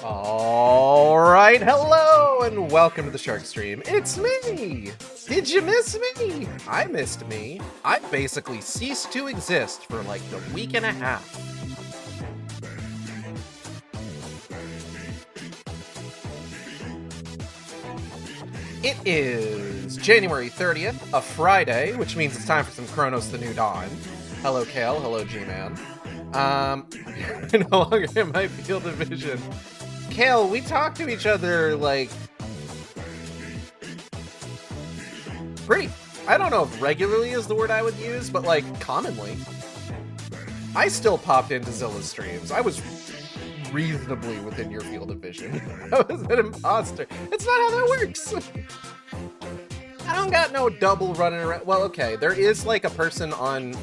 Alright, hello and welcome to the Shark Stream. It's me! Did you miss me? I missed me. I basically ceased to exist for like a week and a half. It is January 30th, a Friday, which means it's time for some Cronos the New Dawn. Hello, Kale. Hello, G-Man. No longer in my field of vision. Kale, we talk to each other, like, pretty, I don't know if regularly is the word I would use, but, like, commonly. I still popped into Zilla's streams. I was reasonably within your field of vision. I was an imposter. It's not how that works. I don't got no double running around. Well, okay, there is, like, a person on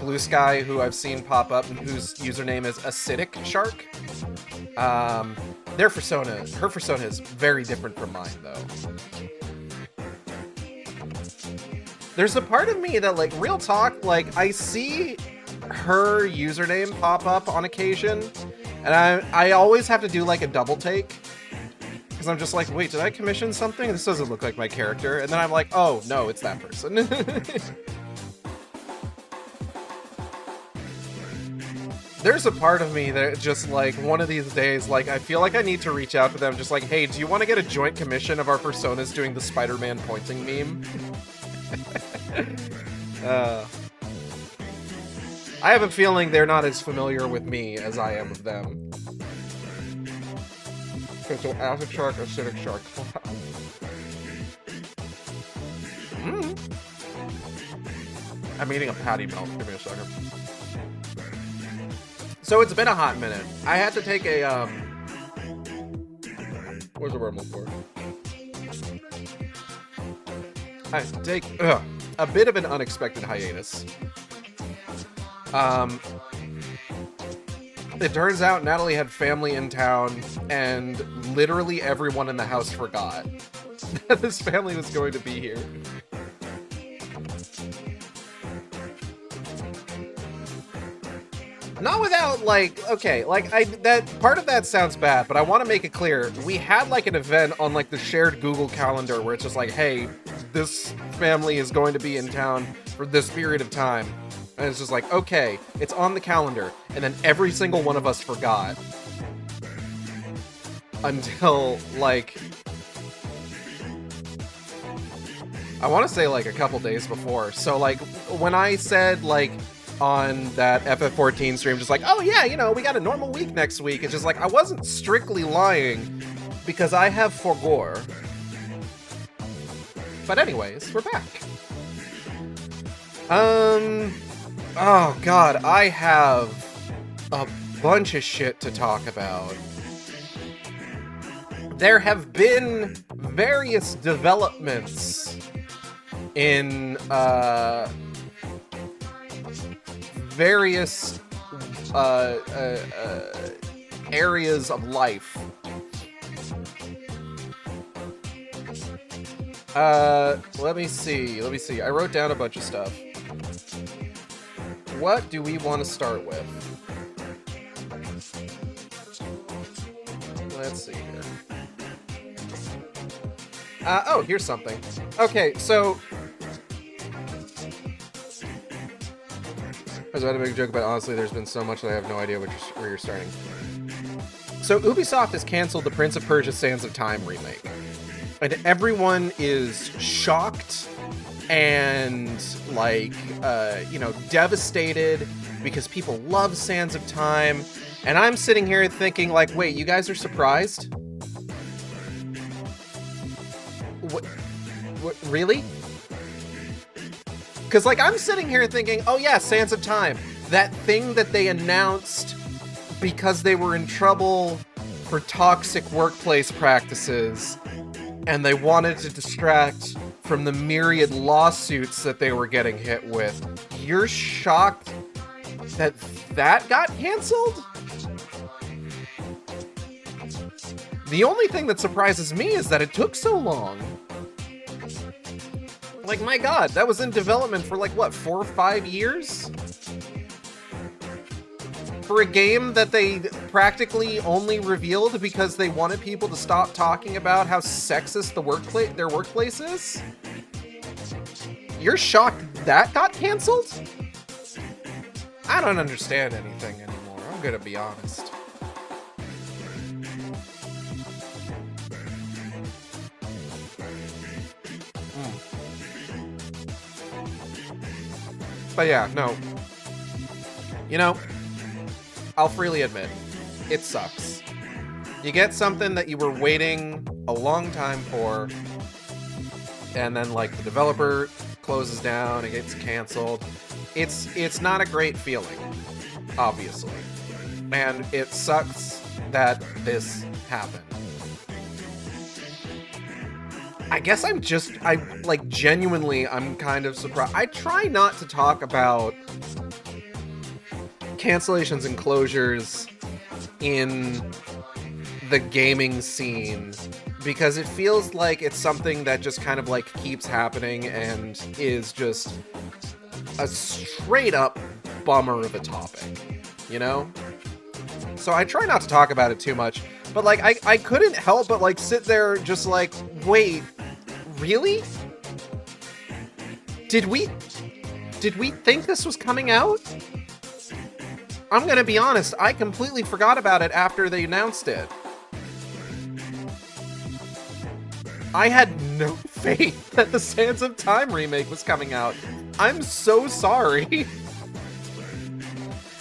Blue Sky who I've seen pop up and whose username is Acidic Shark. Her persona is very different from mine, though. There's a part of me that, like, real talk, like, I see her username pop up on occasion, and I always have to do, like, a double take, because I'm just like, wait, did I commission something? This doesn't look like my character. And then I'm like, oh, no, it's that person. There's a part of me that just, like, one of these days, like, I feel like I need to reach out to them, just like, hey, do you want to get a joint commission of our personas doing the Spider-Man pointing meme? I have a feeling they're not as familiar with me as I am with them. Okay, so acid shark, acidic shark. I'm eating a patty melt. Give me a second. So it's been a hot minute. I had to take a, where's the word I'm looking for? I had to take a bit of an unexpected hiatus. It turns out Natalie had family in town, and literally everyone in the house forgot that this family was going to be here. Not without, like, okay, like, that part of that sounds bad, but I want to make it clear, we had, like, an event on, like, the shared Google Calendar where it's just like, hey, this family is going to be in town for this period of time. And it's just like, okay, it's on the calendar. And then every single one of us forgot. Until, like, I want to say, like, a couple days before. So, like, when I said, like, on that FF14 stream, just like, oh yeah, you know, we got a normal week next week. It's just like, I wasn't strictly lying because I have Forgore. But anyways, we're back. Oh god, I have a bunch of shit to talk about. There have been various developments in, various areas of life. Let me see. I wrote down a bunch of stuff. What do we want to start with? Let's see here. Oh, here's something. Okay, so I was about to make a joke, but honestly, there's been so much that I have no idea where you're starting. So Ubisoft has canceled the Prince of Persia: Sands of Time remake. And everyone is shocked and, like, you know, devastated because people love Sands of Time. And I'm sitting here thinking, like, wait, you guys are surprised? What really? Because, like, I'm sitting here thinking, oh yeah, Sands of Time. That thing that they announced because they were in trouble for toxic workplace practices, and they wanted to distract from the myriad lawsuits that they were getting hit with. You're shocked that that got canceled? The only thing that surprises me is that it took so long. Like, my god, that was in development for, like, what, 4 or 5 years? For a game that they practically only revealed because they wanted people to stop talking about how sexist their workplace is? You're shocked that got canceled? I don't understand anything anymore, I'm gonna be honest. But yeah, no. You know, I'll freely admit, it sucks. You get something that you were waiting a long time for, and then like the developer closes down, it gets canceled. It's not a great feeling, obviously. And it sucks that this happened. I guess I'm genuinely, I'm kind of surprised. I try not to talk about cancellations and closures in the gaming scene because it feels like it's something that just kind of like keeps happening and is just a straight up bummer of a topic, you know? So I try not to talk about it too much, but like I couldn't help but like sit there just like, wait, really? Did we think this was coming out? I'm gonna be honest, I completely forgot about it after they announced it. I had no faith that the Sands of Time remake was coming out. I'm so sorry.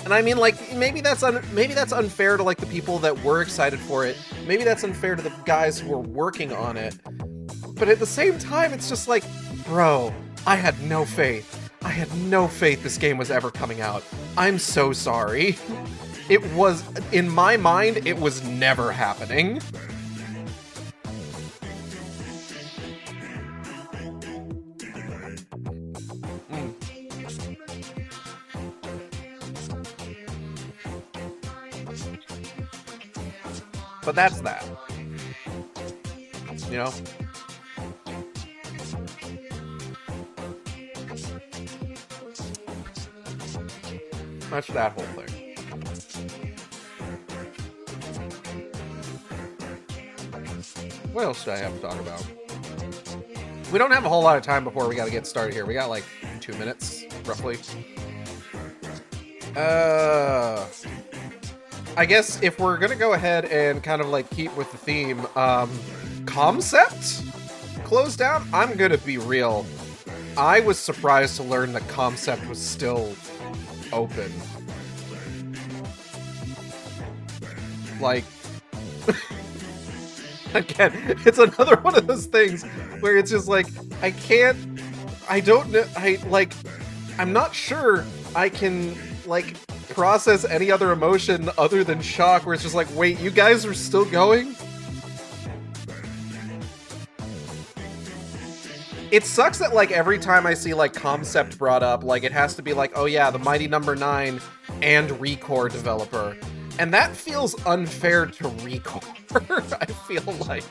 And I mean, like, maybe that's unfair to like the people that were excited for it. Maybe that's unfair to the guys who were working on it. But at the same time, it's just like, bro, I had no faith. I had no faith this game was ever coming out. I'm so sorry. It was, in my mind, it was never happening. But that's that. You know? That's that whole thing. What else do I have to talk about? We don't have a whole lot of time before we gotta get started here. We got like 2 minutes, roughly. I guess if we're gonna go ahead and kind of like keep with the theme, Concept closed down. I'm gonna be real. I was surprised to learn that Concept was still open. Like, again, it's another one of those things where it's just like, I don't know, I'm not sure I can, like, process any other emotion other than shock, where it's just like, wait, you guys are still going? It sucks that, like, every time I see, like, Concept brought up, like, it has to be like, oh yeah, the Mighty Number 9 and Recore developer. And that feels unfair to Recore. I feel like.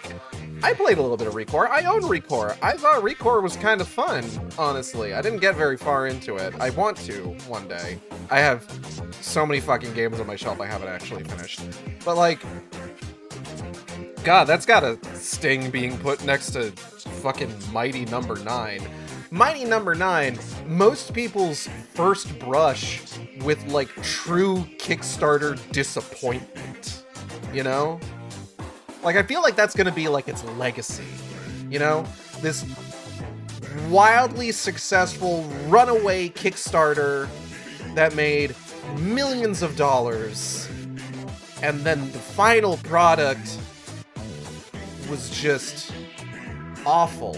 I played a little bit of Recore. I own Recore. I thought Recore was kind of fun, honestly. I didn't get very far into it. I want to one day. I have so many fucking games on my shelf I haven't actually finished. But, like, God, that's gotta sting being put next to fucking Mighty Number 9. Mighty Number 9, most people's first brush with, like, true Kickstarter disappointment, you know? Like, I feel like that's gonna be, like, its legacy, you know? This wildly successful runaway Kickstarter that made millions of dollars, and then the final product was just awful.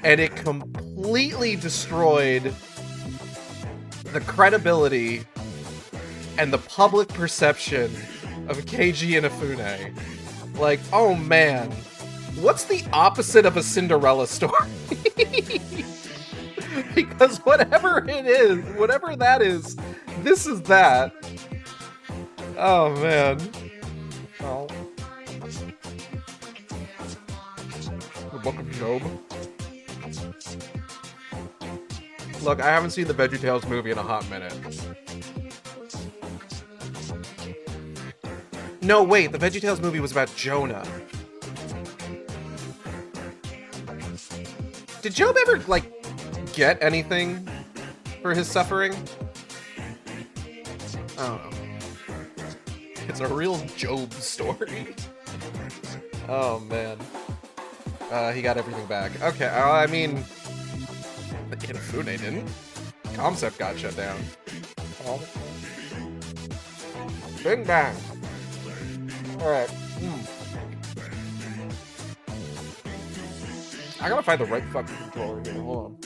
And it completely destroyed the credibility and the public perception of Keiji Inafune. Like, oh man, what's the opposite of a Cinderella story? Because whatever it is, whatever that is, this is that. Oh man. Oh. The Book of Job. Look, I haven't seen the VeggieTales movie in a hot minute. No, wait, the VeggieTales movie was about Jonah. Did Job ever, like, get anything for his suffering? I don't know. It's a real Job story. Oh, man. He got everything back. Okay, I mean... Inafune didn't. Concept got shut down. Oh. Bing bang. Alright. I gotta find the right fucking controller here. Hold on.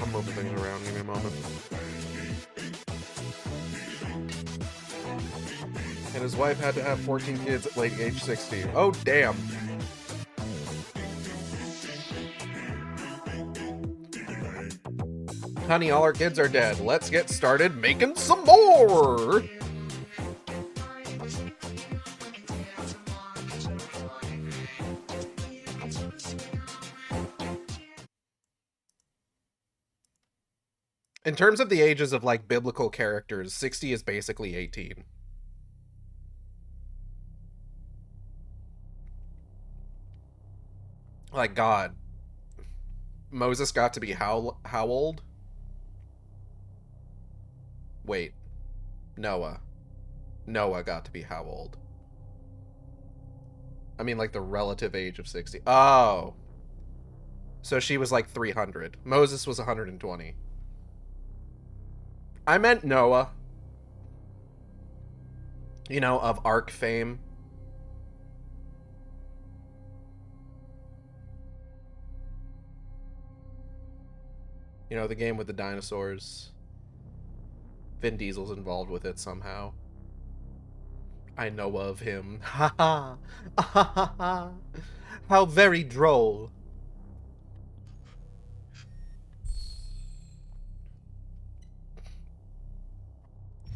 I'm moving things around. Give me a moment. And his wife had to have 14 kids at late age 60. Oh, damn. Honey, all our kids are dead. Let's get started making some more! In terms of the ages of, like, biblical characters, 60 is basically 18. Like, God. Moses got to be how old? Wait. Noah. Noah got to be how old? I mean, like, the relative age of 60. Oh. So she was, like, 300. Moses was 120. I meant Noah. You know, of Ark fame. You know, the game with the dinosaurs. Vin Diesel's involved with it somehow. I know of him. Ha ha! Ha ha! How very droll.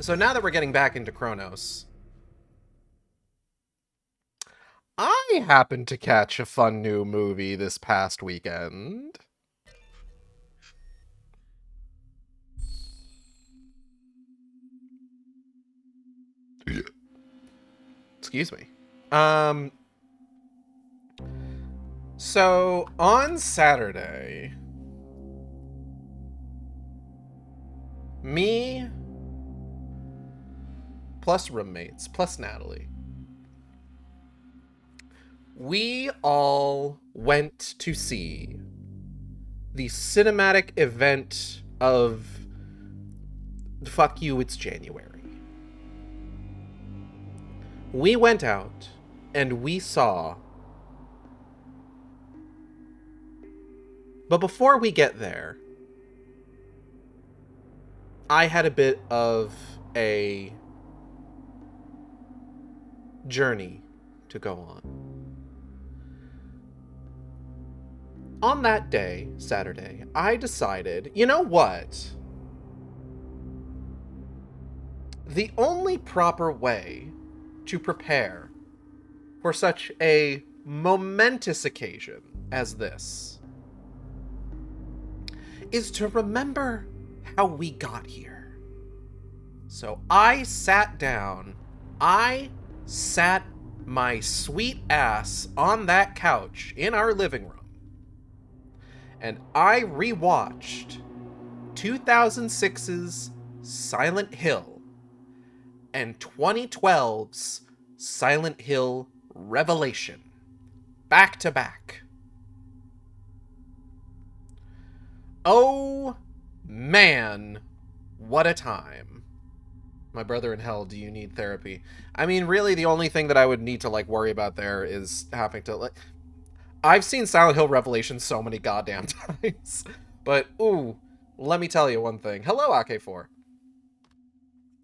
So now that we're getting back into Cronos, I happened to catch a fun new movie this past weekend. Excuse me. So on Saturday, me plus roommates plus Natalie, we all went to see the cinematic event of Fuck You, It's January. We went out and we saw... But before we get there, I had a bit of a journey to go on. On that day, Saturday, I decided, you know what? The only proper way to prepare for such a momentous occasion as this is to remember how we got here. So I sat down, I sat my sweet ass on that couch in our living room, and I rewatched 2006's Silent Hill and 2012's Silent Hill Revelation, back to back. Oh, man, what a time. My brother in hell, do you need therapy? I mean, really, the only thing that I would need to, like, worry about there is having to, like... I've seen Silent Hill Revelation so many goddamn times. But, ooh, let me tell you one thing. Hello, AK4.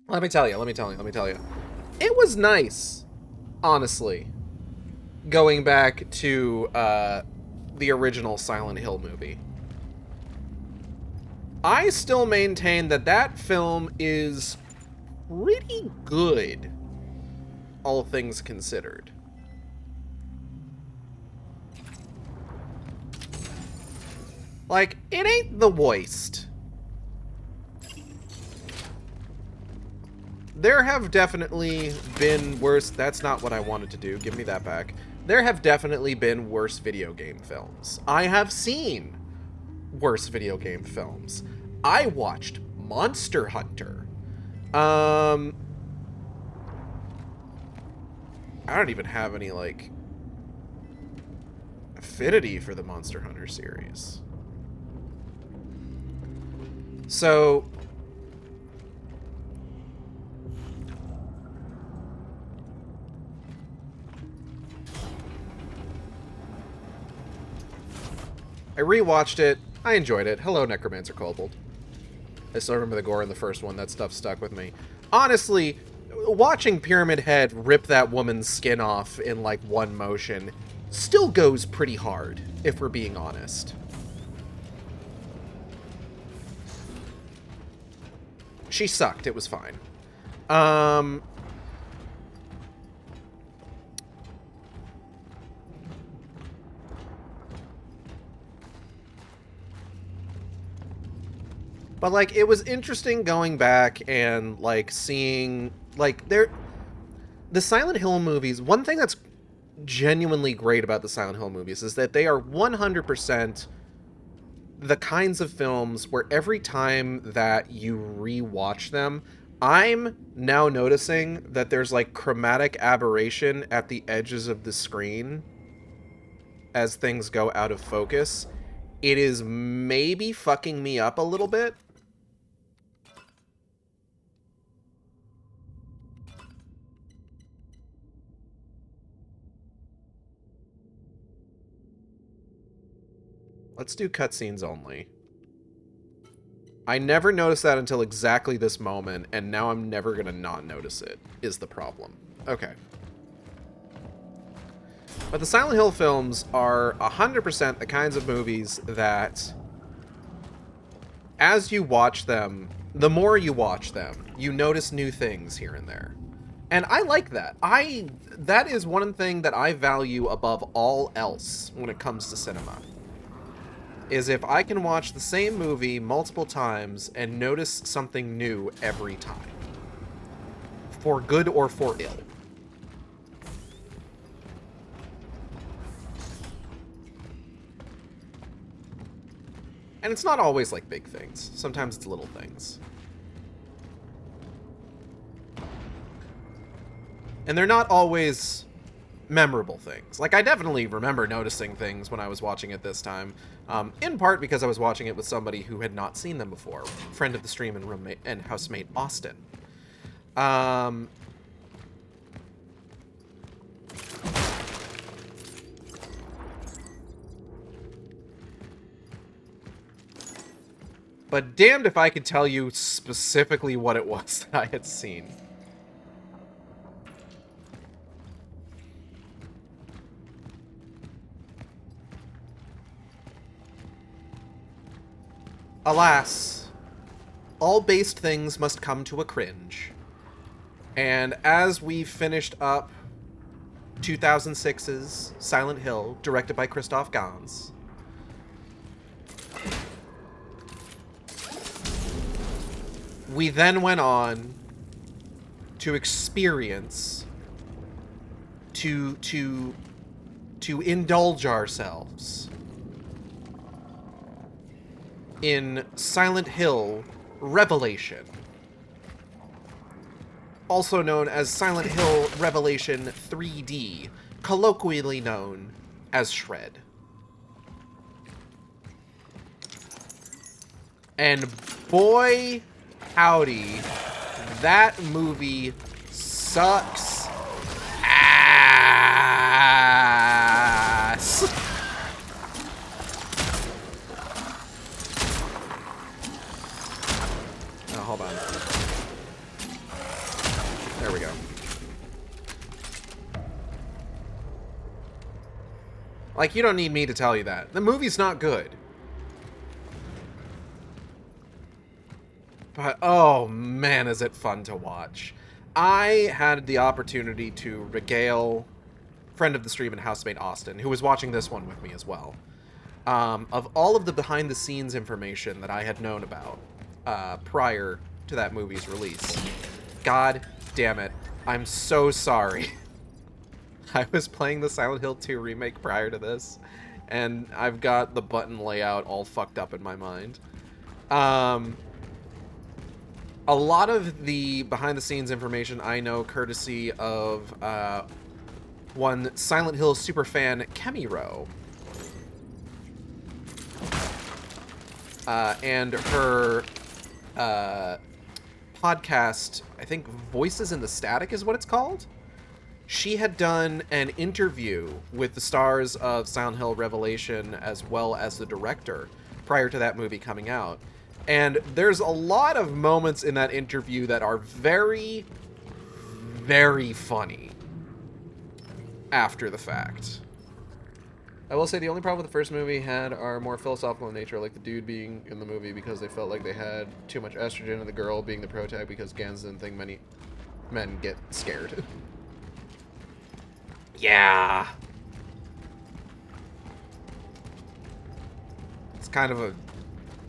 Let me tell you. It was nice, honestly, going back to the original Silent Hill movie. I still maintain that that film is pretty good, all things considered. Like, it ain't the worst. There have definitely been worse... That's not what I wanted to do. Give me that back. There have definitely been worse video game films. I have seen worse video game films. I watched Monster Hunter. I don't even have any, like, affinity for the Monster Hunter series. So... I rewatched it. I enjoyed it. Hello, Necromancer Kobold. I still remember the gore in the first one. That stuff stuck with me. Honestly, watching Pyramid Head rip that woman's skin off in, like, one motion still goes pretty hard, if we're being honest. She sucked. It was fine. But, like, it was interesting going back and, like, seeing, like, the Silent Hill movies, one thing that's genuinely great about the Silent Hill movies is that they are 100% the kinds of films where every time that you rewatch them, I'm now noticing that there's, like, chromatic aberration at the edges of the screen as things go out of focus. It is maybe fucking me up a little bit. Let's do cutscenes only. I never noticed that until exactly this moment, and now I'm never gonna not notice it, is the problem. Okay. But the Silent Hill films are 100% the kinds of movies that, as you watch them, the more you watch them, you notice new things here and there. And I like that. That is one thing that I value above all else when it comes to cinema. Is if I can watch the same movie multiple times and notice something new every time. For good or for ill. And it's not always like big things. Sometimes it's little things. And they're not always memorable things. Like, I definitely remember noticing things when I was watching it this time. In part because I was watching it with somebody who had not seen them before. Friend of the stream and roommate and housemate Austin. But damned if I could tell you specifically what it was that I had seen. Alas, all based things must come to a cringe. And as we finished up 2006's Silent Hill, directed by Christoph Gans, we then went on to experience, to indulge ourselves in Silent Hill Revelation, also known as Silent Hill Revelation 3D, colloquially known as Shred. And boy, howdy, that movie sucks ass. Oh, hold on. There we go. Like, you don't need me to tell you that. The movie's not good. But, oh man, is it fun to watch. I had the opportunity to regale friend of the stream and housemate Austin, who was watching this one with me as well, of all of the behind-the-scenes information that I had known about prior to that movie's release. God damn it. I'm so sorry. I was playing the Silent Hill 2 remake prior to this, and I've got the button layout all fucked up in my mind. A lot of the behind-the-scenes information I know courtesy of one Silent Hill superfan, Kemiro. And her podcast, I think Voices in the Static is what it's called. She had done an interview with the stars of Silent Hill Revelation as well as the director prior to that movie coming out. And there's a lot of moments in that interview that are very, very funny after the fact. I will say the only problem with the first movie had are more philosophical in nature, like the dude being in the movie because they felt like they had too much estrogen, and the girl being the protag because Gans didn't think many men get scared. Yeah. It's kind of a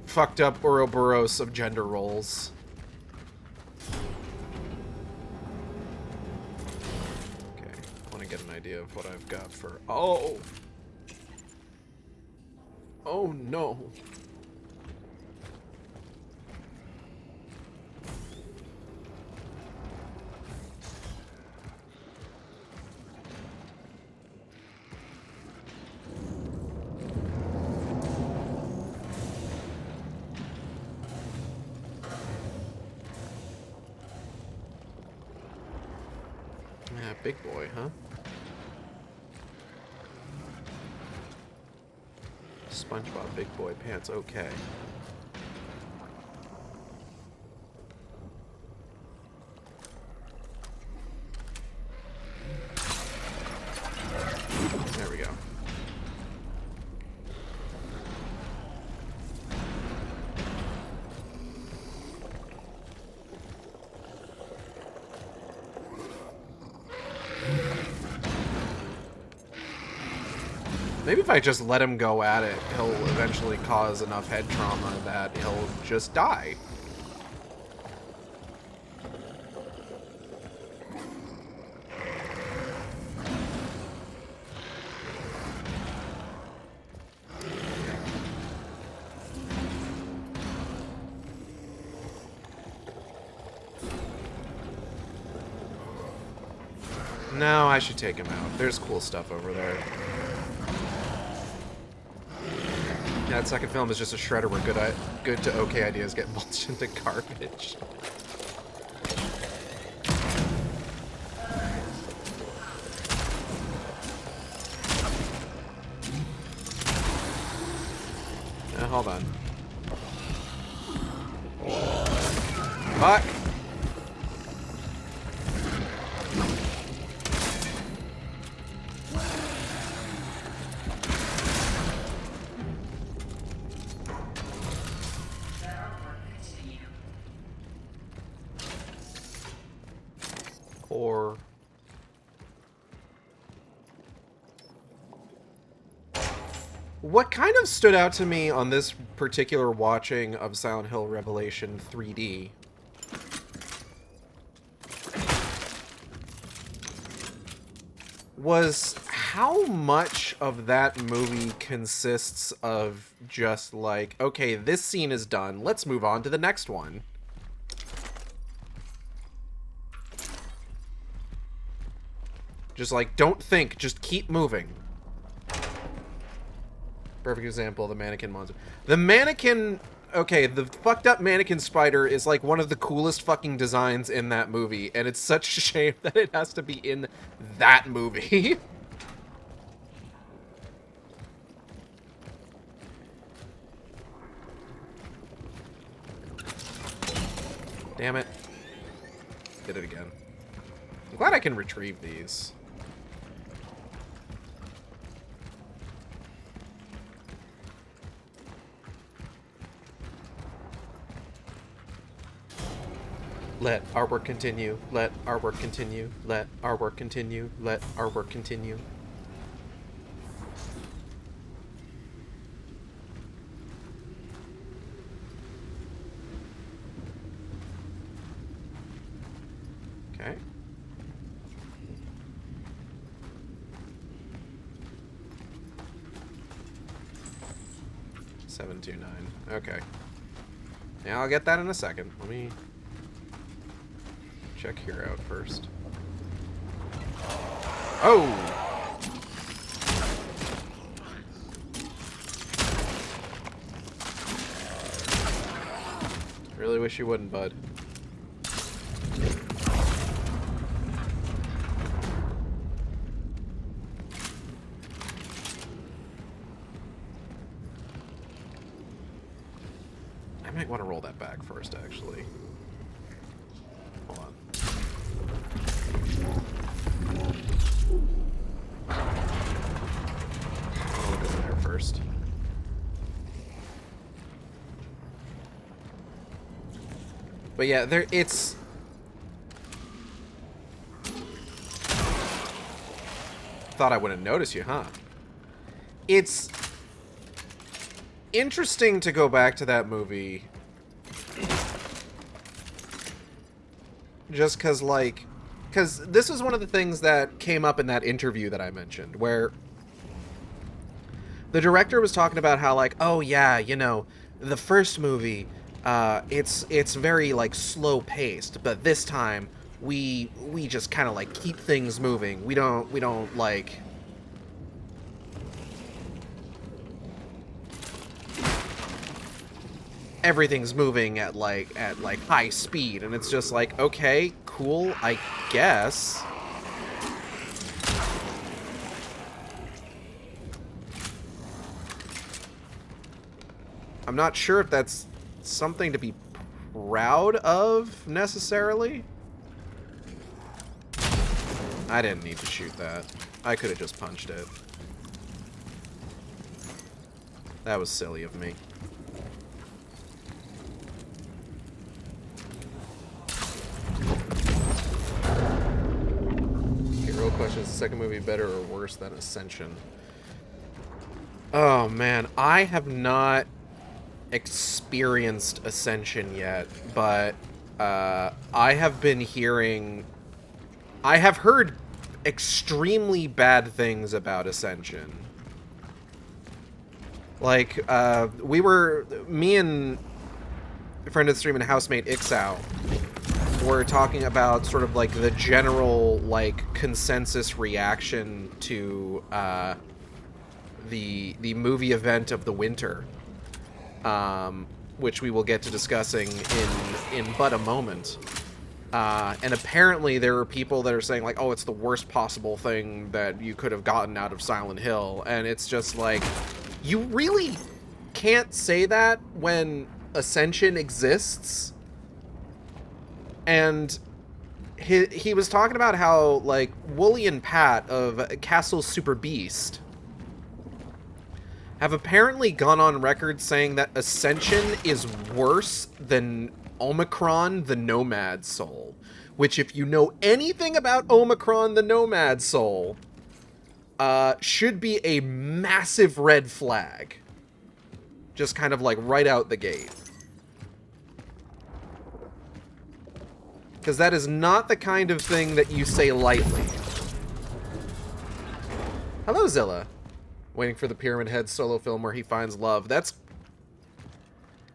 fucked up Ouroboros of gender roles. Okay, I want to get an idea of what I've got for... Oh! Oh no. Yeah, big boy, huh? SpongeBob big boy pants, okay. There we go. Maybe if I just let him go at it, he'll eventually cause enough head trauma that he'll just die. No, I should take him out. There's cool stuff over there. Yeah, that second film is just a shredder where good to okay ideas get mulched into garbage. Hold on. Fuck! Or... What kind of stood out to me on this particular watching of Silent Hill Revelation 3D was how much of that movie consists of just like, okay, this scene is done, let's move on to the next one. Just like, don't think, just keep moving. Perfect example, the mannequin monster. The mannequin... Okay, the fucked up mannequin spider is like one of the coolest fucking designs in that movie, and it's such a shame that it has to be in that movie. Damn it. Did it again. I'm glad I can retrieve these. Let our work continue. Let our work continue. Let our work continue. Let our work continue. Okay. $729. Okay. Yeah, I'll get that in a second. Let me check here out first. Oh! Really wish you wouldn't, bud. I might want to roll that back first, actually. Hold on. I'll look over there first. But yeah, it's... Thought I wouldn't notice you, huh? It's interesting to go back to that movie. Just because, like... Because this was one of the things that came up in that interview that I mentioned, where the director was talking about how, like, oh yeah, you know, the first movie... it's very, like, slow-paced, but this time we just kind of, like, keep things moving. We don't like... Everything's moving at high speed, and it's just like, okay, cool, I guess. I'm not sure if that's something to be proud of, necessarily. I didn't need to shoot that. I could have just punched it. That was silly of me. Okay, real question, is the second movie better or worse than Ascension? Oh, man. I have not experienced Ascension yet, but I have been hearing... I have heard extremely bad things about Ascension. Like, me and a friend of the stream and housemate Ixao were talking about sort of like the general, like, consensus reaction to the movie event of the winter. Which we will get to discussing in but a moment. And apparently there are people that are saying, like, oh, it's the worst possible thing that you could have gotten out of Silent Hill. And it's just like, you really can't say that when Ascension exists. And he was talking about how, like, Wooly and Pat of Castle Super Beast have apparently gone on record saying that Ascension is worse than Omicron the Nomad Soul. Which, if you know anything about Omicron the Nomad Soul, should be a massive red flag. Just kind of like right out the gate. Because that is not the kind of thing that you say lightly. Hello, Zilla. Waiting for the Pyramid Head solo film where he finds love. That's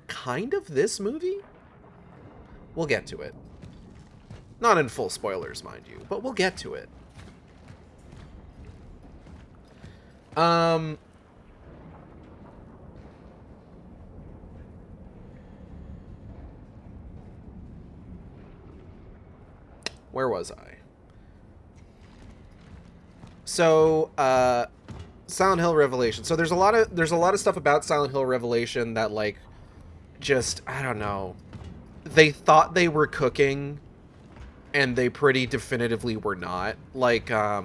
kind of this movie? We'll get to it. Not in full spoilers, mind you, but we'll get to it. Where was I? So, Silent Hill Revelation. So there's a lot of stuff about Silent Hill Revelation that, like, just, I don't know. They thought they were cooking, and they pretty definitively were not. Like, I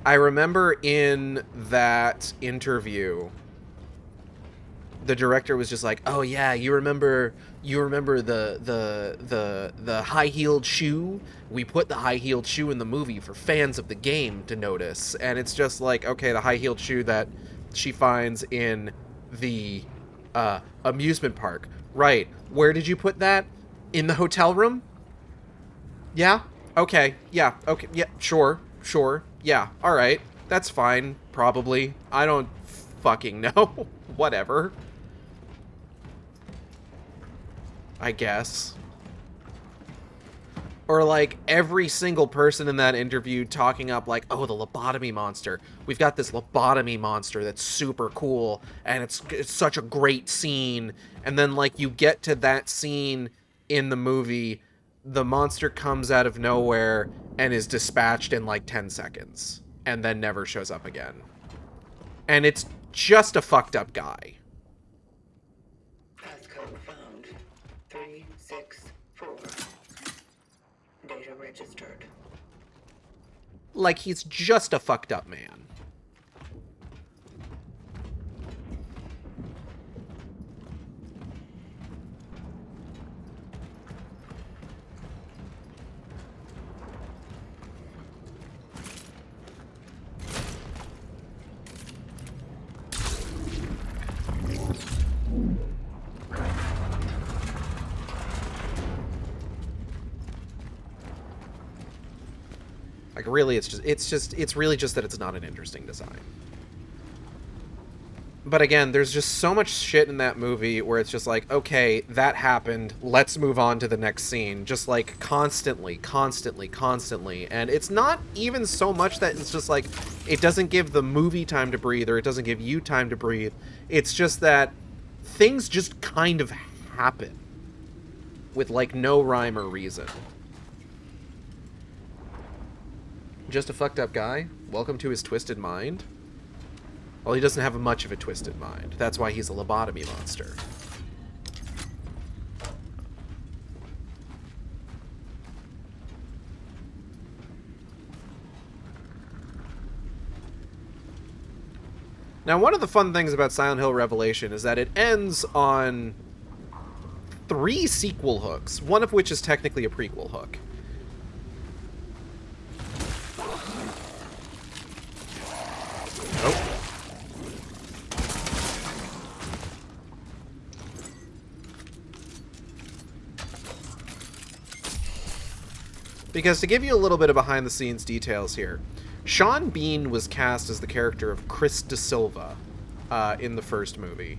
remember in that interview, the director was just like, "Oh yeah, you remember the high-heeled shoe? We put the high-heeled shoe in the movie for fans of the game to notice." And it's just like, okay, the high-heeled shoe that she finds in the amusement park. Right. Where did you put that? In the hotel room? Yeah. Okay. Yeah. Okay. Yeah. Sure. Sure. Yeah. All right. That's fine. Probably. I don't fucking know. Whatever. I guess. Or, like, every single person in that interview talking up, like, oh, the lobotomy monster. We've got this lobotomy monster that's super cool, and it's such a great scene. And then, like, you get to that scene in the movie, the monster comes out of nowhere and is dispatched in, like, 10 seconds. And then never shows up again. And it's just a fucked up guy. Passcode found. 364. Data registered. Like, he's just a fucked up man. Like, really, it's really just that it's not an interesting design. But again, there's just so much shit in that movie where it's just like, okay, that happened, let's move on to the next scene. Just like constantly. And it's not even so much that it's just like, it doesn't give the movie time to breathe or it doesn't give you time to breathe. It's just that things just kind of happen with like no rhyme or reason. Just a fucked up guy? Welcome to his twisted mind? Well, he doesn't have much of a twisted mind. That's why he's a lobotomy monster. Now, one of the fun things about Silent Hill Revelation is that it ends on 3 sequel hooks, one of which is technically a prequel hook. Oh. Because to give you a little bit of behind-the-scenes details here, Sean Bean was cast as the character of Chris Da Silva in the first movie.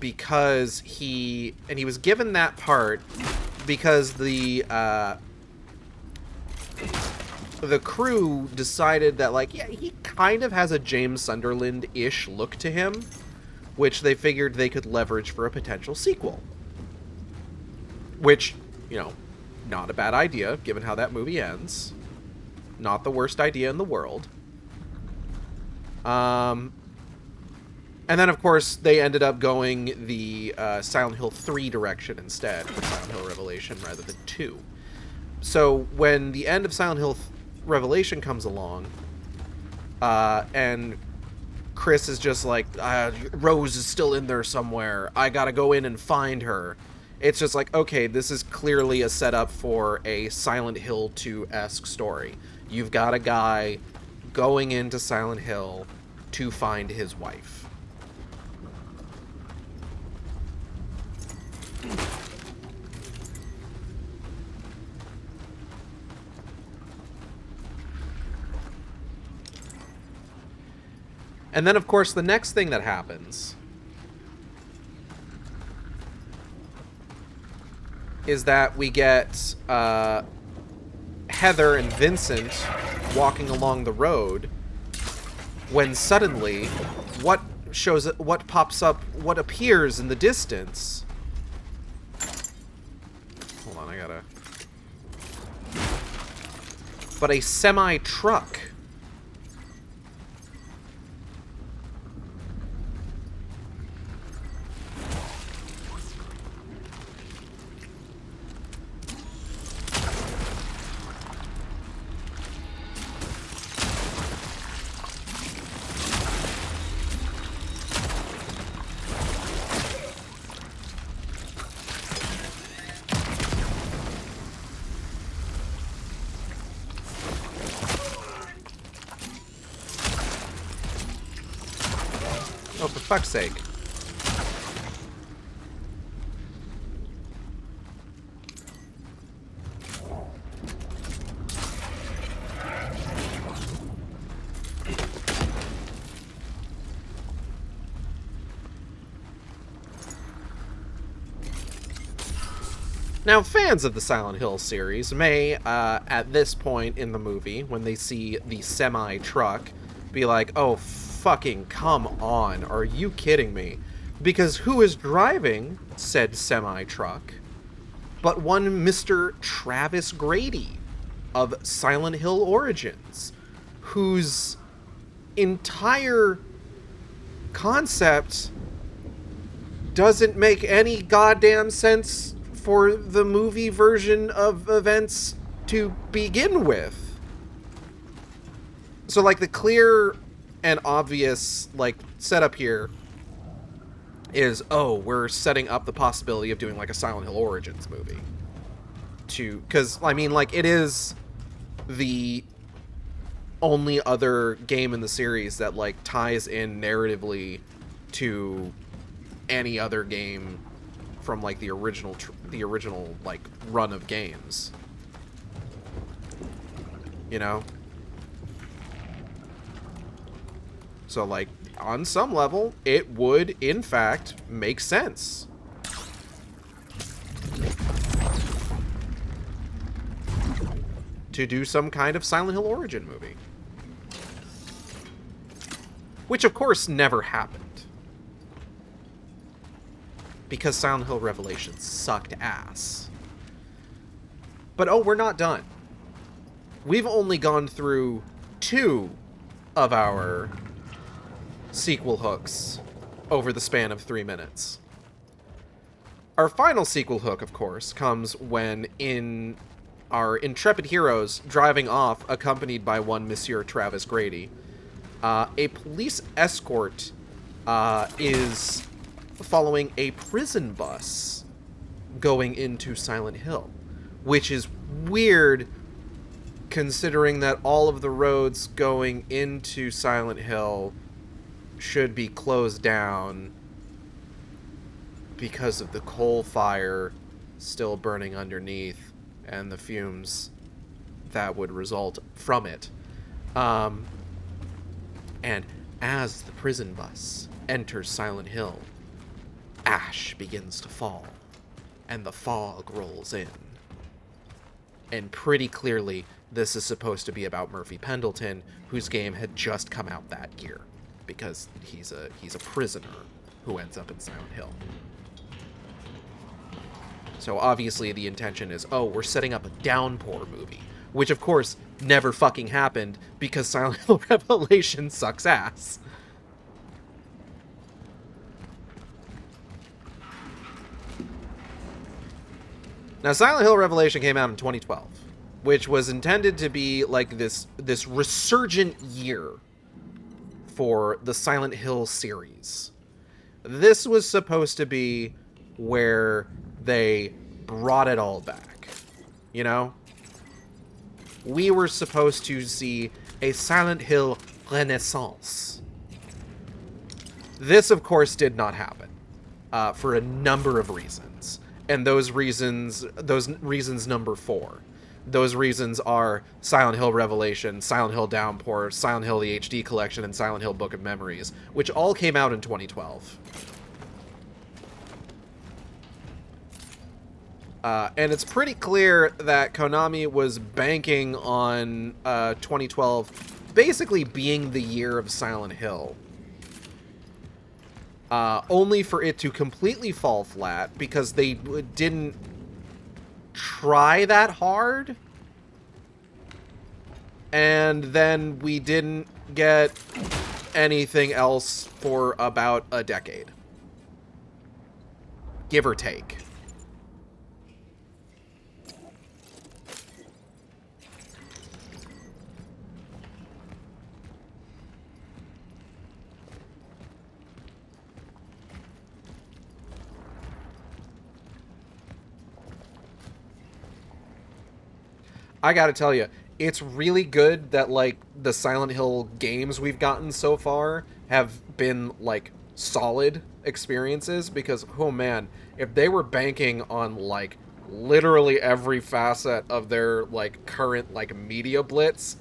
Because he was given that part because the crew decided that, like, yeah, he kind of has a James Sunderland-ish look to him, which they figured they could leverage for a potential sequel. Which, you know, not a bad idea, given how that movie ends. Not the worst idea in the world. And then, of course, they ended up going the Silent Hill 3 direction instead for Silent Hill Revelation rather than 2. So when the end of Silent Hill Revelation comes along, and Chris is just like, Rose is still in there somewhere. I gotta go in and find her. It's just like, okay, this is clearly a setup for a Silent Hill 2-esque story. You've got a guy going into Silent Hill to find his wife. And then, of course, the next thing that happens is that we get Heather and Vincent walking along the road when suddenly what pops up, what appears in the distance. Hold on, I gotta... But a semi-truck. Oh, for fuck's sake. Now, fans of the Silent Hill series may, at this point in the movie, when they see the semi-truck, be like, oh, fucking come on, are you kidding me? Because who is driving said semi-truck but one Mr. Travis Grady of Silent Hill Origins, whose entire concept doesn't make any goddamn sense for the movie version of events to begin with. So, like, the clear and obvious, like, setup here is, oh, we're setting up the possibility of doing, like, a Silent Hill Origins movie. Because, I mean, like, it is the only other game in the series that, like, ties in narratively to any other game from, like, the original like, run of games. You know? So, like, on some level, it would, in fact, make sense. To do some kind of Silent Hill Origin movie. Which, of course, never happened. Because Silent Hill Revelations sucked ass. But, oh, we're not done. We've only gone through 2 of our sequel hooks over the span of 3 minutes. Our final sequel hook, of course, comes when in our intrepid heroes driving off, accompanied by one Monsieur Travis Grady, a police escort is following a prison bus going into Silent Hill, which is weird considering that all of the roads going into Silent Hill should be closed down because of the coal fire still burning underneath and the fumes that would result from it. And as the prison bus enters Silent Hill, ash begins to fall, and the fog rolls in. And pretty clearly, this is supposed to be about Murphy Pendleton, whose game had just come out that year, because he's a prisoner who ends up in Silent Hill. So obviously the intention is, oh, we're setting up a Downpour movie, which of course never fucking happened because Silent Hill Revelation sucks ass. Now, Silent Hill Revelation came out in 2012, which was intended to be like this resurgent year for the Silent Hill series. This was supposed to be where they brought it all back. You know? We were supposed to see a Silent Hill renaissance. This, of course, did not happen for a number of reasons. And those reasons number 4. Those reasons are Silent Hill Revelation, Silent Hill Downpour, Silent Hill the HD Collection, and Silent Hill Book of Memories, which all came out in 2012. And it's pretty clear that Konami was banking on 2012 basically being the year of Silent Hill. Only for it to completely fall flat because they didn't try that hard. And then we didn't get anything else for about a decade. Give or take. I gotta tell you, it's really good that, like, the Silent Hill games we've gotten so far have been, like, solid experiences, because, oh man, if they were banking on, like, literally every facet of their, like, current, like, media blitz,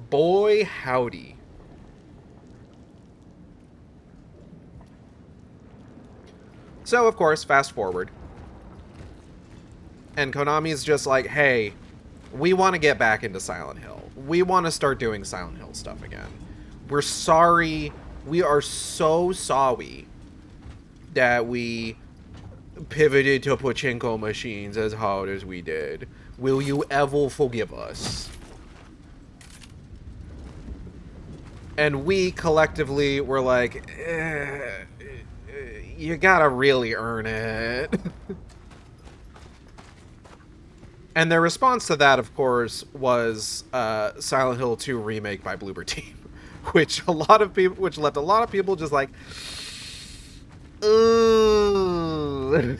boy howdy. So, of course, fast forward. And Konami's just like, hey, we want to get back into Silent Hill. We want to start doing Silent Hill stuff again. We're sorry. We are so sorry that we pivoted to pachinko machines as hard as we did. Will you ever forgive us? And we collectively were like, you gotta really earn it. And their response to that, of course, was Silent Hill 2 remake by Bloober Team, which left a lot of people just like, ooh.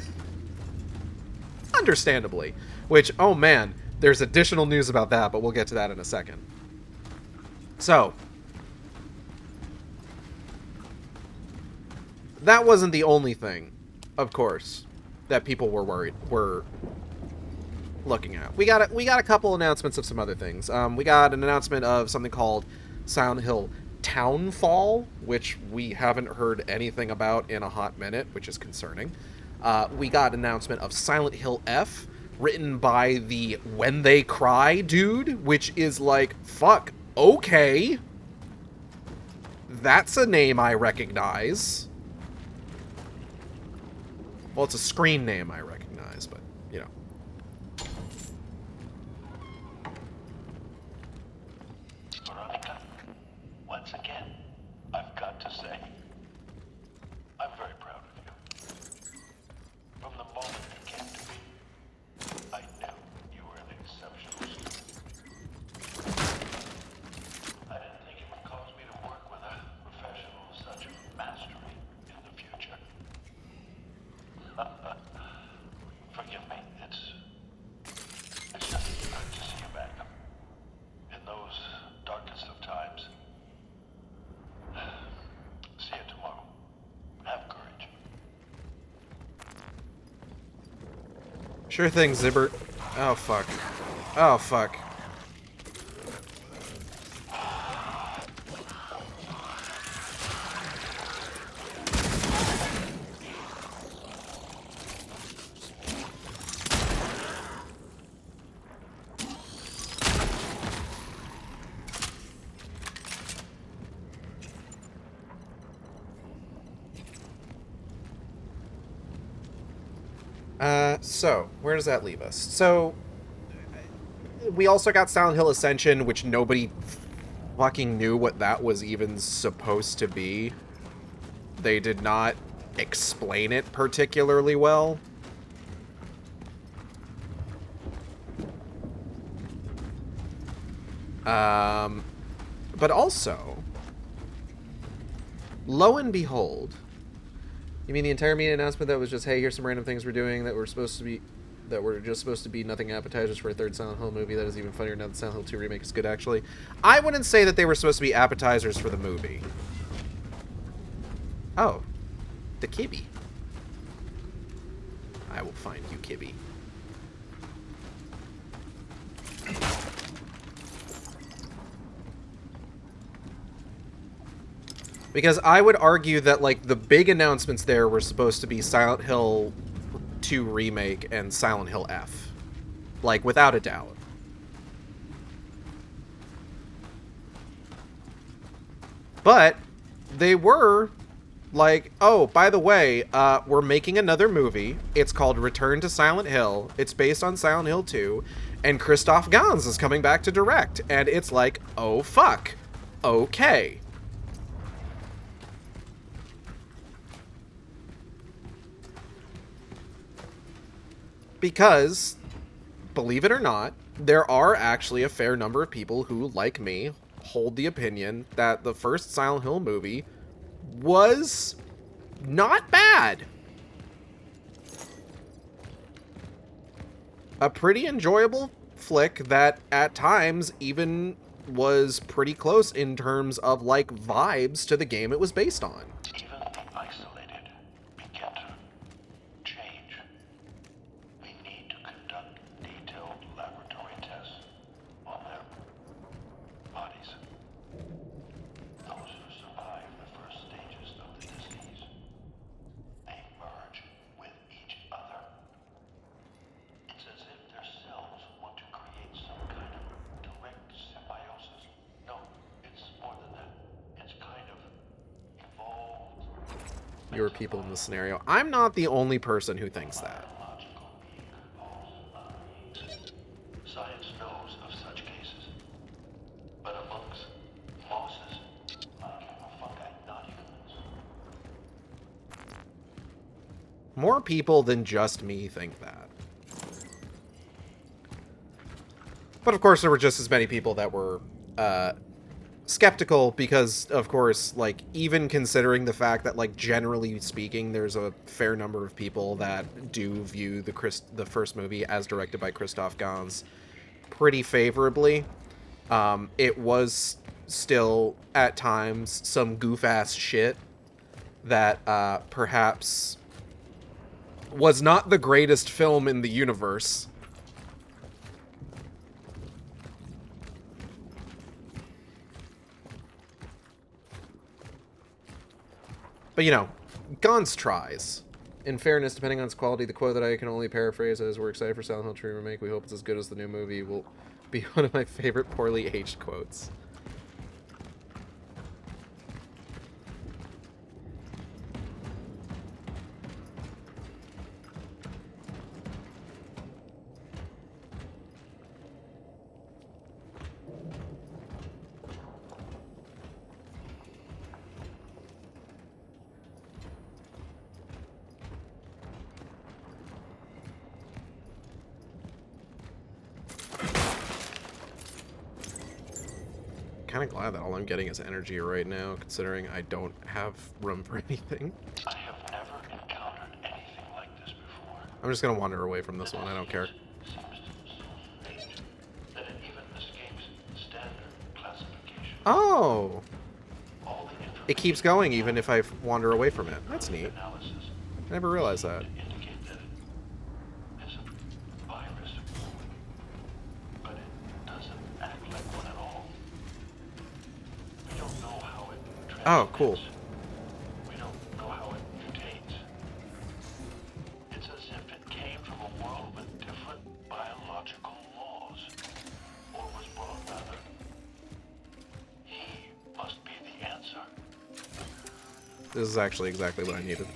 Understandably. Which, oh man, there's additional news about that, but we'll get to that in a second. So, that wasn't the only thing, of course, that people were looking at. We got a couple announcements of some other things. We got an announcement of something called Silent Hill Townfall, which we haven't heard anything about in a hot minute, which is concerning. We got an announcement of Silent Hill F, written by the When They Cry dude, which is like, fuck, okay. That's a name I recognize. Well, it's a screen name I recognize, but, you know. Veronica, once again, I've got to say, I'm very proud of you. From the moment you came to me, I knew you were an exceptional student. I didn't think it would cause me to work with a professional of such mastery in the future. Forgive me, it's just good to see you back. In those darkest of times. See you tomorrow. Have courage. Sure thing, Zibbert. Oh, fuck. Oh, fuck. So, where does that leave us? So, we also got Silent Hill Ascension, which nobody fucking knew what that was even supposed to be. They did not explain it particularly well. But also, lo and behold, you mean the entire media announcement that was just, hey, here's some random things we're doing that were just supposed to be nothing appetizers for a third Silent Hill movie that is even funnier now that Silent Hill 2 Remake is good, actually. I wouldn't say that they were supposed to be appetizers for the movie. Oh. The Kibby. I will find you, Kibby. Because I would argue that, like, the big announcements there were supposed to be Silent Hill 2 Remake and Silent Hill F. Like, without a doubt. But they were like, oh, by the way, we're making another movie. It's called Return to Silent Hill. It's based on Silent Hill 2. And Christoph Gans is coming back to direct. And it's like, oh, fuck. Okay. Because, believe it or not, there are actually a fair number of people who, like me, hold the opinion that the first Silent Hill movie was not bad. A pretty enjoyable flick that, at times, even was pretty close in terms of, like, vibes to the game it was based on. Even the isolated begin to change. We need to conduct detailed laboratory tests on their bodies. Those who survive the first stages of the disease, they merge with each other. It's as if fewer people in this scenario. I'm not the only person who thinks that. biological being all beings. Science knows of such cases. But amongst mosses, fungi, not humans. More people than just me think that. But of course, there were just as many people that were skeptical because, of course, like, even considering the fact that, like, generally speaking, there's a fair number of people that do view the first movie as directed by Christoph Gans pretty favorably. It was still, at times, some goof-ass shit that perhaps was not the greatest film in the universe. But, you know, Gans tries. In fairness, depending on its quality, the quote that I can only paraphrase is, "We're excited for Silent Hill 2 remake. We hope it's as good as the new movie." Will be one of my favorite poorly aged quotes. Kind of glad that all I'm getting is energy right now, considering I don't have room for anything. I have never encountered anything like this before. I'm just gonna wander away from this one. I don't care. Seems so strange that it even escapes standard classification. Oh, All the information it keeps going even if I wander away from it. That's neat. analysis I never realized that. to indicate that it is a virus, but it doesn't act like one at all. We don't know how it transmits. Oh, cool. We don't know how it mutates. It's as if it came from a world with different biological laws. Or was brought rather. He must be the answer. This is actually exactly what I needed.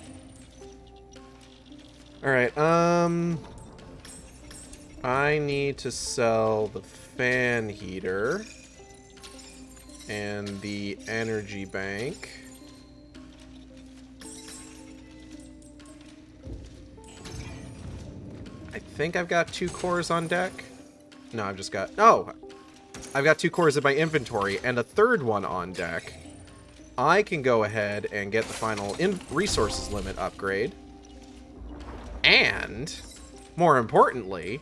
Alright, I need to sell the fan heater and the energy bank. I think I've got 2 cores on deck. No, I've just got... Oh! I've got 2 cores in my inventory and a third one on deck. I can go ahead and get the final resources limit upgrade. And, more importantly...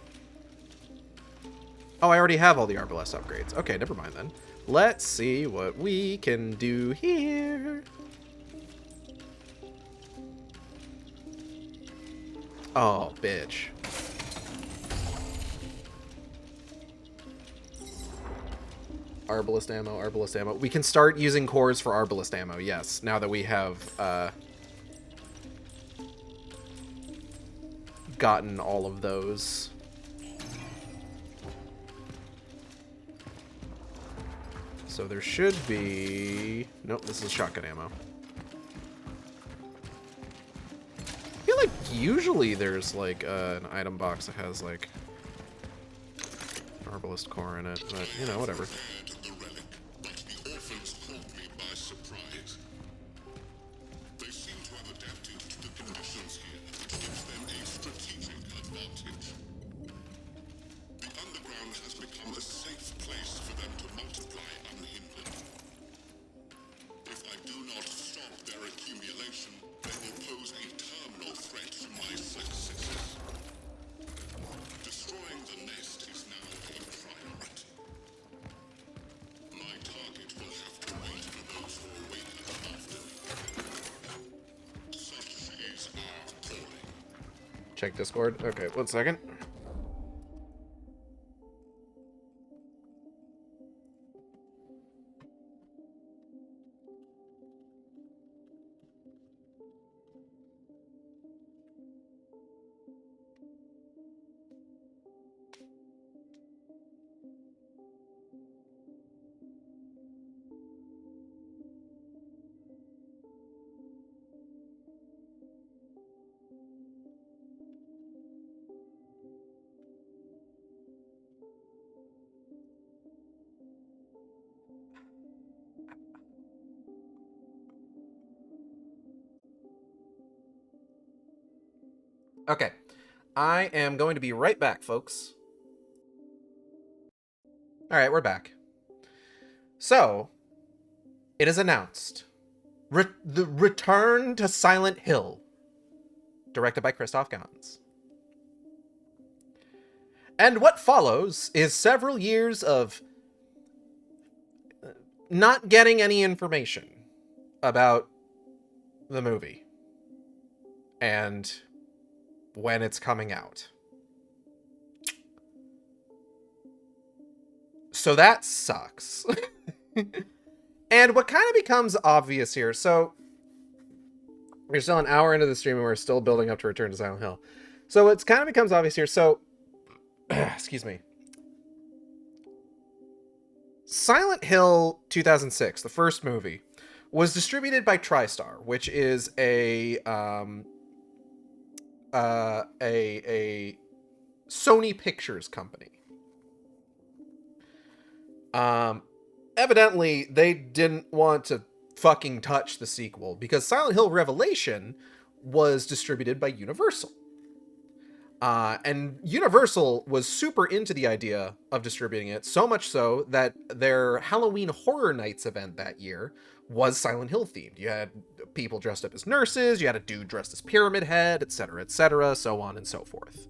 Oh, I already have all the Arbalest upgrades. Okay, never mind then. Let's see what we can do here. Oh, bitch. Arbalest ammo, Arbalest ammo. We can start using cores for Arbalest ammo, yes. Now that we have gotten all of those. So there should be... Nope, this is shotgun ammo. I feel like usually there's like an item box that has like Arbalest core in it, but you know, whatever. The relic, but the orphans caught me by surprise. They seem to have adapted to the conditions here, which gives them a strategic advantage. The underground has become a safe place for them to multiply unhindered. If I do not stop their accumulation, they will pose a terminal threat to my successors. Destroying the nest is now a priority. My target will have to wait for those who awaken after me. Such is our calling. Check Discord. Okay, 1 second. Okay. I am going to be right back, folks. Alright, we're back. So, it is announced. The Return to Silent Hill. Directed by Christoph Gans. And what follows is several years of not getting any information about the movie. And when it's coming out. So that sucks. And what kind of becomes obvious here, so we're still an hour into the stream and we're still building up to Return to Silent Hill. So it kind of becomes obvious here, so, excuse me. Silent Hill 2006, the first movie, was distributed by TriStar, which is a Sony Pictures company. Evidently, they didn't want to fucking touch the sequel because Silent Hill Revelation was distributed by Universal. And Universal was super into the idea of distributing it, so much so that their Halloween Horror Nights event that year was Silent Hill themed. You had people dressed up as nurses, you had a dude dressed as Pyramid Head, etc., so on and so forth.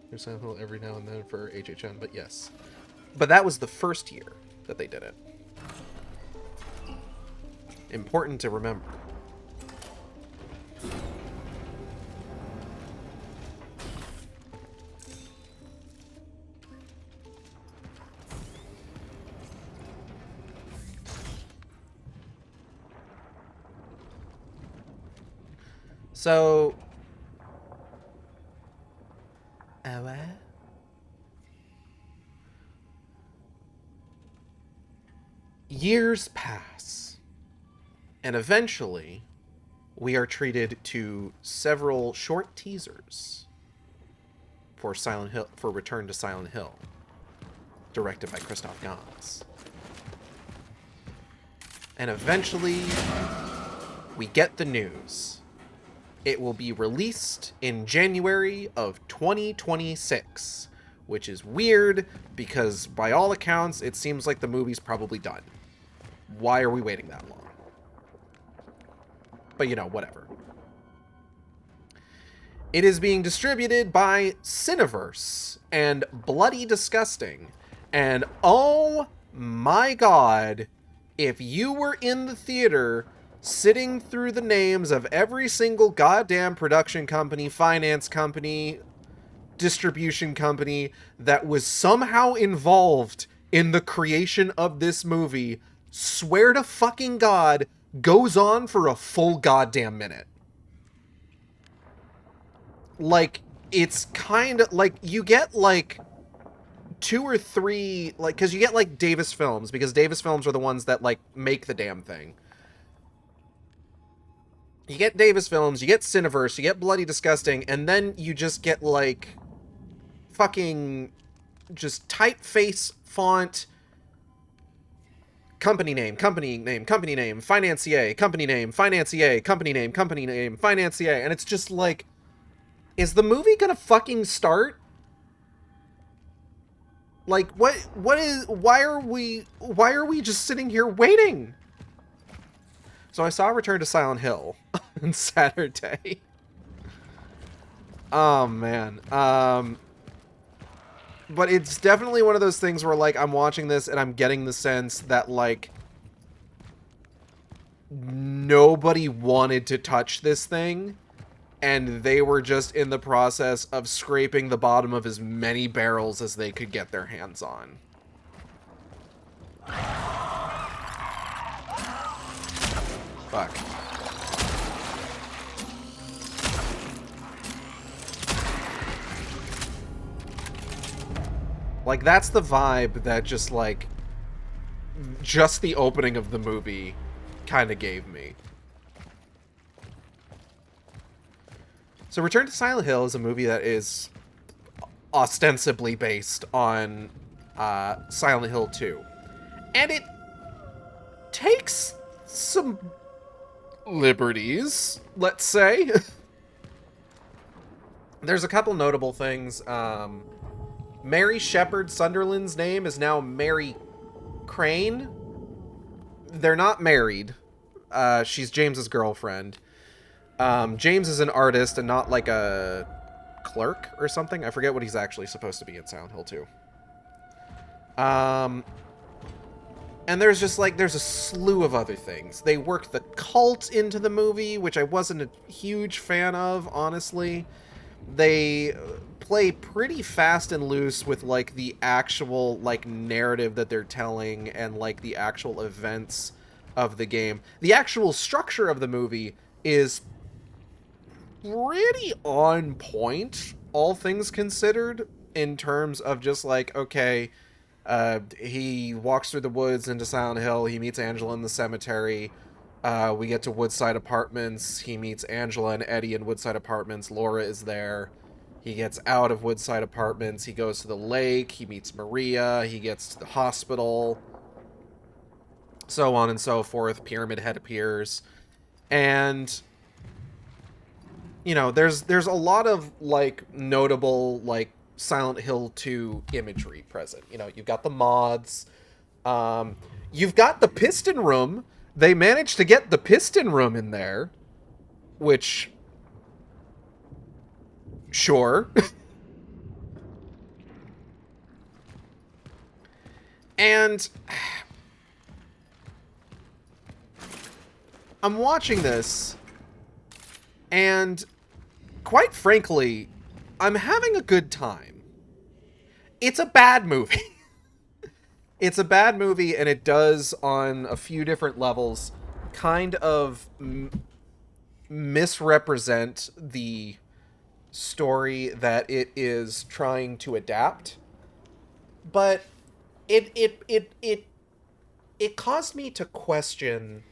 There's Silent Hill every now and then for HHN, but yes. But that was the first year that they did it. Important to remember. So... years pass, and eventually we are treated to several short teasers for Return to Silent Hill, directed by Christoph Gans. And eventually we get the news. It will be released in January of 2026, which is weird because by all accounts, it seems like the movie's probably done. Why are we waiting that long? But you know, whatever. It is being distributed by Cineverse and Bloody Disgusting. And oh my god, if you were in the theater sitting through the names of every single goddamn production company, finance company, distribution company that was somehow involved in the creation of this movie, swear to fucking God, goes on for a full goddamn minute. Like, it's kind of like, you get like 2 or 3, like, because you get like Davis Films, because Davis Films are the ones that like make the damn thing. You get Davis Films, you get Cineverse, you get Bloody Disgusting, and then you just get like fucking just typeface font, company name, financier, company name, financier, and it's just like, is the movie gonna fucking start? Like, why are we just sitting here waiting? So I saw Return to Silent Hill on Saturday. Oh man. But it's definitely one of those things where, like, I'm watching this and I'm getting the sense that, like, nobody wanted to touch this thing, and they were just in the process of scraping the bottom of as many barrels as they could get their hands on. Fuck. Like, that's the vibe that just, like, just the opening of the movie kind of gave me. So Return to Silent Hill is a movie that is ostensibly based on Silent Hill 2. And it takes some liberties, let's say. There's a couple notable things. Mary Shepard Sunderland's name is now Mary Crane. They're not married. She's James's girlfriend. James is an artist and not like a clerk or something. I forget what he's actually supposed to be in Silent Hill 2. And there's just like, there's a slew of other things. They work the cult into the movie, which I wasn't a huge fan of, honestly. They play pretty fast and loose with like the actual like narrative that they're telling and like the actual events of the game. The actual structure of the movie is pretty on point, all things considered, in terms of just like, okay, he walks through the woods into Silent Hill, he meets Angela in the cemetery, we get to Woodside Apartments, he meets Angela and Eddie in Woodside Apartments, Laura is there, he gets out of Woodside Apartments, he goes to the lake, he meets Maria, he gets to the hospital, so on and so forth, Pyramid Head appears, and you know, there's a lot of like notable like Silent Hill 2 imagery present. You know, you've got the mods, you've got the piston room. They managed to get the piston room in there, which, sure. And I'm watching this, and quite frankly, I'm having a good time. It's a bad movie. It's a bad movie, and it does, on a few different levels, kind of misrepresent the story that it is trying to adapt. But it caused me to question.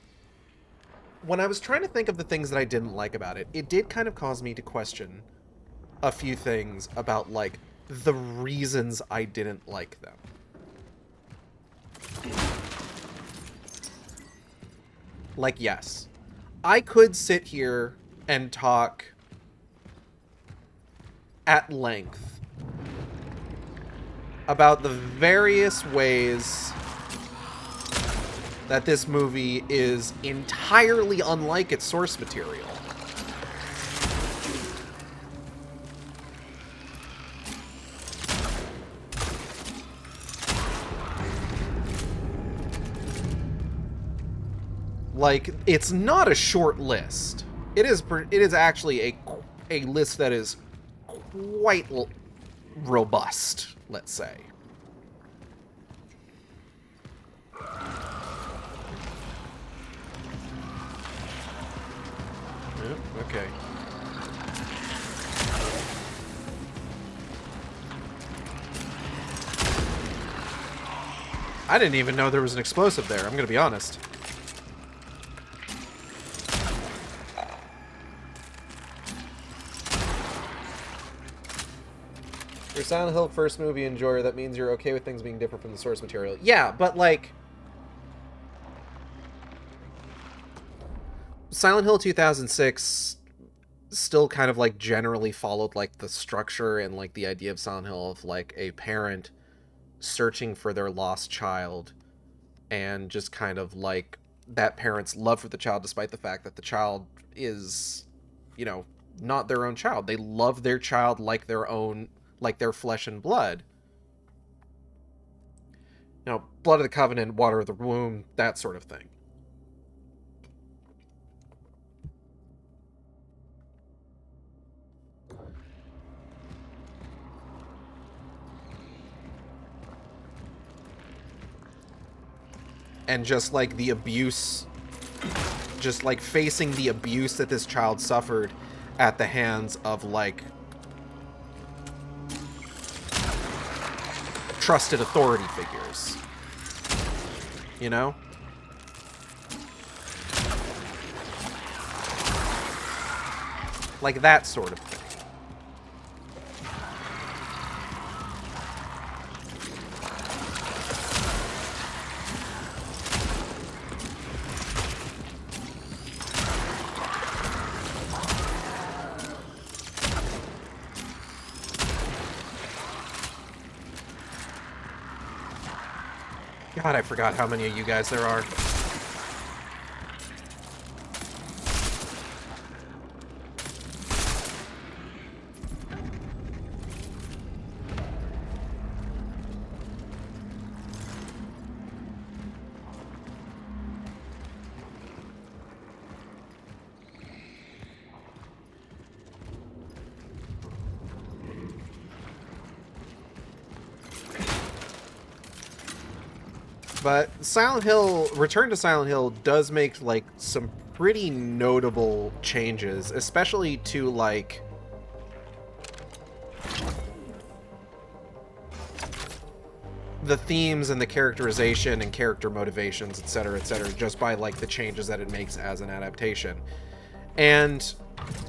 When I was trying to think of the things that I didn't like about it, it did kind of cause me to question a few things about, like, the reasons I didn't like them. Like, yes, I could sit here and talk at length about the various ways that this movie is entirely unlike its source material. Like, it's not a short list. It is actually a list that is quite robust, let's say. Okay. I didn't even know there was an explosive there, I'm gonna be honest. You're a Silent Hill first movie enjoyer, that means you're okay with things being different from the source material. Yeah, but like, Silent Hill 2006 still kind of like generally followed like the structure and like the idea of Silent Hill of like a parent searching for their lost child, and just kind of like that parent's love for the child despite the fact that the child is, you know, not their own child. They love their child like their own, like their flesh and blood. You know, blood of the covenant, water of the womb, that sort of thing. And just like the abuse, just like facing the abuse that this child suffered at the hands of like trusted authority figures, you know? Like that sort of thing. God, I forgot how many of you guys there are. But Return to Silent Hill does make, like, some pretty notable changes, especially to, like, the themes and the characterization and character motivations, etc., just by, like, the changes that it makes as an adaptation. And,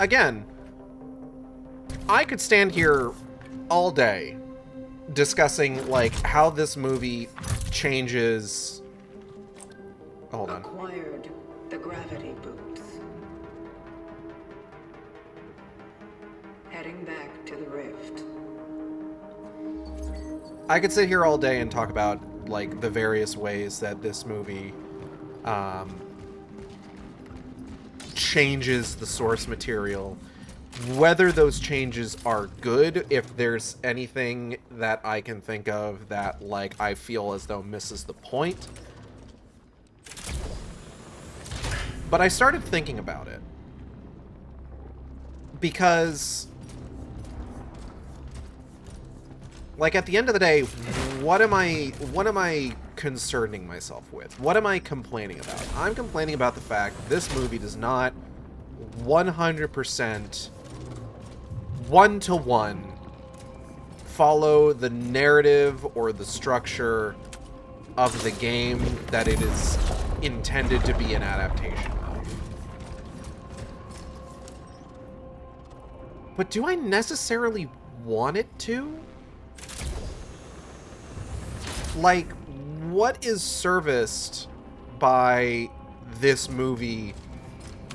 again, I could stand here all day discussing, like, how this movie changes... Hold on. Acquired the gravity boots. Heading back to the rift. I could sit here all day and talk about, like, the various ways that this movie changes the source material. Whether those changes are good, if there's anything that I can think of that, like, I feel as though misses the point. But I started thinking about it. Because, like, at the end of the day, what am I concerning myself with? What am I complaining about? I'm complaining about the fact this movie does not 100% one-to-one follow the narrative or the structure of the game that it is intended to be an adaptation of. But do I necessarily want it to? Like, what is serviced by this movie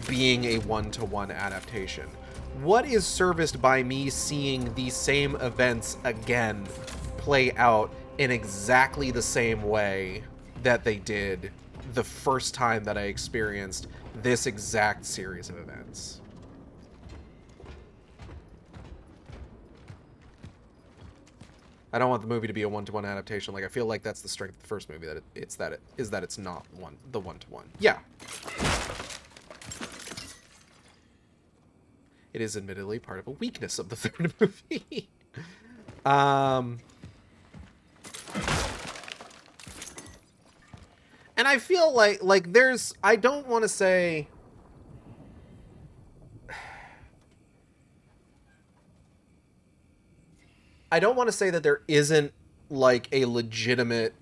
being a one-to-one adaptation? What is serviced by me seeing these same events again play out in exactly the same way that they did the first time that I experienced this exact series of events? I don't want the movie to be a one-to-one adaptation. Like, I feel like that's the strength of the first movie, that it's not the one-to-one. Yeah. It is admittedly part of a weakness of the third movie. And I feel like there's... I don't want to say... I don't want to say that there isn't, like, a legitimate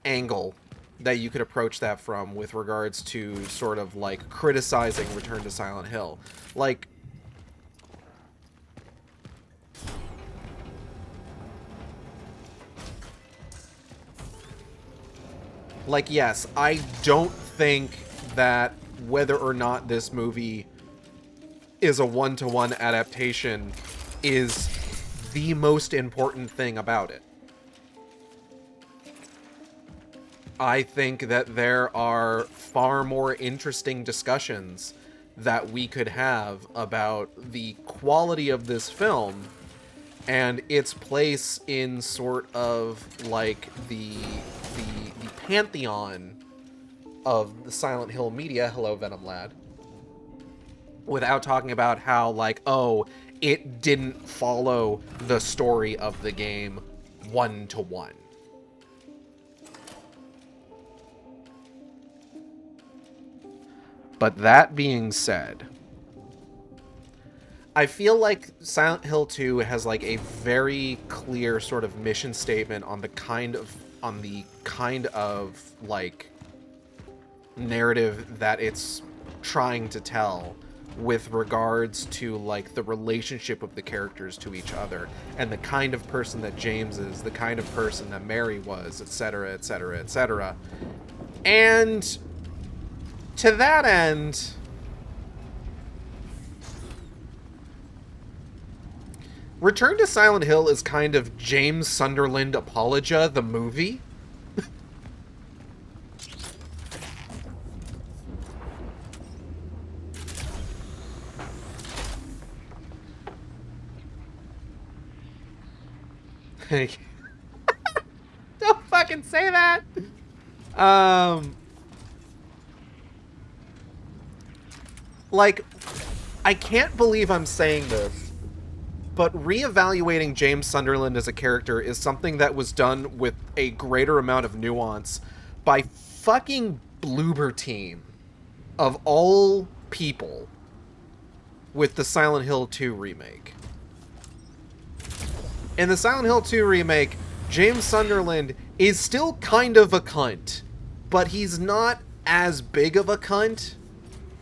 angle that you could approach that from with regards to sort of, like, criticizing Return to Silent Hill. Like, yes, I don't think that whether or not this movie is a one-to-one adaptation is the most important thing about it. I think that there are far more interesting discussions that we could have about the quality of this film and its place in sort of like the pantheon of the Silent Hill media. Hello, Venom Lad. Without talking about how, like, oh, it didn't follow the story of the game one-to-one. But that being said, I feel like Silent Hill 2 has, like, a very clear sort of mission statement on the kind of like narrative that it's trying to tell with regards to, like, the relationship of the characters to each other and the kind of person that James is, the kind of person that Mary was, etc., etc., etc. And to that end, Return to Silent Hill is kind of James Sunderland Apologia, the movie. Don't fucking say that. Like, I can't believe I'm saying this, but reevaluating James Sunderland as a character is something that was done with a greater amount of nuance by fucking Bloober Team, of all people, with the Silent Hill 2 remake. In the Silent Hill 2 remake, James Sunderland is still kind of a cunt, but he's not as big of a cunt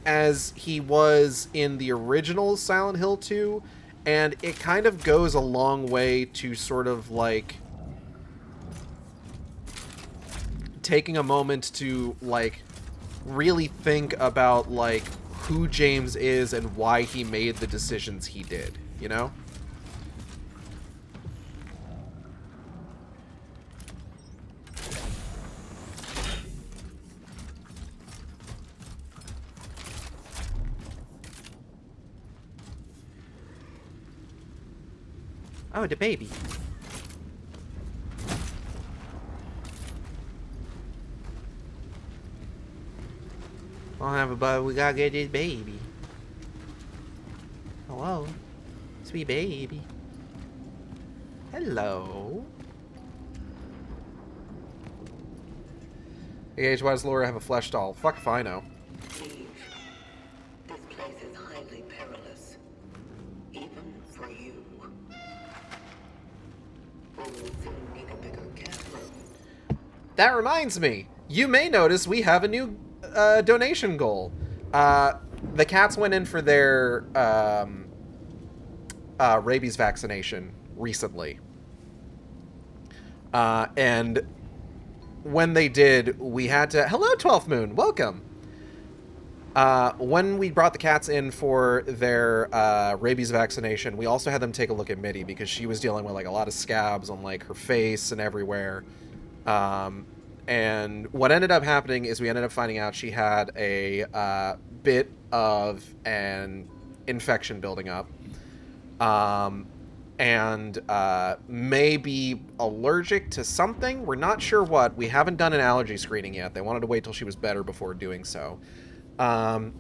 as he was in the original Silent Hill 2, and it kind of goes a long way to sort of, like, taking a moment to, like, really think about, like, who James is and why he made the decisions he did, you know? Oh, the baby. I'll have a but we gotta get this baby. Hello. Sweet baby. Hello. Hey, why does Laura have a flesh doll? Fuck if I know. Leave. This place is highly perilous. Even for you. We will soon need a bigger camp room. That reminds me. You may notice we have a new donation goal. The cats went in for their rabies vaccination recently. And when they did, we had to... Hello, 12th Moon. Welcome. When we brought the cats in for their rabies vaccination, we also had them take a look at Mitty because she was dealing with, like, a lot of scabs on, like, her face and everywhere. And what ended up happening is we ended up finding out she had a bit of an infection building up. And may be allergic to something. We're not sure what. We haven't done an allergy screening yet. They wanted to wait till she was better before doing so. But,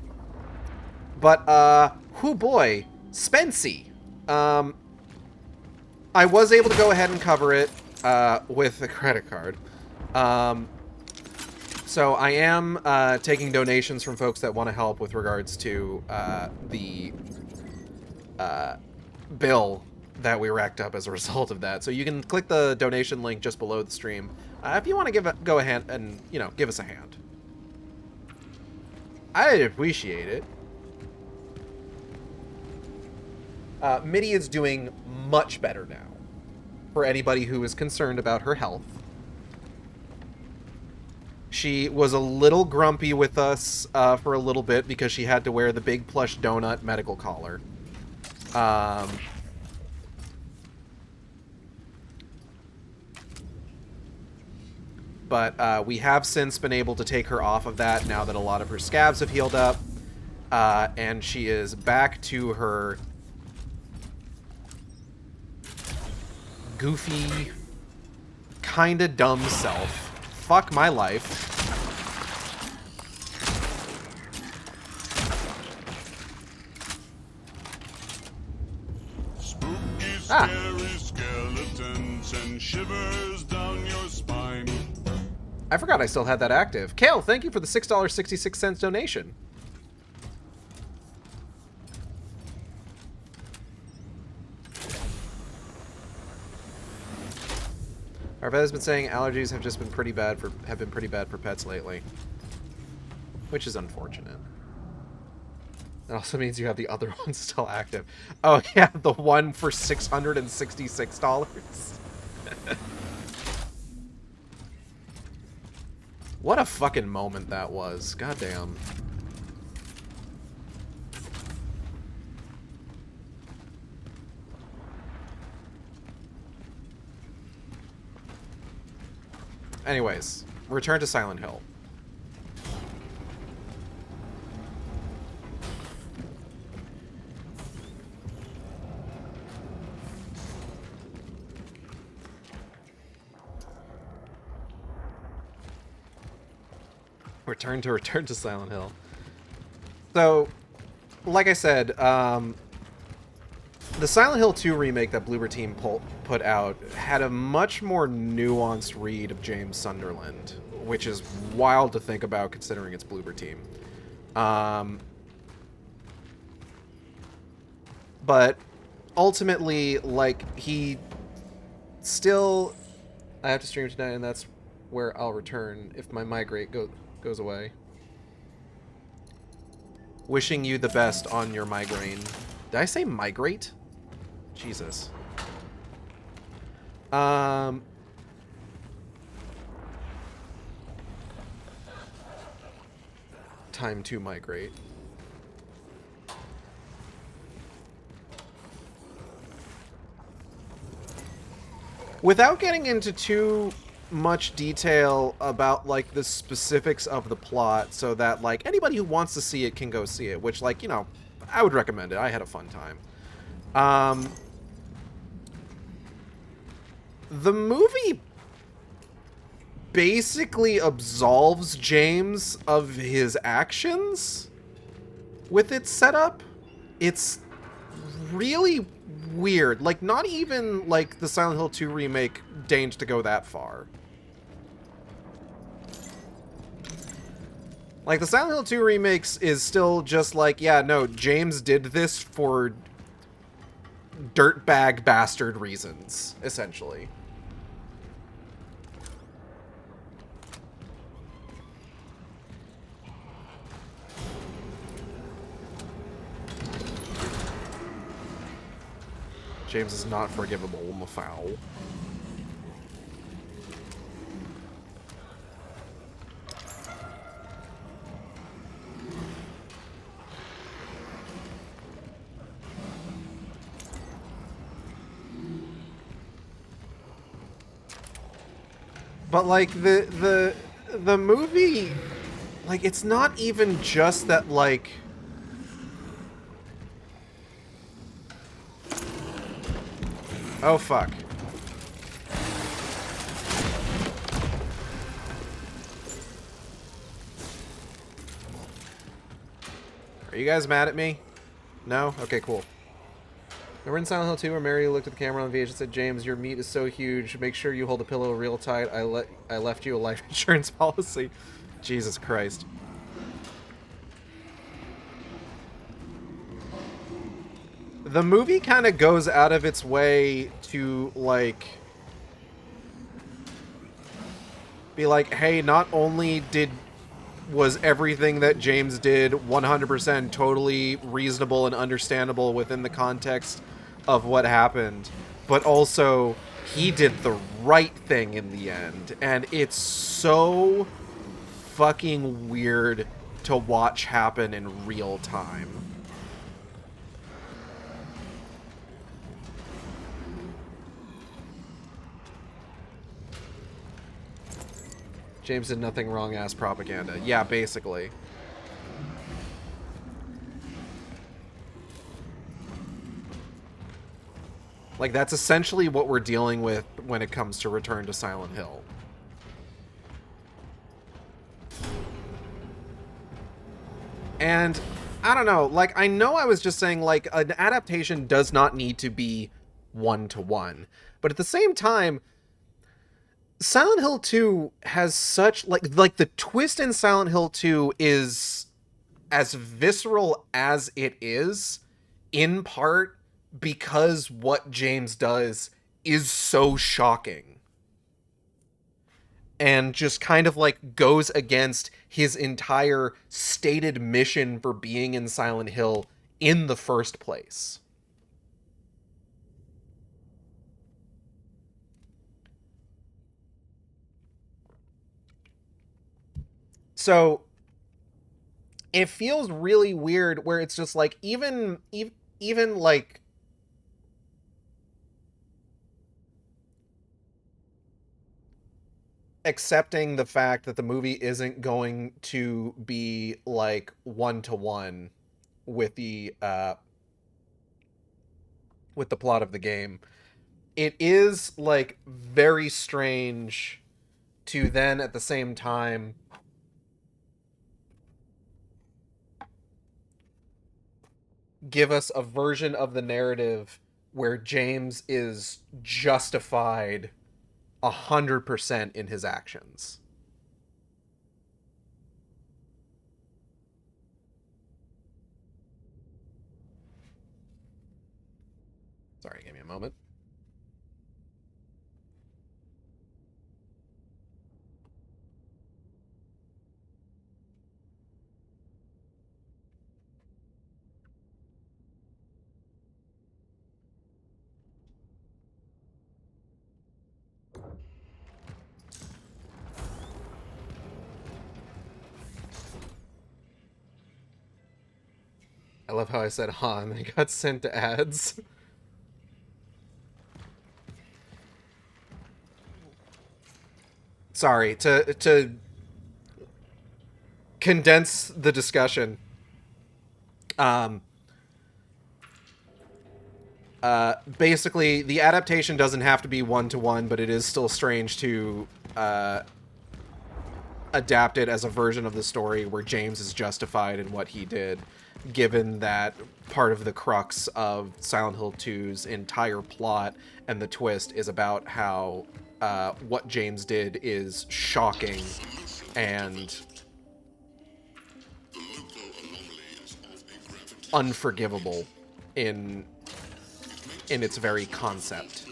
whoo boy, Spency. I was able to go ahead and cover it with a credit card. So I am taking donations from folks that want to help with regards to the bill that we racked up as a result of that. So you can click the donation link just below the stream if you want to go ahead and, you know, give us a hand. I'd appreciate it. Mitty is doing much better now. For anybody who is concerned about her health. She was a little grumpy with us for a little bit because she had to wear the big plush donut medical collar. But we have since been able to take her off of that now that a lot of her scabs have healed up. And she is back to her goofy, kinda dumb self. Fuck my life. Spooky, scary skeletons and shivers down your spine. I forgot I still had that active. Kale, thank you for the $6.66 donation. Our vet has been saying allergies have been pretty bad for pets lately, which is unfortunate. That also means you have the other one still active. Oh yeah, the one for $666. What a fucking moment that was. Goddamn. Anyways, return to Silent Hill. Return to Silent Hill. So, like I said, the Silent Hill 2 remake that Bloober Team put out had a much more nuanced read of James Sunderland, which is wild to think about considering it's Bloober Team. But ultimately, like, he still... I have to stream tonight, and that's where I'll return if my migrate goes away. Wishing you the best on your migraine. Did I say migrate? Jesus. Time to migrate. Without getting into too much detail about, like, the specifics of the plot so that, like, anybody who wants to see it can go see it, which, like, you know, I would recommend it. I had a fun time. The movie basically absolves James of his actions with its setup. It's really weird. Like, not even, like, the Silent Hill 2 remake deigned to go that far. Like, the Silent Hill 2 remakes is still just like, yeah, no, James did this for dirtbag bastard reasons, essentially. James is not forgivable in the foul. But, like, the movie, like, it's not even just that, like... Oh, fuck. Are you guys mad at me? No? Okay, cool. Remember in Silent Hill 2 where Mary looked at the camera on VH and said, James, your meat is so huge, make sure you hold the pillow real tight. I left you a life insurance policy. Jesus Christ. The movie kind of goes out of its way to, like, be like, hey, not only was everything that James did 100% totally reasonable and understandable within the context of what happened, but also he did the right thing in the end. And it's so fucking weird to watch happen in real time. James did nothing wrong ass propaganda. Yeah, basically. Like, that's essentially what we're dealing with when it comes to Return to Silent Hill. And, I don't know, like, I know I was just saying, like, an adaptation does not need to be one-to-one. But at the same time, Silent Hill 2 has such, like the twist in Silent Hill 2 is as visceral as it is, in part because what James does is so shocking. And just kind of, like, goes against his entire stated mission for being in Silent Hill in the first place. So it feels really weird where it's just like, even like, accepting the fact that the movie isn't going to be, like, one-to-one with the plot of the game, it is, like, very strange to then at the same time give us a version of the narrative where James is justified 100% in his actions. Sorry, give me a moment. I love how I said Han. They got sent to ads. Sorry, to condense the discussion. Basically, the adaptation doesn't have to be one-to-one, but it is still strange to adapt it as a version of the story where James is justified in what he did, given that part of the crux of Silent Hill 2's entire plot and the twist is about how what James did is shocking and unforgivable in its very concept.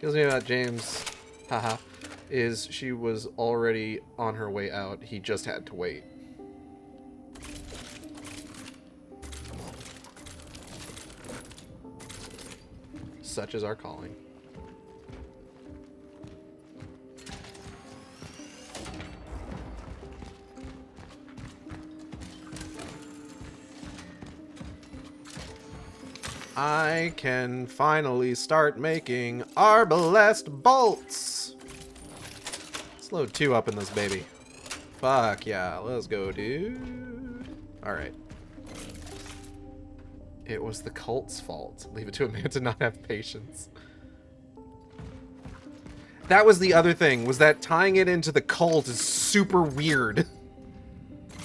Kills me about James, haha, is she was already on her way out. He just had to wait. Such is our calling. I can finally start making arbalest bolts. Let's load 2 up in this baby. Fuck yeah, let's go, dude. Alright. It was the cult's fault. Leave it to a man to not have patience. That was the other thing, was that tying it into the cult is super weird.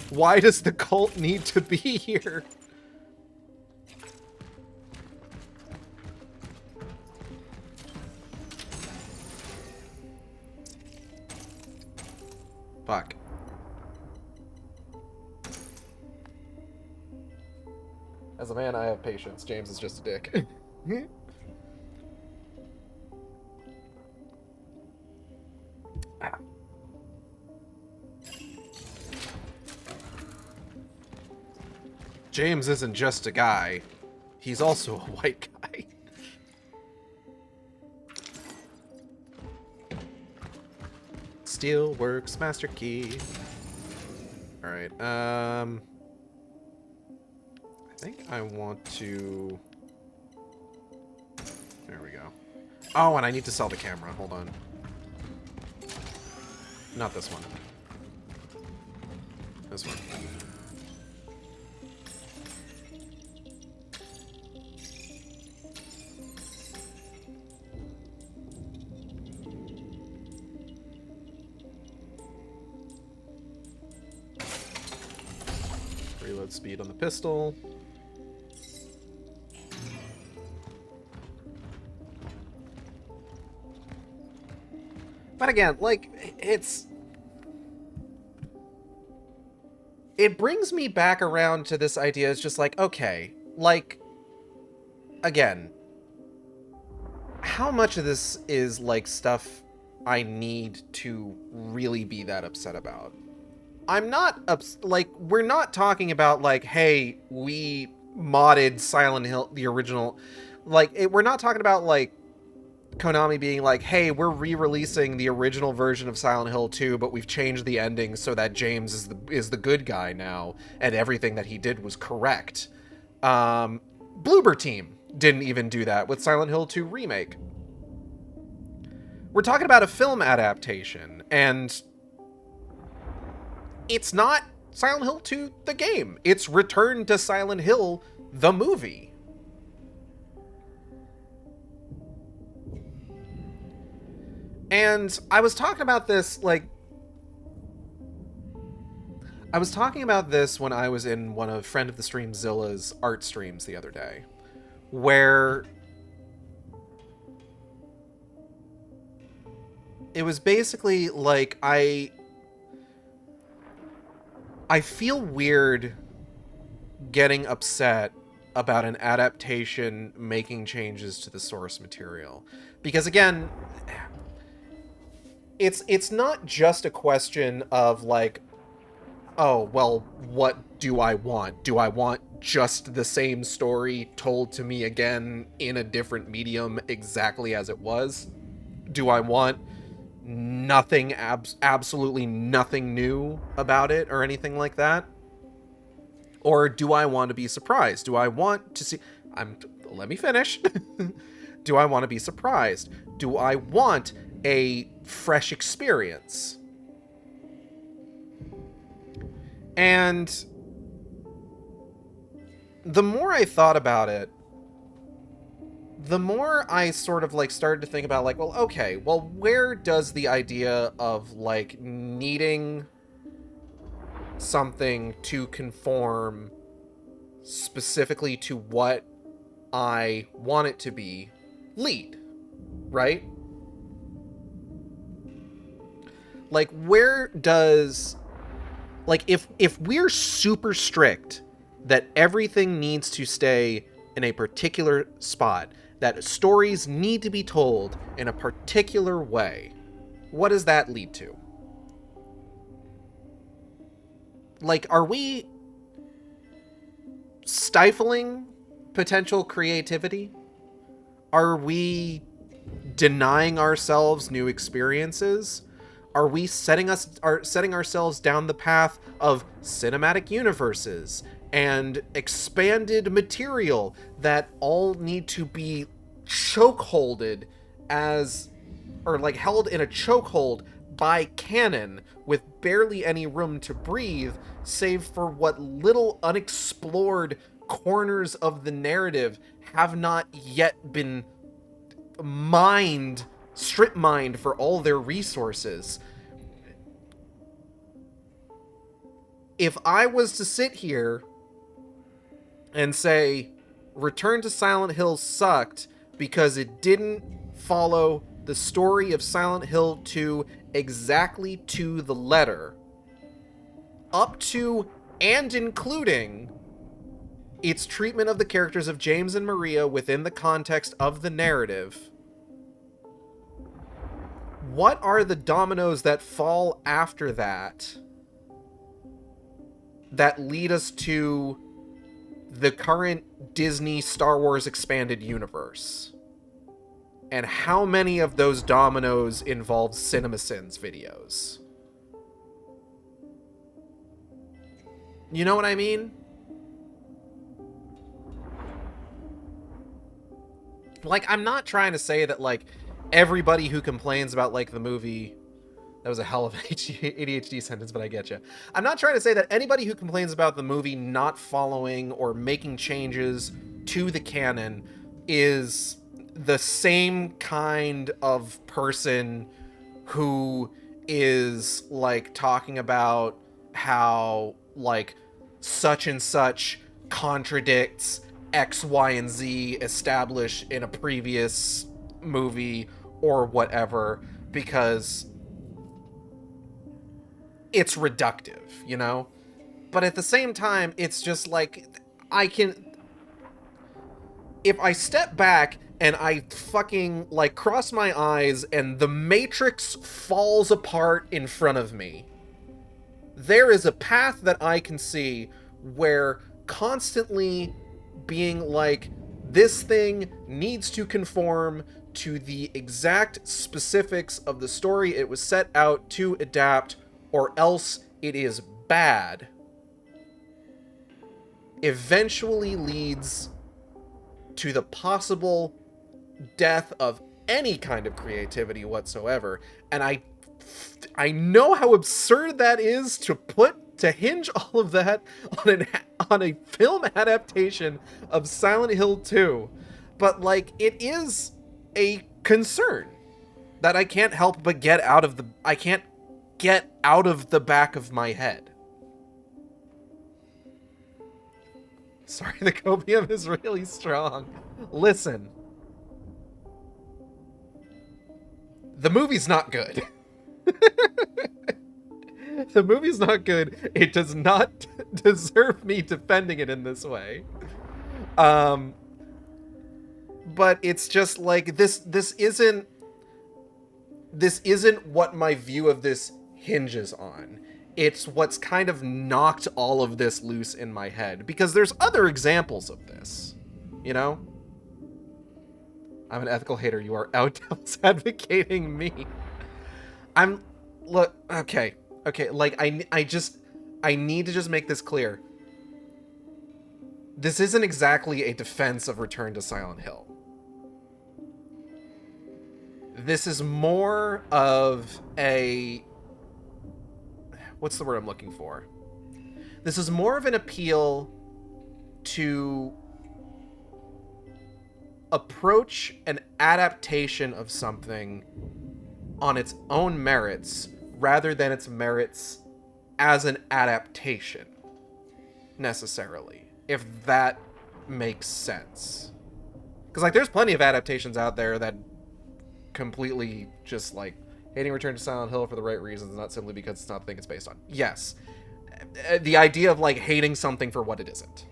Why does the cult need to be here? Fuck. As a man, I have patience. James is just a dick. Ah. James isn't just a guy. He's also a white guy. Steelworks master key. Alright, I think I want to... There we go. Oh, and I need to sell the camera. Hold on. Not this one. This one. Reload speed on the pistol. But again, like, it brings me back around to this idea. It's just like, okay, like, again, how much of this is, like, stuff I need to really be that upset about? I'm not, like, we're not talking about, like, hey, we modded Silent Hill, the original, like, we're not talking about, like, Konami being like, hey, we're re-releasing the original version of Silent Hill 2, but we've changed the ending so that James is the good guy now, and everything that he did was correct. Bloober Team didn't even do that with Silent Hill 2 Remake. We're talking about a film adaptation, and it's not Silent Hill 2 the game. It's Return to Silent Hill the movie. And I was talking about this, like... I was talking about this when I was in one of friend of the stream Zilla's art streams the other day, where it was basically like I feel weird getting upset about an adaptation making changes to the source material, because again, it's not just a question of like, oh, well, what do I want? Do I want just the same story told to me again in a different medium exactly as it was? Do I want nothing, absolutely nothing new about it or anything like that? Or do I want to be surprised? Do I want to see... Let me finish. Do I want to be surprised? Do I want a fresh experience? And the more I thought about it, the more I sort of like started to think about like, well, okay, well, where does the idea of like needing something to conform specifically to what I want it to be lead, right? Like, where does... Like, if we're super strict that everything needs to stay in a particular spot, that stories need to be told in a particular way, what does that lead to? Like, are we stifling potential creativity? Are we denying ourselves new experiences? Are we setting ourselves down the path of cinematic universes and expanded material that all need to be chokeholded as, or like held in a chokehold by canon with barely any room to breathe, save for what little unexplored corners of the narrative have not yet been strip mined for all their resources? If I was to sit here and say Return to Silent Hill sucked because it didn't follow the story of Silent Hill 2 exactly to the letter, up to and including its treatment of the characters of James and Maria within the context of the narrative, what are the dominoes that fall after that that lead us to the current Disney Star Wars expanded universe? And how many of those dominoes involve CinemaSins videos? You know what I mean? Like, I'm not trying to say that, like, everybody who complains about, like, the movie... That was a hell of an ADHD sentence, but I get you. I'm not trying to say that anybody who complains about the movie not following or making changes to the canon is the same kind of person who is, like, talking about how, like, such and such contradicts X, Y, and Z established in a previous movie or whatever, because it's reductive, you know? But at the same time, it's just like, if I step back and I fucking, like, cross my eyes and the Matrix falls apart in front of me, there is a path that I can see where constantly being like, this thing needs to conform to the exact specifics of the story it was set out to adapt, or else it is bad, eventually leads to the possible death of any kind of creativity whatsoever. And I know how absurd that is to hinge all of that on a film adaptation of Silent Hill 2, but like it is a concern that I can't help but get out of the back of my head. Sorry, the copium is really strong. Listen. The movie's not good. The movie's not good. It does not deserve me defending it in this way. But it's just like this isn't what my view of this hinges on. It's what's kind of knocked all of this loose in my head, because there's other examples of this, you know? I'm an ethical hater. You are out advocating me. Okay, like, I need to just make this clear. This isn't exactly a defense of Return to Silent Hill. This is more of a... What's the word I'm looking for? This is more of an appeal to approach an adaptation of something on its own merits rather than its merits as an adaptation, necessarily, if that makes sense. Because, like, there's plenty of adaptations out there that completely just, like, hating Return to Silent Hill for the right reasons, not simply because it's not the thing it's based on. Yes. The idea of, like, hating something for what it isn't.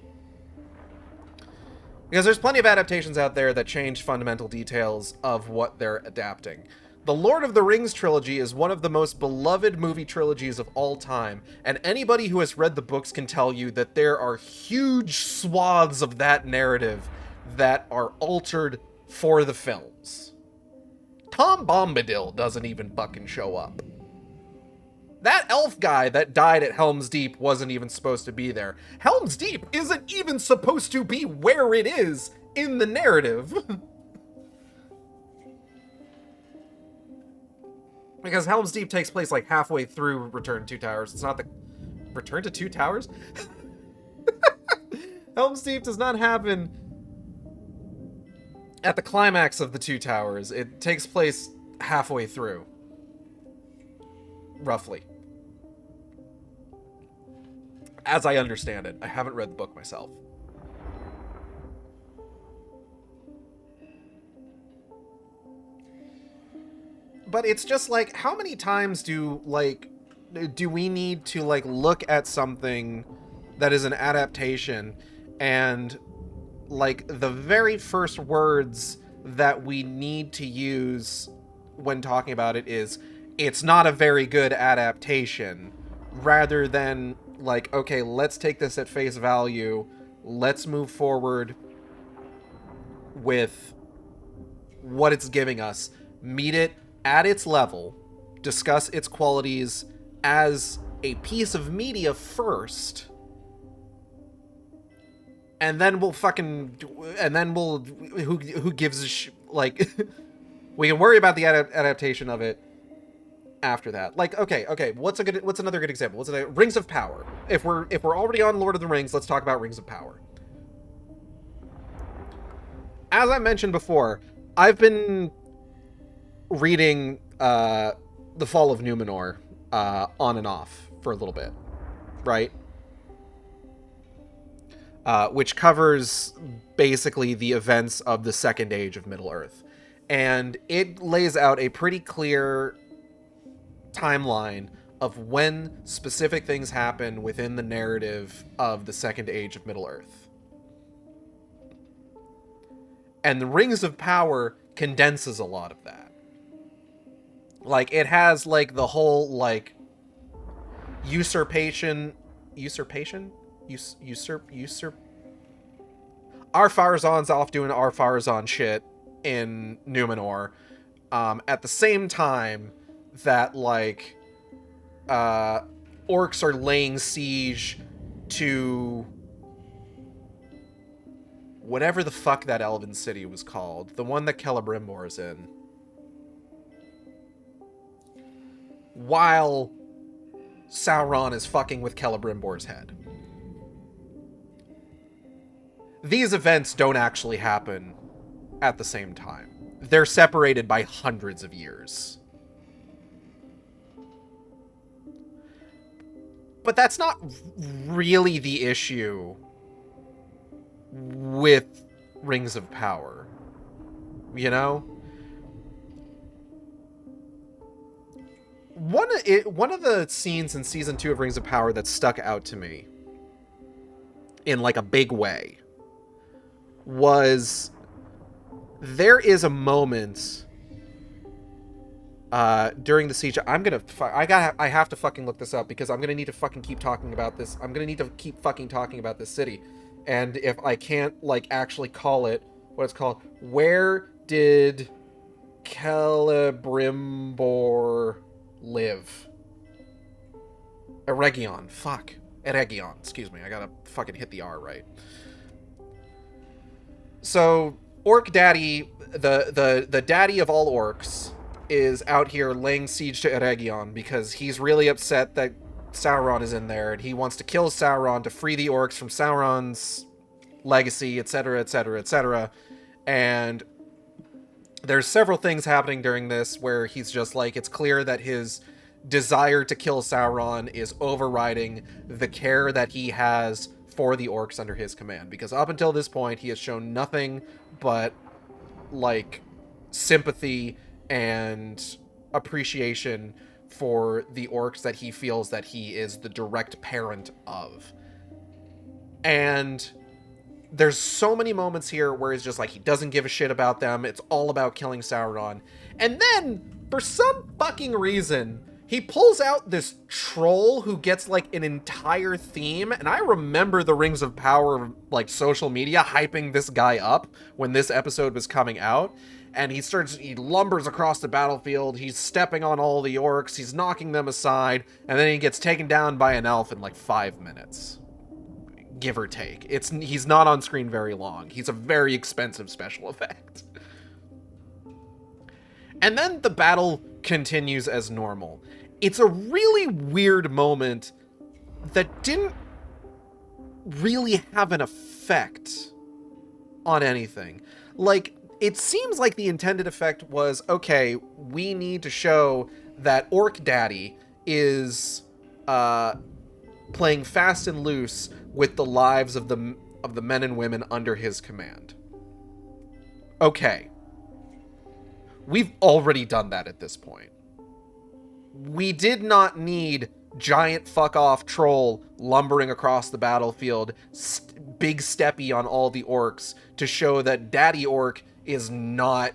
Because there's plenty of adaptations out there that change fundamental details of what they're adapting. The Lord of the Rings trilogy is one of the most beloved movie trilogies of all time, and anybody who has read the books can tell you that there are huge swaths of that narrative that are altered for the films. Tom Bombadil doesn't even fucking show up. That elf guy that died at Helm's Deep wasn't even supposed to be there. Helm's Deep isn't even supposed to be where it is in the narrative. Because Helm's Deep takes place like halfway through Return to Two Towers. It's not the... Return to Two Towers? Helm's Deep does not happen at the climax of the Two Towers. It takes place halfway through. Roughly. As I understand it. I haven't read the book myself. But it's just like, how many times do we need to, like, look at something that is an adaptation and, like, the very first words that we need to use when talking about it is, it's not a very good adaptation, rather than, like, okay, let's take this at face value, let's move forward with what it's giving us, meet it at its level, discuss its qualities as a piece of media first, and then we'll who gives a like, we can worry about the adaptation of it after that. Like, okay, what's another good example? Rings of Power. If we're already on Lord of the Rings, let's talk about Rings of Power. As I mentioned before, I've been reading The Fall of Numenor on and off for a little bit, right? Which covers basically the events of the Second Age of Middle-earth. And it lays out a pretty clear timeline of when specific things happen within the narrative of the Second Age of Middle-earth. And the Rings of Power condenses a lot of that. Like, it has, like, the whole, like, usurpation... Ar-Pharazôn's off doing Ar-Pharazôn shit in Numenor, at the same time that, like, orcs are laying siege to whatever the fuck that elven city was called. The one that Celebrimbor is in. while Sauron is fucking with Celebrimbor's head. These events don't actually happen at the same time. They're separated by hundreds of years. But that's not really the issue with Rings of Power. You know? One of the scenes in Season 2 of Rings of Power that stuck out to me in, like, a big way was there is a moment during the siege. I have to fucking look this up because I'm gonna need to fucking keep talking about this. I'm gonna need to keep fucking talking about this city. And if I can't, like, actually call it what it's called, where did Celebrimbor live? Eregion. Fuck. Eregion. Excuse me. I gotta fucking hit the R right. So, Orc Daddy, the daddy of all orcs, is out here laying siege to Eregion because he's really upset that Sauron is in there, and he wants to kill Sauron to free the orcs from Sauron's legacy, etc., etc., etc. And there's several things happening during this where he's just like, it's clear that his desire to kill Sauron is overriding the care that he has for the orcs under his command, because up until this point he has shown nothing but, like, sympathy and appreciation for the orcs that he feels that he is the direct parent of. And there's so many moments here where it's just like he doesn't give a shit about them. It's all about killing Sauron. And then, for some fucking reason, he pulls out this troll who gets, like, an entire theme. And I remember the Rings of Power, like, social media hyping this guy up when this episode was coming out. And he lumbers across the battlefield. He's stepping on all the orcs. He's knocking them aside. And then he gets taken down by an elf in, like, 5 minutes. Give or take. He's not on screen very long. He's a very expensive special effect. And then the battle continues as normal. It's a really weird moment that didn't really have an effect on anything. Like, it seems like the intended effect was, okay, we need to show that Orc Daddy is playing fast and loose with the lives of the men and women under his command. Okay. We've already done that at this point. We did not need giant fuck-off troll lumbering across the battlefield, big steppy on all the orcs, to show that Daddy Orc is not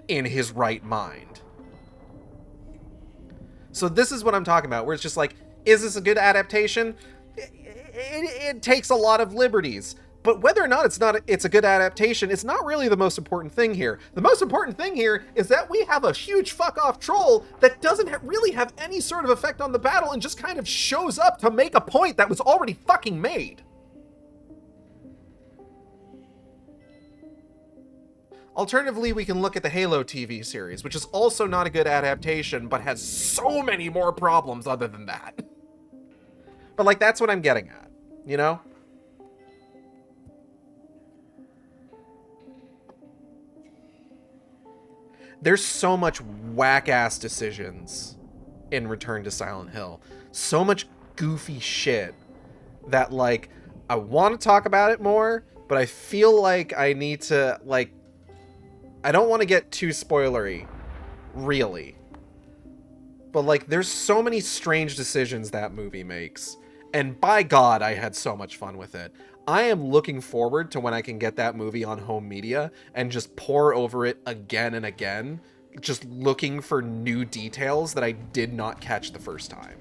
in his right mind. So this is what I'm talking about, where it's just like, is this a good adaptation? It takes a lot of liberties. But whether or not it's a good adaptation, it's not really the most important thing here. The most important thing here is that we have a huge fuck-off troll that doesn't really have any sort of effect on the battle and just kind of shows up to make a point that was already fucking made. Alternatively, we can look at the Halo TV series, which is also not a good adaptation, but has so many more problems other than that. But, like, that's what I'm getting at, you know? There's so much whack-ass decisions in Return to Silent Hill. So much goofy shit that, like, I want to talk about it more, but I feel like I need to, like, I don't want to get too spoilery, really. But, like, there's so many strange decisions that movie makes. And by God, I had so much fun with it. I am looking forward to when I can get that movie on home media and just pore over it again and again, just looking for new details that I did not catch the first time.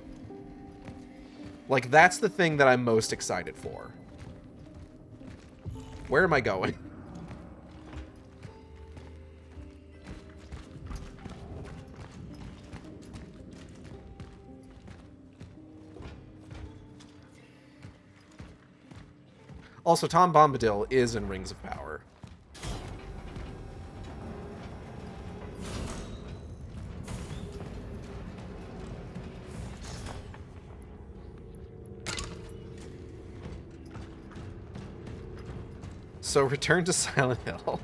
Like, that's the thing that I'm most excited for. Where am I going? Also, Tom Bombadil is in Rings of Power. So Return to Silent Hill.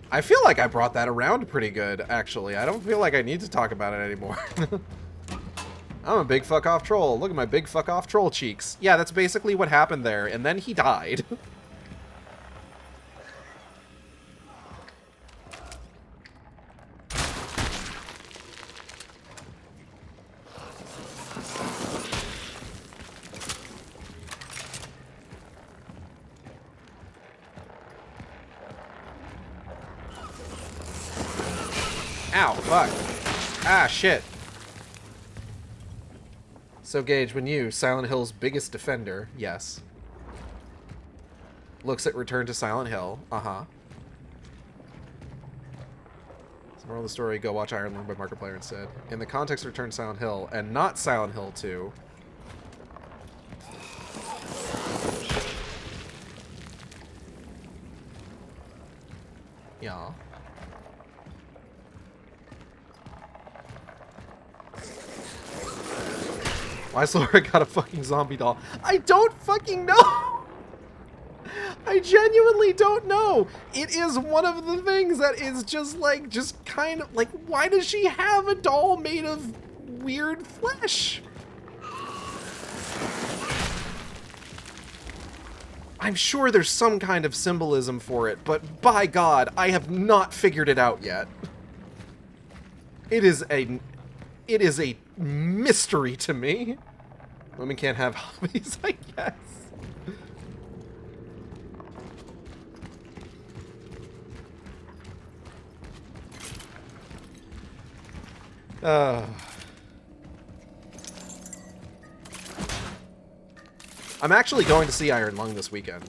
I feel like I brought that around pretty good, actually. I don't feel like I need to talk about it anymore. I'm a big fuck off troll. Look at my big fuck off troll cheeks. Yeah, that's basically what happened there, and then he died. Ow, fuck. Ah, shit. So, Gage, when you, Silent Hill's biggest defender, yes, looks at Return to Silent Hill, so moral of the story, go watch Iron Lung by Markiplier instead. In the context of Return to Silent Hill, and not Silent Hill 2, yeah. Why's Laura got a fucking zombie doll? I don't fucking know! I genuinely don't know! It is one of the things that is just like, just kind of, like, why does she have a doll made of weird flesh? I'm sure there's some kind of symbolism for it, but by God, I have not figured it out yet. It is a mystery to me. Women can't have hobbies, I guess. I'm actually going to see Iron Lung this weekend.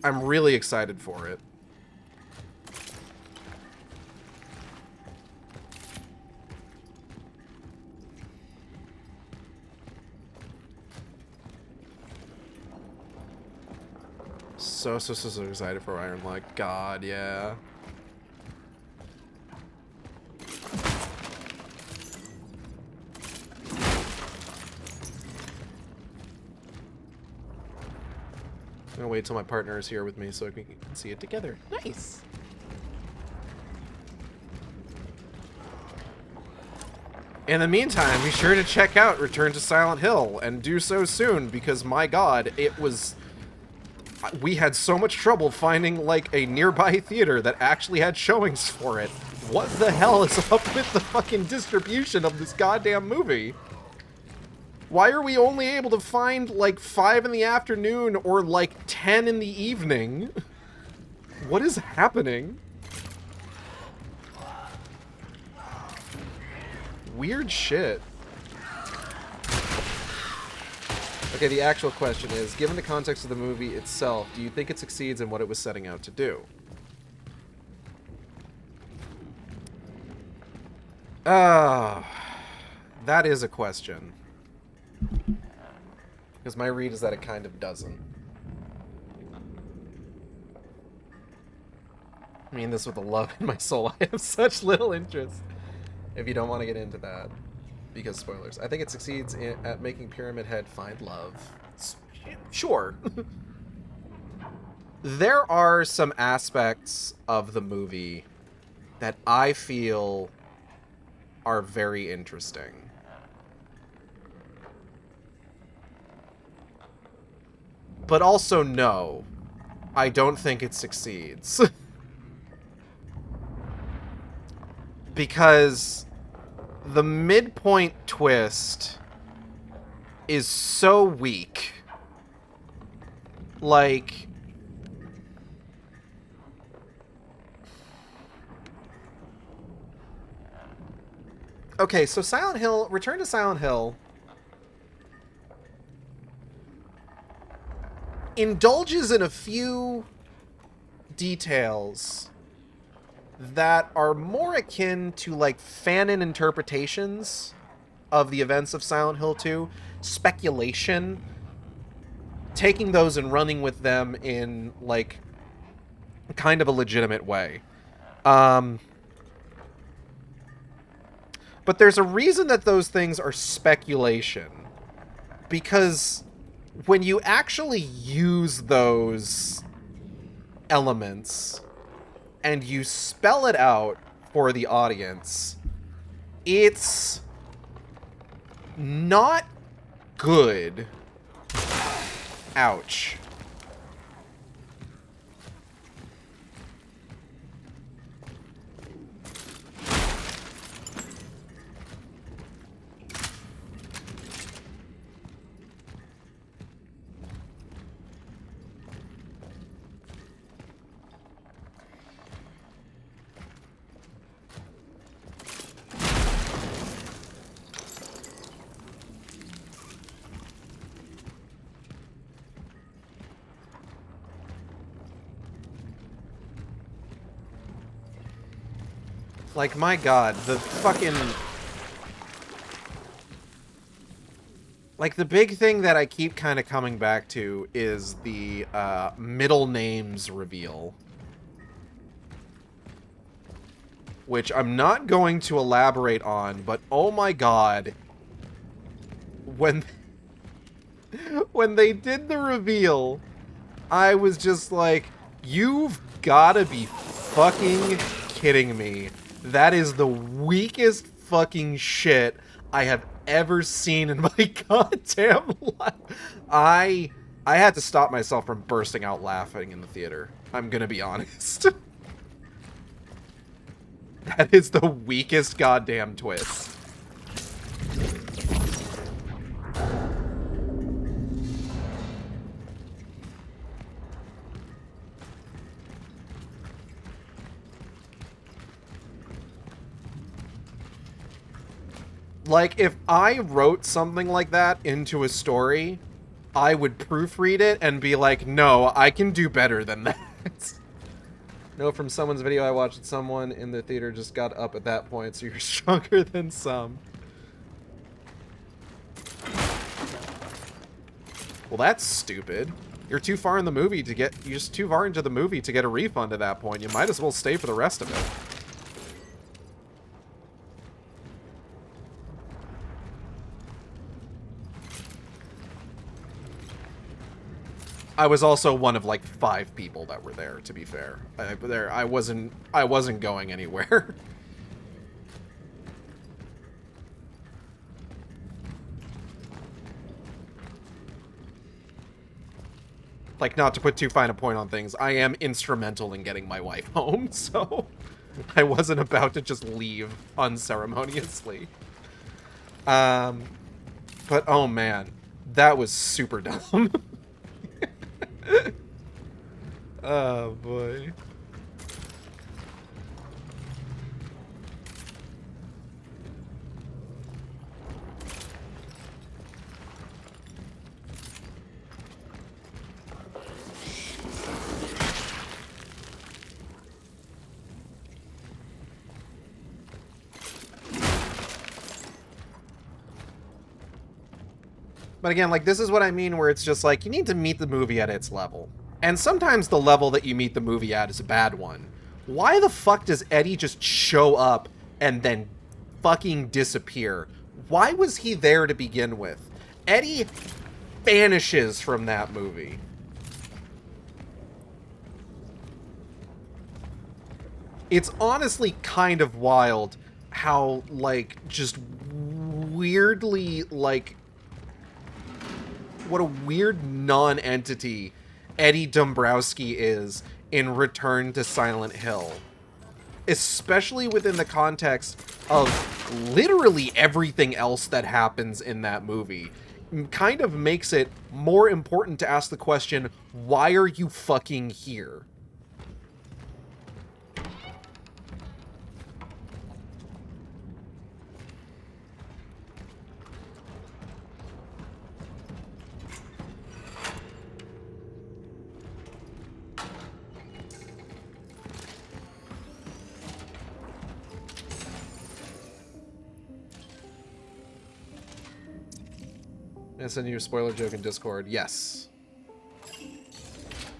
I'm really excited for it. So excited for Iron Lung. God, yeah. I'm gonna wait till my partner is here with me so we can see it together. Nice! In the meantime, be sure to check out Return to Silent Hill, and do so soon, because my God, it was... We had so much trouble finding, like, a nearby theater that actually had showings for it. What the hell is up with the fucking distribution of this goddamn movie? Why are we only able to find, like, 5 in the afternoon or, like, 10 in the evening? What is happening? Weird shit. Okay, the actual question is, given the context of the movie itself, do you think it succeeds in what it was setting out to do? That is a question. Because my read is that it kind of doesn't. I mean this with the love in my soul. I have such little interest. If you don't want to get into that. Because spoilers. I think it succeeds at making Pyramid Head find love. Sure. There are some aspects of the movie that I feel are very interesting. But also, no. I don't think it succeeds. Because the midpoint twist is so weak. Like... Okay, so Silent Hill, Return to Silent Hill indulges in a few details that are more akin to, like, fanon interpretations of the events of Silent Hill 2, speculation, taking those and running with them in, like, kind of a legitimate way. But there's a reason that those things are speculation. Because when you actually use those elements and you spell it out for the audience, it's not good. Ouch. Like, my god, the fucking... Like, the big thing that I keep kind of coming back to is the middle names reveal. Which I'm not going to elaborate on, but oh my god. When they did the reveal, I was just like, you've gotta be fucking kidding me. That is the weakest fucking shit I have ever seen in my goddamn life. I had to stop myself from bursting out laughing in the theater. I'm gonna be honest. That is the weakest goddamn twist. Like, if I wrote something like that into a story, I would proofread it and be like, no, I can do better than that. No, from someone's video I watched, someone in the theater just got up at that point, so you're stronger than some. Well, that's stupid. You're too far in the movie to get... You're just too far into the movie to get a refund at that point. You might as well stay for the rest of it. I was also one of like 5 people that were there, to be fair. I wasn't going anywhere. Like, not to put too fine a point on things, I am instrumental in getting my wife home, so I wasn't about to just leave unceremoniously. But oh man, that was super dumb. Oh boy. But again, like, this is what I mean where it's just like, you need to meet the movie at its level. And sometimes the level that you meet the movie at is a bad one. Why the fuck does Eddie just show up and then fucking disappear? Why was he there to begin with? Eddie vanishes from that movie. It's honestly kind of wild how, like, just weirdly, like, what a weird non-entity Eddie Dombrowski is in Return to Silent Hill. Especially within the context of literally everything else that happens in that movie. Kind of makes it more important to ask the question, why are you fucking here? And send you a spoiler joke in Discord. Yes.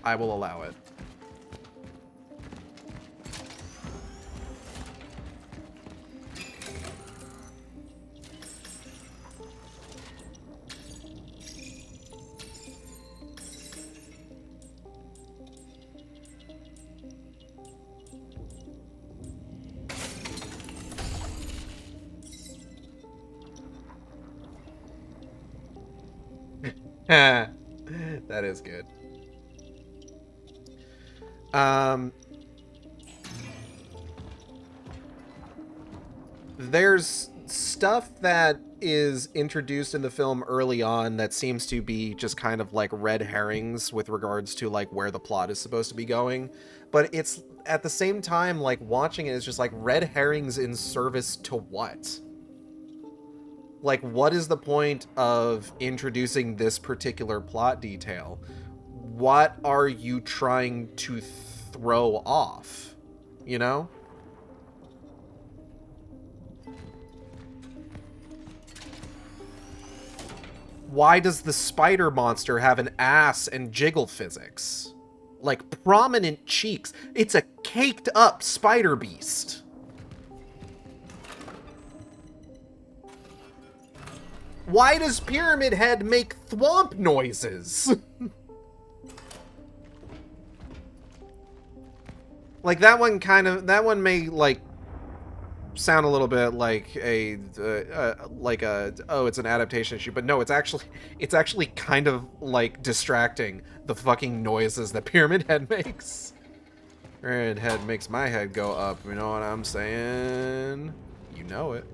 I will allow it. That is good. There's stuff that is introduced in the film early on that seems to be just kind of like red herrings with regards to like where the plot is supposed to be going, but it's at the same time like watching it is just like red herrings in service to what? Like, what is the point of introducing this particular plot detail? What are you trying to throw off? You know? Why does the spider monster have an ass and jiggle physics? Like, prominent cheeks. It's a caked up spider beast. Why does Pyramid Head make thwomp noises? Like, that one may, like, sound a little bit like oh, it's an adaptation issue, but no, it's actually kind of, like, distracting, the fucking noises that Pyramid Head makes. Pyramid Head makes my head go up, you know what I'm saying? You know it.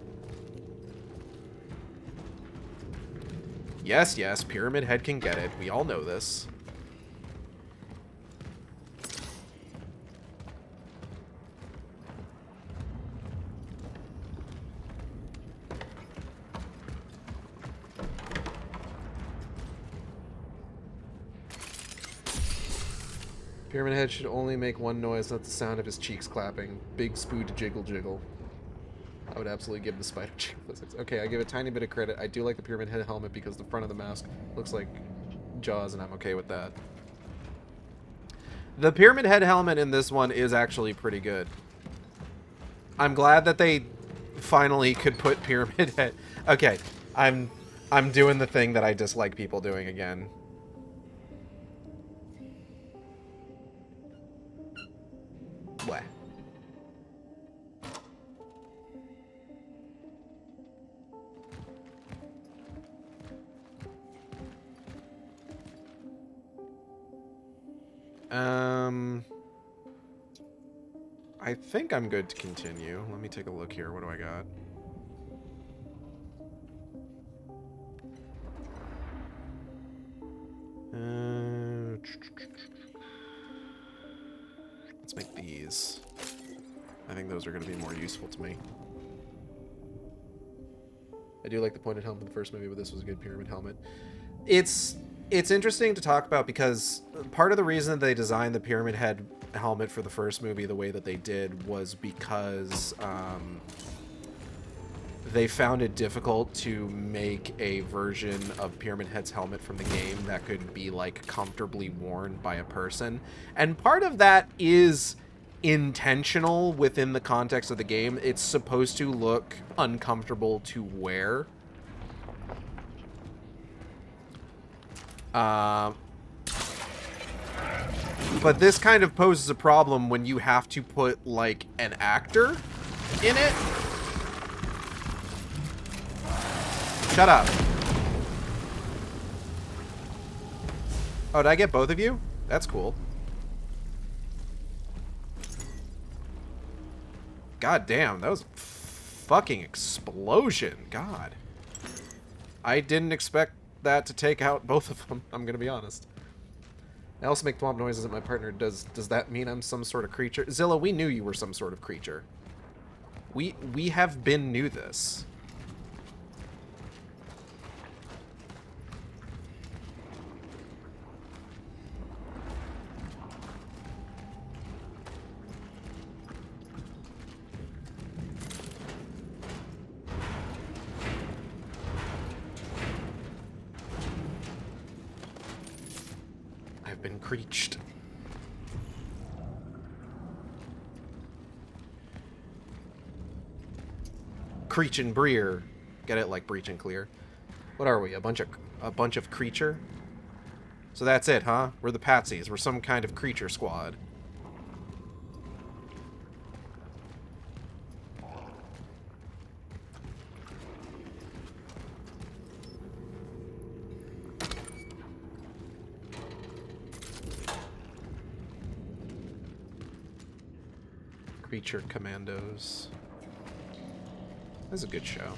Yes, yes, Pyramid Head can get it. We all know this. Pyramid Head should only make one noise, not the sound of his cheeks clapping. Big spood jiggle jiggle. I would absolutely give the spider jiggle physics. Okay, I give a tiny bit of credit. I do like the Pyramid Head helmet because the front of the mask looks like Jaws, and I'm okay with that. The Pyramid Head helmet in this one is actually pretty good. I'm glad that they finally could put Pyramid Head... Okay, I'm doing the thing that I dislike people doing again. What? I think I'm good to continue. Let me take a look here. What do I got? Let's make these. I think those are going to be more useful to me. I do like the pointed helmet in the first movie, but this was a good pyramid helmet. It's interesting to talk about because part of the reason they designed the Pyramid Head helmet for the first movie the way that they did was because they found it difficult to make a version of Pyramid Head's helmet from the game that could be, like, comfortably worn by a person. And part of that is intentional within the context of the game. It's supposed to look uncomfortable to wear. But this kind of poses a problem when you have to put, like, an actor in it. Shut up. Oh, did I get both of you? That's cool. God damn, that was a fucking explosion. God. I didn't expect that to take out both of them, I'm gonna be honest. I also make thwomp noises at my partner. Does that mean I'm some sort of creature? Zilla, we knew you were some sort of creature. We have been knew this. Been creeched. Creech and Breer. Get it? Like breach and clear. What are we? A bunch of creature? So that's it, huh? We're the patsies. We're some kind of creature squad. Creature Commandos. That's a good show.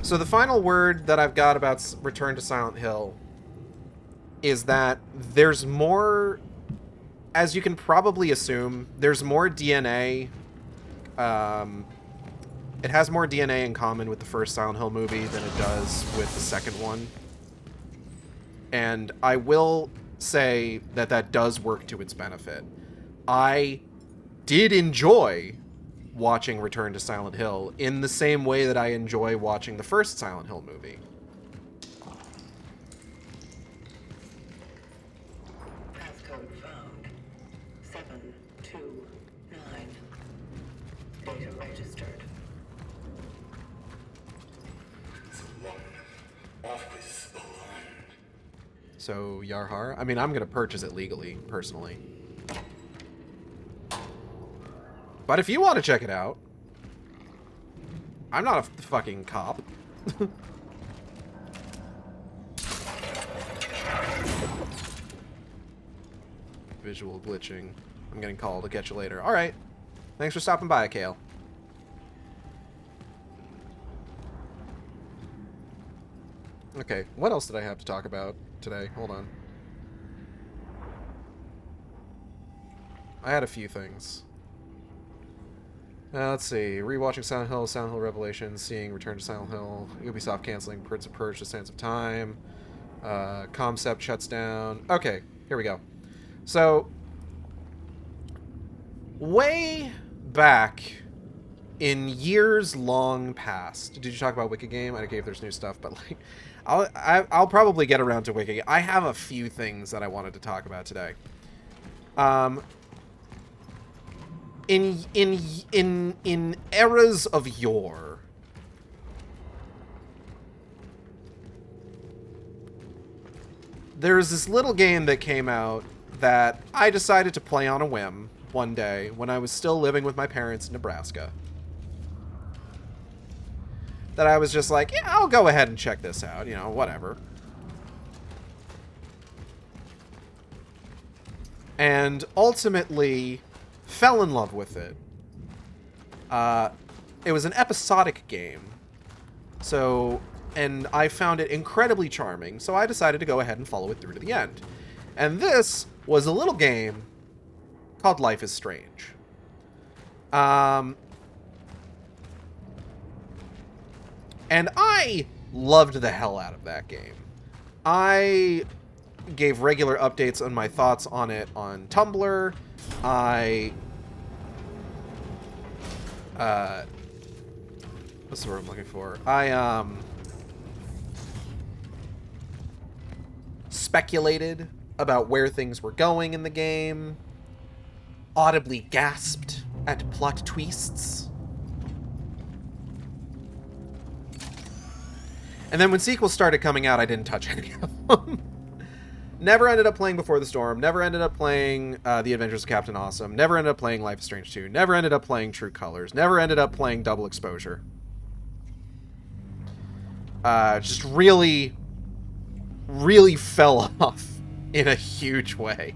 So the final word that I've got about Return to Silent Hill is that there's more, as you can probably assume, there's more DNA. It has more DNA in common with the first Silent Hill movie than it does with the second one. And I will say that that does work to its benefit. I did enjoy watching Return to Silent Hill in the same way that I enjoy watching the first Silent Hill movie. Passcode found. 729. Data registered. Office alone. So, Yarhar? I mean, I'm going to purchase it legally, personally. But if you want to check it out, I'm not a fucking cop. Visual glitching. I'm getting called. I'll catch you later. Alright. Thanks for stopping by, Kale. Okay, what else did I have to talk about today? Hold on. I had a few things. Let's see. Rewatching Silent Hill, Silent Hill Revelations, seeing Return to Silent Hill, Ubisoft canceling Prince of Persia, Sands of Time, Concept shuts down. Okay, here we go. So, way back in years long past, did you talk about Wicked Game? I don't care if there's new stuff, but like, I'll probably get around to Wicked. I have a few things that I wanted to talk about today. In eras of yore, there's this little game that came out that I decided to play on a whim one day when I was still living with my parents in Nebraska. That I was just like, yeah, I'll go ahead and check this out, you know, whatever. And ultimately fell in love with it. It was an episodic game. So, and I found it incredibly charming, so I decided to go ahead and follow it through to the end. And this was a little game called Life is Strange. And I loved the hell out of that game. I gave regular updates on my thoughts on it on Tumblr. What's the word I'm looking for? I speculated about where things were going in the game, audibly gasped at plot twists. And then when sequels started coming out, I didn't touch any of them. Never ended up playing Before the Storm. Never ended up playing The Adventures of Captain Awesome. Never ended up playing Life is Strange 2. Never ended up playing True Colors. Never ended up playing Double Exposure. Just really, really fell off in a huge way.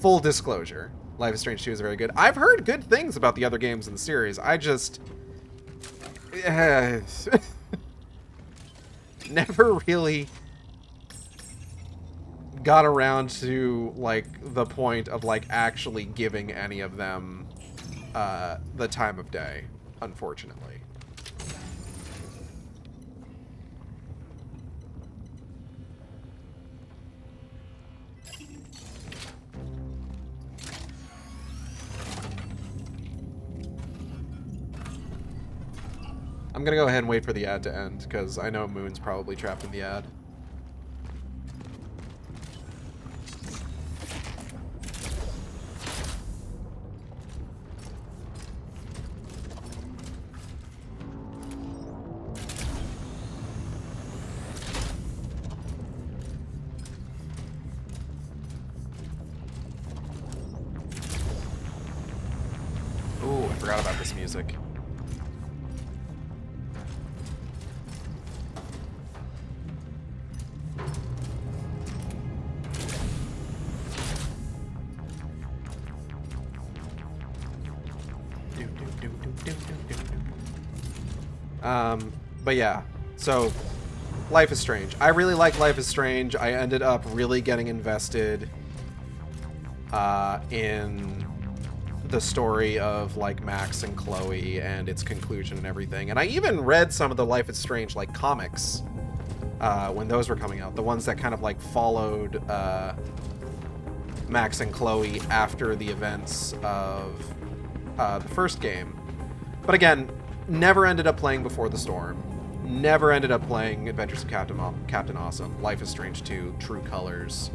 Full disclosure. Life is Strange 2 is very good. I've heard good things about the other games in the series. I just... never really got around to, like, the point of, like, actually giving any of them the time of day, unfortunately. I'm gonna go ahead and wait for the ad to end, because I know Moon's probably trapped in the ad. Ooh, I forgot about this music. But yeah, so Life is Strange. I really like Life is Strange. I ended up really getting invested in the story of like Max and Chloe and its conclusion and everything. And I even read some of the Life is Strange like comics when those were coming out. The ones that kind of like followed Max and Chloe after the events of the first game. But again, never ended up playing Before the Storm. Never ended up playing Adventures of Captain Awesome, Life is Strange 2, True Colors,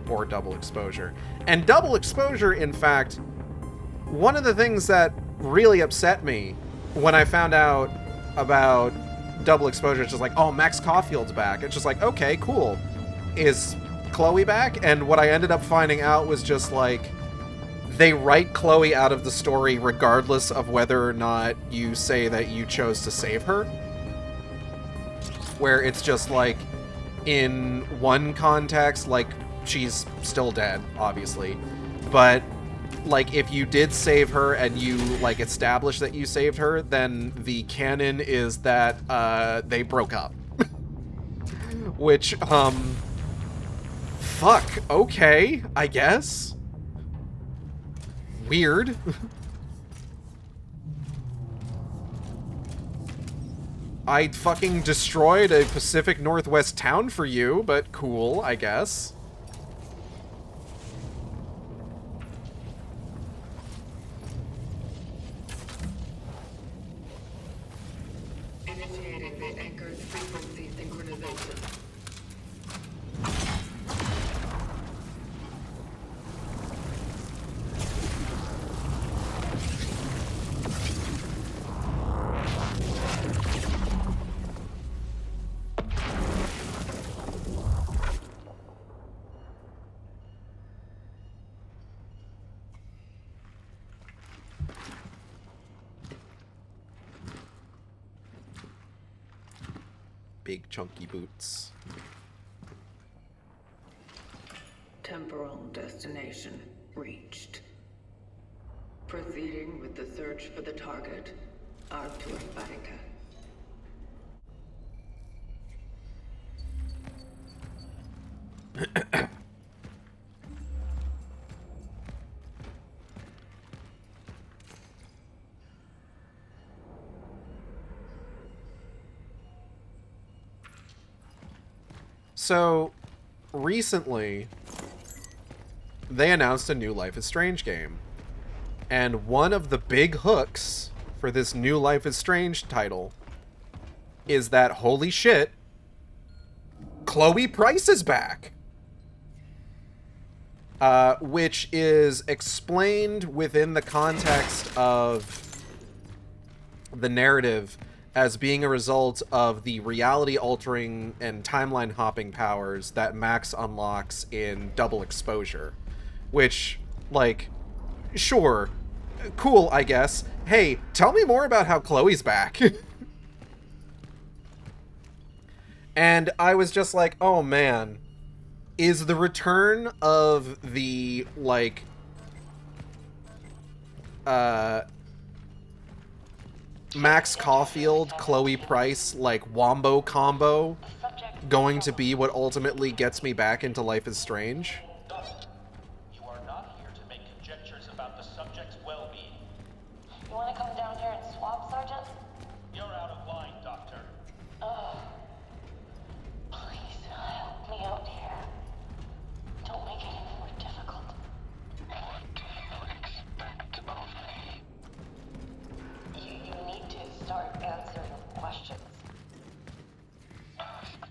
or Double Exposure. And Double Exposure, in fact, one of the things that really upset me when I found out about Double Exposure is just like, oh, Max Caulfield's back. It's just like, okay, cool. Is Chloe back? And what I ended up finding out was just like, they write Chloe out of the story regardless of whether or not you say that you chose to save her. Where it's just like, in one context, like, she's still dead, obviously. But, like, if you did save her and you, like, establish that you saved her, then the canon is that, they broke up. Which, fuck, okay, I guess. Weird. I fucking destroyed a Pacific Northwest town for you, but cool, I guess. Initiating the anchor's frequency synchronization. Big chunky boots. Temporal destination reached. Proceeding with the search for the target, Artur Barika. So, recently, they announced a new Life is Strange game. And one of the big hooks for this new Life is Strange title is that, holy shit, Chloe Price is back. Which is explained within the context of the narrative as being a result of the reality-altering and timeline-hopping powers that Max unlocks in Double Exposure. Which, like, sure, cool, I guess. Hey, tell me more about how Chloe's back. And I was just like, oh man, is the return of the, like, Max Caulfield, Chloe Price, like, wombo combo going to be what ultimately gets me back into Life is Strange? You are not here to make conjectures about the subject's well-being. You want to come down here and swap, Sergeant? You're out of line, Doctor. Please, help me out here. Don't make it any more difficult. What do you expect of me? You need to start answering questions. Ask them.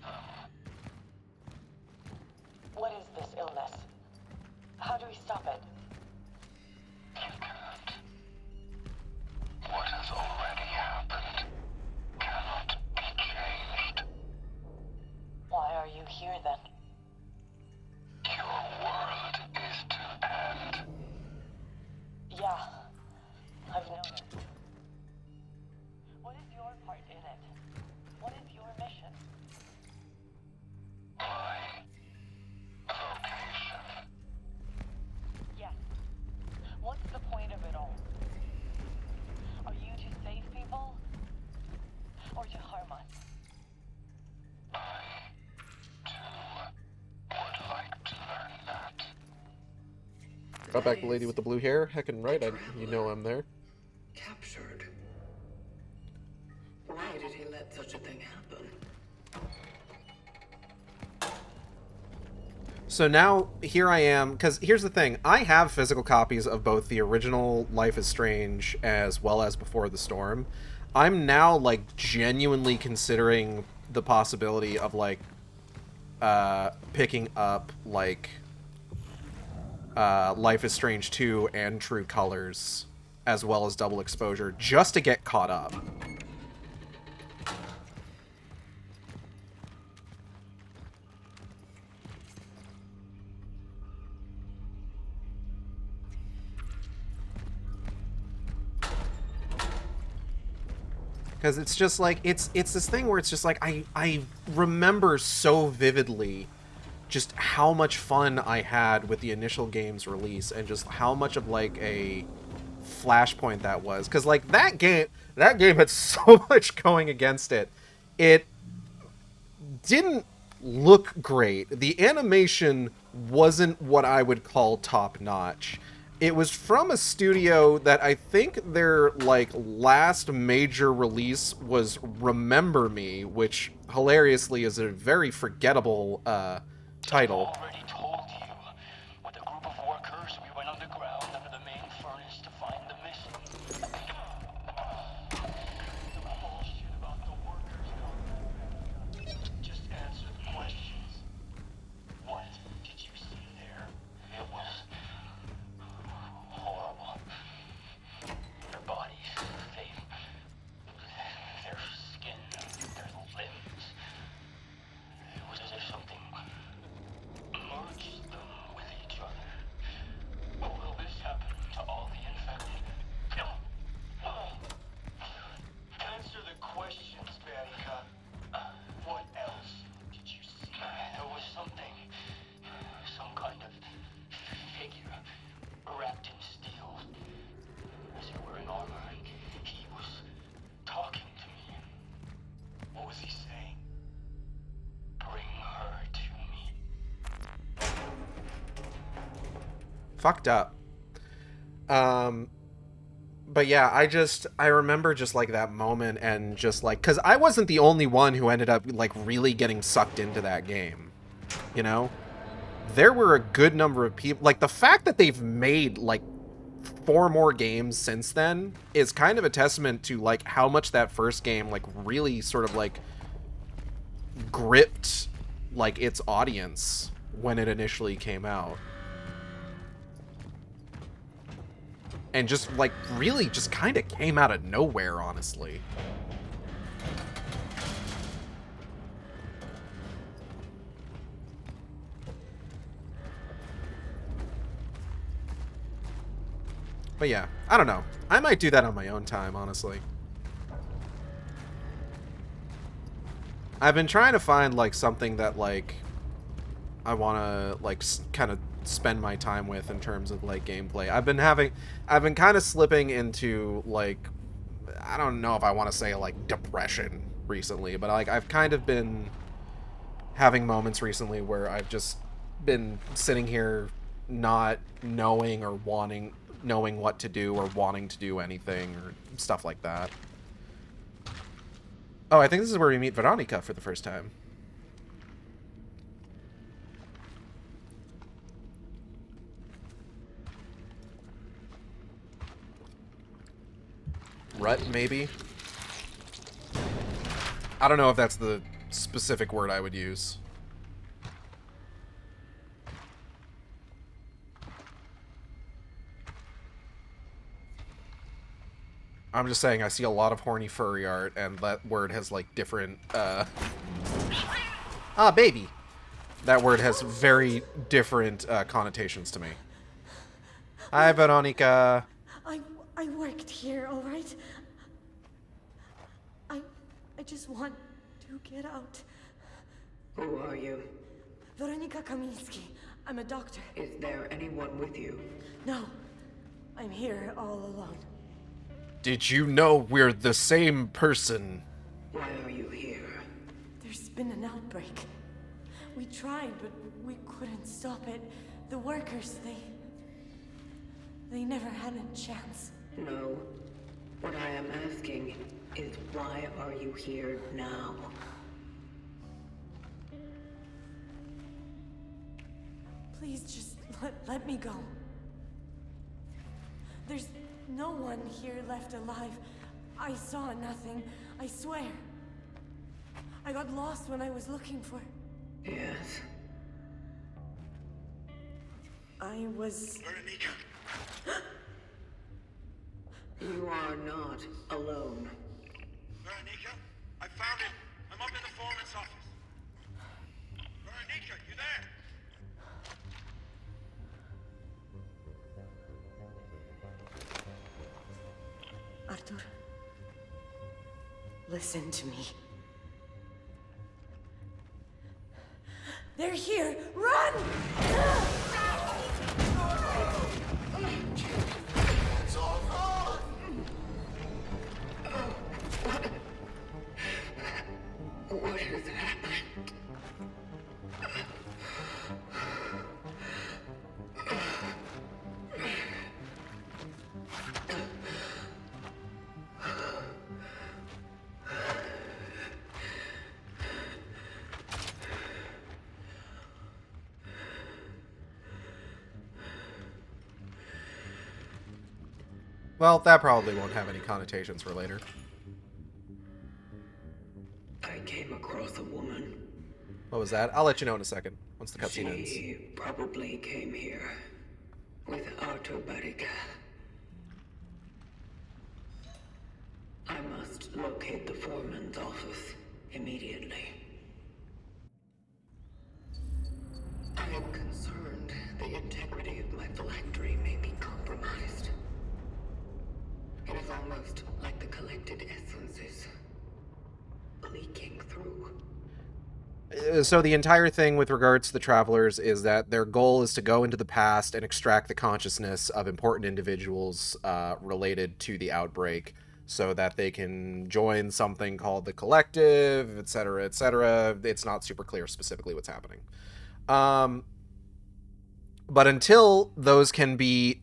What is this illness? How do we stop it? You can't. What has already happened cannot be changed. Why are you here then? Your world is to end. Yeah, I've known it. What is your part in it? What is your mission? My vocation. Yes. What's the point of it all? Got back the lady with the blue hair. Heckin' right, you know I'm there. Captured. Why did he let such a thing happen? So now, here I am, because here's the thing. I have physical copies of both the original Life is Strange as well as Before the Storm. I'm now, like, genuinely considering the possibility of, like, picking up, like, Life is Strange 2 and True Colors, as well as Double Exposure, just to get caught up. Because it's just like, it's this thing where it's just like, I remember so vividly just how much fun I had with the initial game's release, and just how much of, like, a flashpoint that was. Because, like, that game had so much going against it. It didn't look great. The animation wasn't what I would call top-notch. It was from a studio that I think their, like, last major release was Remember Me, which hilariously is a very forgettable title. I already told you. With a group of workers, we went underground under the main furnace to find the mission. The bullshit about the workers coming. Just answer the questions. What did you see there? It was horrible. Their bodies, their skin, their limbs. It was as if something merged them with each other. Will this happen to all the infected? Answer the questions, Banica. What else did you see? There was something, some kind of figure wrapped in steel. As if wearing armor, and he was talking to me. What was he saying? Bring her to me. Fucked up. But yeah, I remember just, like, that moment, and just, like, because I wasn't the only one who ended up, like, really getting sucked into that game, you know? There were a good number of people, like, the fact that they've made, like, 4 more games since then is kind of a testament to, like, how much that first game, like, really sort of, like, gripped, like, its audience when it initially came out. And just, like, really just kind of came out of nowhere, honestly. But yeah, I don't know. I might do that on my own time, honestly. I've been trying to find, like, something that, like, I want to, like, kind of spend my time with in terms of, like, gameplay. I've been kind of slipping into, like, I don't know if I want to say, like, depression recently, but, like, I've kind of been having moments recently where I've just been sitting here not knowing or knowing what to do or wanting to do anything or stuff like that. Oh, I think this is where we meet Veronica for the first time. Rut, maybe? I don't know if that's the specific word I would use. I'm just saying I see a lot of horny furry art, and that word has, like, different, baby! That word has very different, connotations to me. Hi, Veronica! I worked here, all right? I just want to get out. Who are you? Veronica Kamiński. I'm a doctor. Is there anyone with you? No, I'm here all alone. Did you know we're the same person? Why are you here? There's been an outbreak. We tried, but we couldn't stop it. The workers, They never had a chance. No. What I am asking is why are you here now? Please just let me go. There's no one here left alive. I saw nothing, I swear. I got lost when I was looking for... Yes. I was... Veronica! You are not alone. Veronica? I found him! I'm up in the foreman's office. Veronica, you there? Arthur, listen to me. They're here! Run! What has happened? Well, that probably won't have any connotations for later. I came across a woman. What was that? I'll let you know in a second, once the cutscene ends. She probably came here with Arthur Barriga. I must locate the foreman's office immediately. I am concerned the integrity of my phylactery may be compromised. It is almost like the collected essences leaking through. So the entire thing with regards to the Travelers is that their goal is to go into the past and extract the consciousness of important individuals related to the outbreak so that they can join something called the Collective, etc., etc. It's not super clear specifically what's happening. But until those can be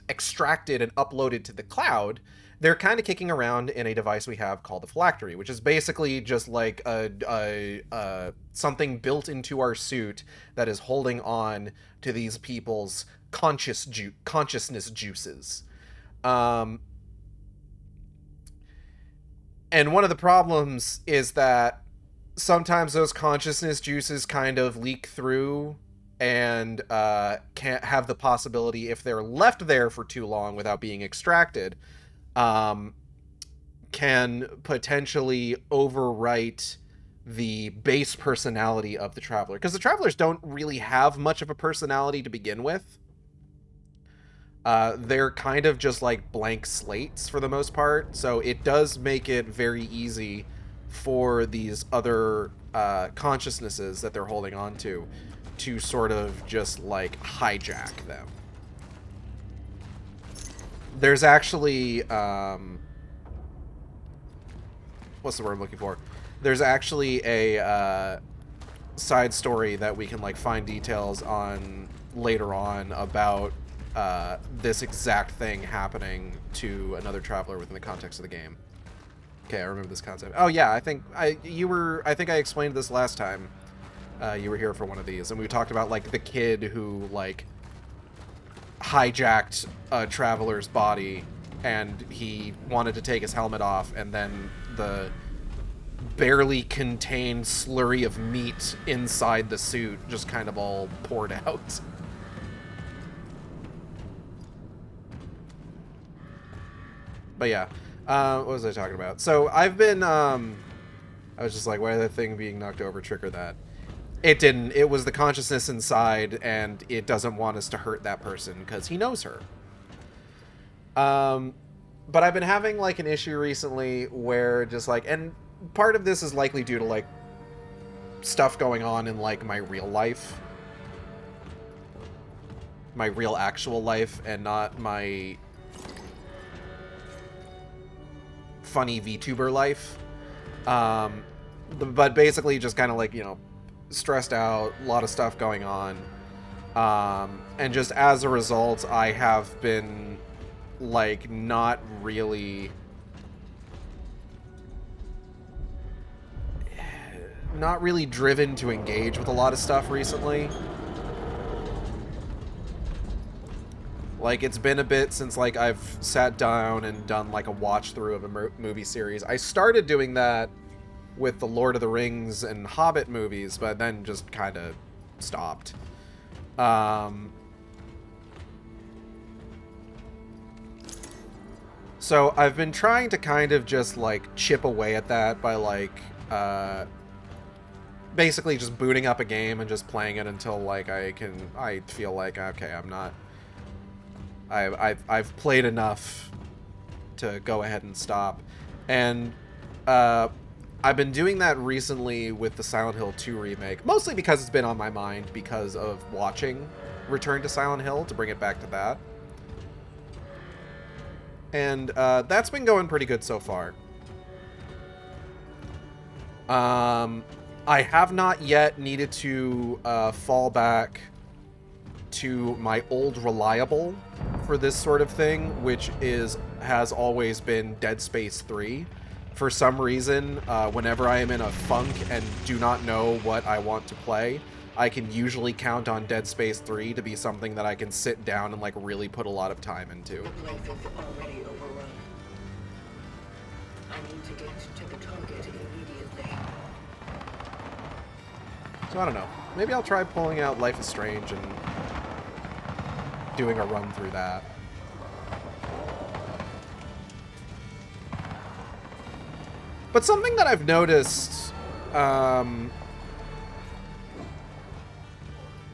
extracted and uploaded to the cloud, they're kind of kicking around in a device we have called the phylactery, which is basically just like something built into our suit that is holding on to these people's consciousness juices. And one of the problems is that sometimes those consciousness juices kind of leak through and can't have the possibility, if they're left there for too long without being extracted, can potentially overwrite the base personality of the Traveler. Because the Travelers don't really have much of a personality to begin with. They're kind of just like blank slates for the most part, so it does make it very easy for these other consciousnesses that they're holding on to sort of just like hijack them. There's actually what's the word I'm looking for? There's actually a side story that we can like find details on later on about this exact thing happening to another Traveler within the context of the game. Okay, I remember this concept. Oh yeah, I think I explained this last time you were here for one of these, and we talked about like the kid who like hijacked a Traveler's body, and he wanted to take his helmet off, and then the barely contained slurry of meat inside the suit just kind of all poured out. But yeah, what was I talking about? So I've been, I was just like, why did that thing being knocked over trigger that? It didn't. It was the consciousness inside, and it doesn't want us to hurt that person because he knows her. But I've been having like an issue recently where just like, and part of this is likely due to like stuff going on in like my real life, my real actual life, and not my funny VTuber life. But basically just kind of like, you know, stressed out, a lot of stuff going on. And just as a result, I have been, like, not really driven to engage with a lot of stuff recently. Like, it's been a bit since, like, I've sat down and done, like, a watch-through of a movie series. I started doing that with the Lord of the Rings and Hobbit movies, but then just kind of stopped. So I've been trying to kind of just, like, chip away at that by, like, basically just booting up a game and just playing it until, like, I feel like, okay, I'm not... I've played enough to go ahead and stop. And I've been doing that recently with the Silent Hill 2 remake, mostly because it's been on my mind because of watching Return to Silent Hill, to bring it back to that. And that's been going pretty good so far. I have not yet needed to fall back to my old reliable for this sort of thing, which has always been Dead Space 3. For some reason, whenever I am in a funk and do not know what I want to play, I can usually count on Dead Space 3 to be something that I can sit down and, like, really put a lot of time into. The place is already overrun. I need to get to the target immediately. So I don't know. Maybe I'll try pulling out Life is Strange and doing a run through that. But something that I've noticed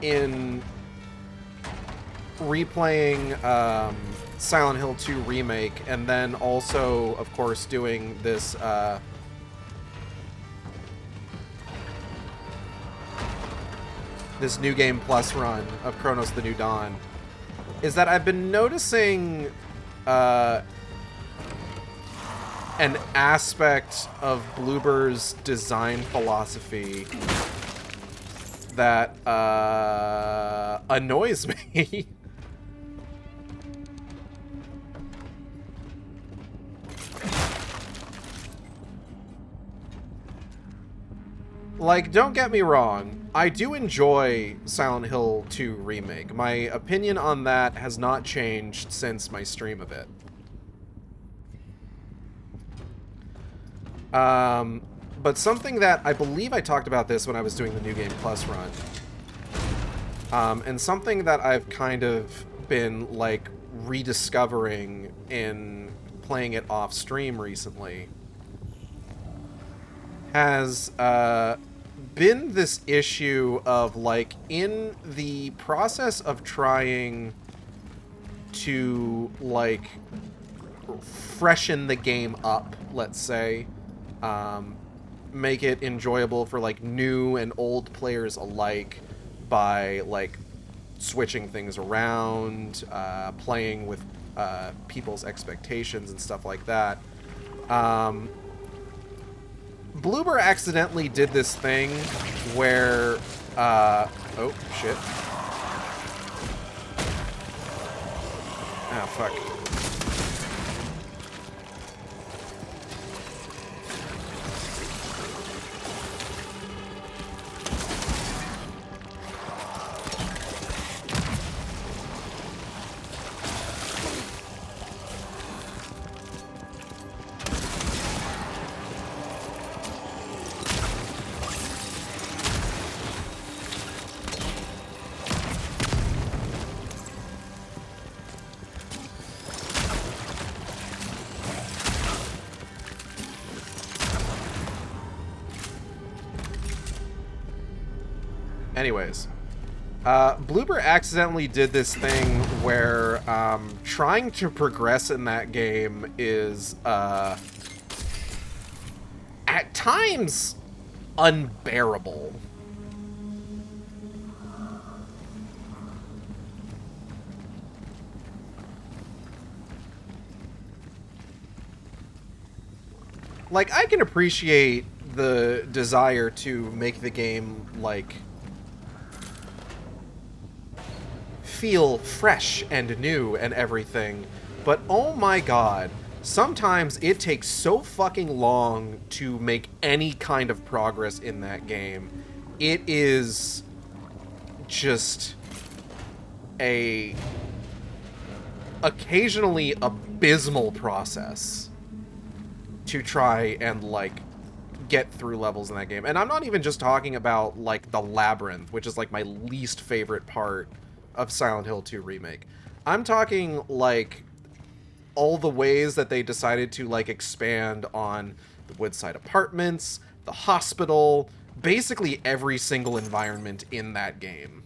in replaying Silent Hill 2 Remake, and then also, of course, doing this this New Game Plus run of Cronos the New Dawn, is that I've been noticing an aspect of Bloober's design philosophy that annoys me. Like, don't get me wrong, I do enjoy Silent Hill 2 Remake. My opinion on that has not changed since my stream of it. But something that I believe I talked about this when I was doing the New Game Plus run. And something that I've kind of been, like, rediscovering in playing it off stream recently has been this issue of, like, in the process of trying to, like, freshen the game up, let's say, make it enjoyable for, like, new and old players alike by, like, switching things around, playing with people's expectations and stuff like that. Bloober accidentally did this thing where, oh, shit. Ah, fuck. Anyways, Bloober accidentally did this thing where trying to progress in that game is at times unbearable. Like, I can appreciate the desire to make the game, like, feel fresh and new and everything, but oh my god, sometimes it takes so fucking long to make any kind of progress in that game. It is just a occasionally abysmal process to try and, like, get through levels in that game. And I'm not even just talking about, like, the labyrinth, which is, like, my least favorite part of Silent Hill 2 Remake. I'm talking, like, all the ways that they decided to, like, expand on the Woodside Apartments, the hospital, basically every single environment in that game.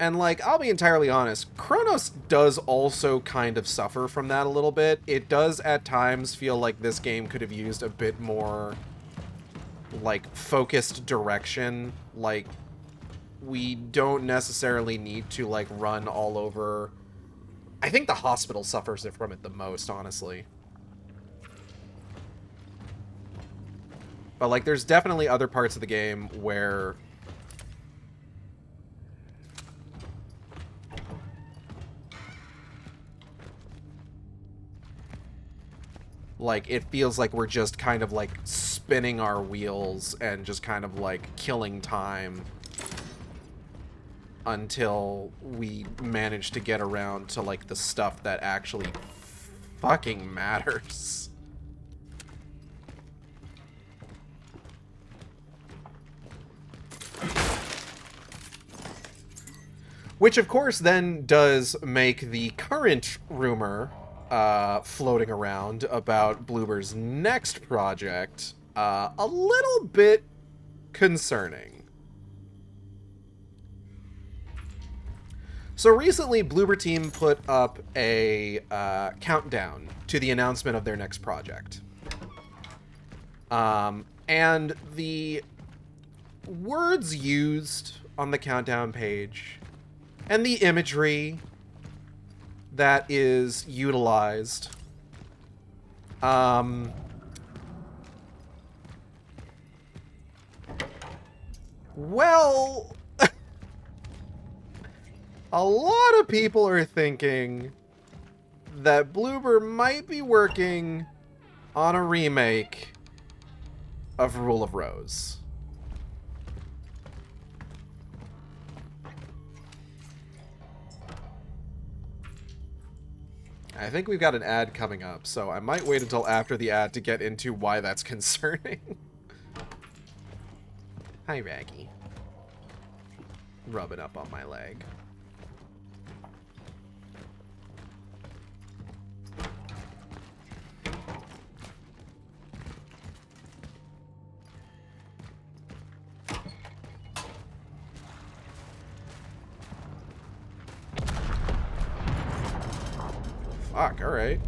And, like, I'll be entirely honest, Cronos does also kind of suffer from that a little bit. It does at times feel like this game could have used a bit more, like, focused direction. Like, we don't necessarily need to, like, run all over. I think the hospital suffers from it the most, honestly. But, like, there's definitely other parts of the game where... like, it feels like we're just kind of, like, spinning our wheels and just kind of, like, killing time until we manage to get around to, like, the stuff that actually fucking matters. Which, of course, then does make the current rumor floating around about Bloober's next project a little bit concerning. So recently, Bloober Team put up a countdown to the announcement of their next project. And the words used on the countdown page and the imagery that is utilized well, a lot of people are thinking that Bloober might be working on a remake of Rule of Rose. I think we've got an ad coming up, so I might wait until after the ad to get into why that's concerning. Hi, Raggy. Rubbing up on my leg. Fuck, alright.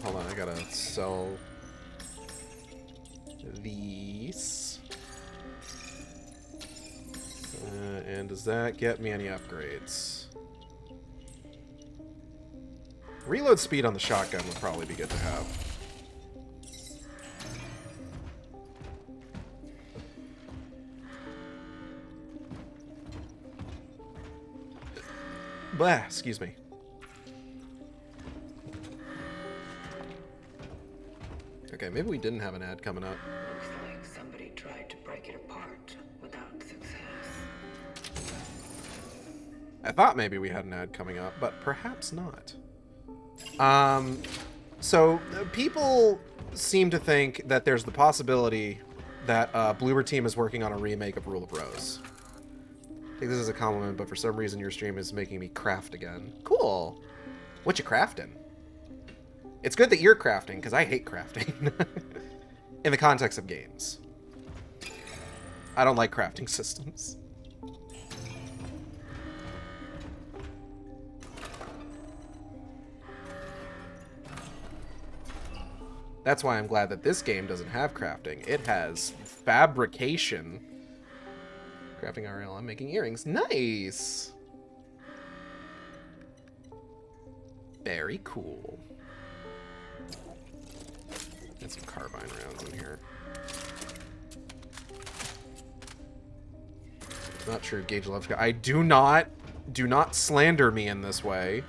Hold on, I gotta sell these. And does that get me any upgrades? Reload speed on the shotgun would probably be good to have. Blah, excuse me. Okay, maybe we didn't have an ad coming up. Looks like somebody tried to break it apart without success. I thought maybe we had an ad coming up, but perhaps not. So people seem to think that there's the possibility that Bloober Team is working on a remake of Rule of Rose. think this is a compliment, but for some reason your stream is making me craft again. Cool. What you crafting? It's good that you're crafting, because I hate crafting. In the context of games. I don't like crafting systems. That's why I'm glad that this game doesn't have crafting. It has fabrication. Crafting RL, I'm making earrings. Nice! Very cool. Get some carbine rounds in here. Not true, Gage loves guy. I do not slander me in this way.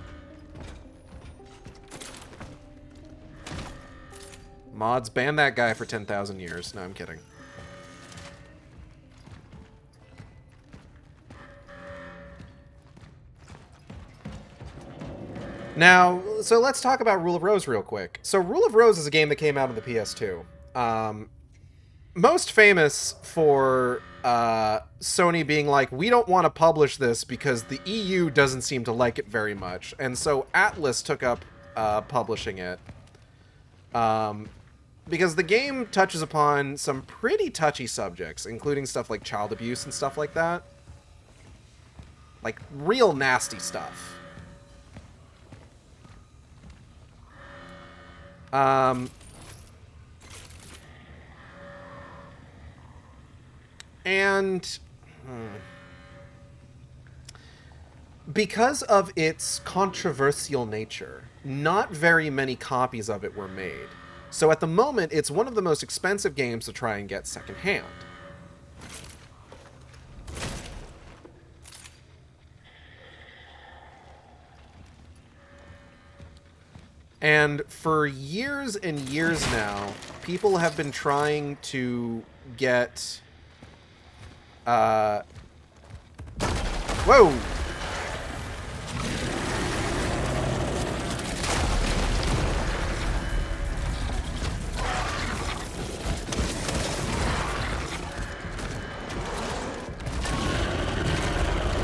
Mods, ban that guy for 10,000 years. No, I'm kidding. Now, so let's talk about Rule of Rose real quick. So Rule of Rose is a game that came out on the PS2. Most famous for Sony being like, we don't want to publish this because the EU doesn't seem to like it very much. And so Atlas took up publishing it. Because the game touches upon some pretty touchy subjects, including stuff like child abuse and stuff like that. Like, real nasty stuff. And because of its controversial nature, not very many copies of it were made. So at the moment, it's one of the most expensive games to try and get secondhand. And for years and years now, people have been trying to get... Whoa!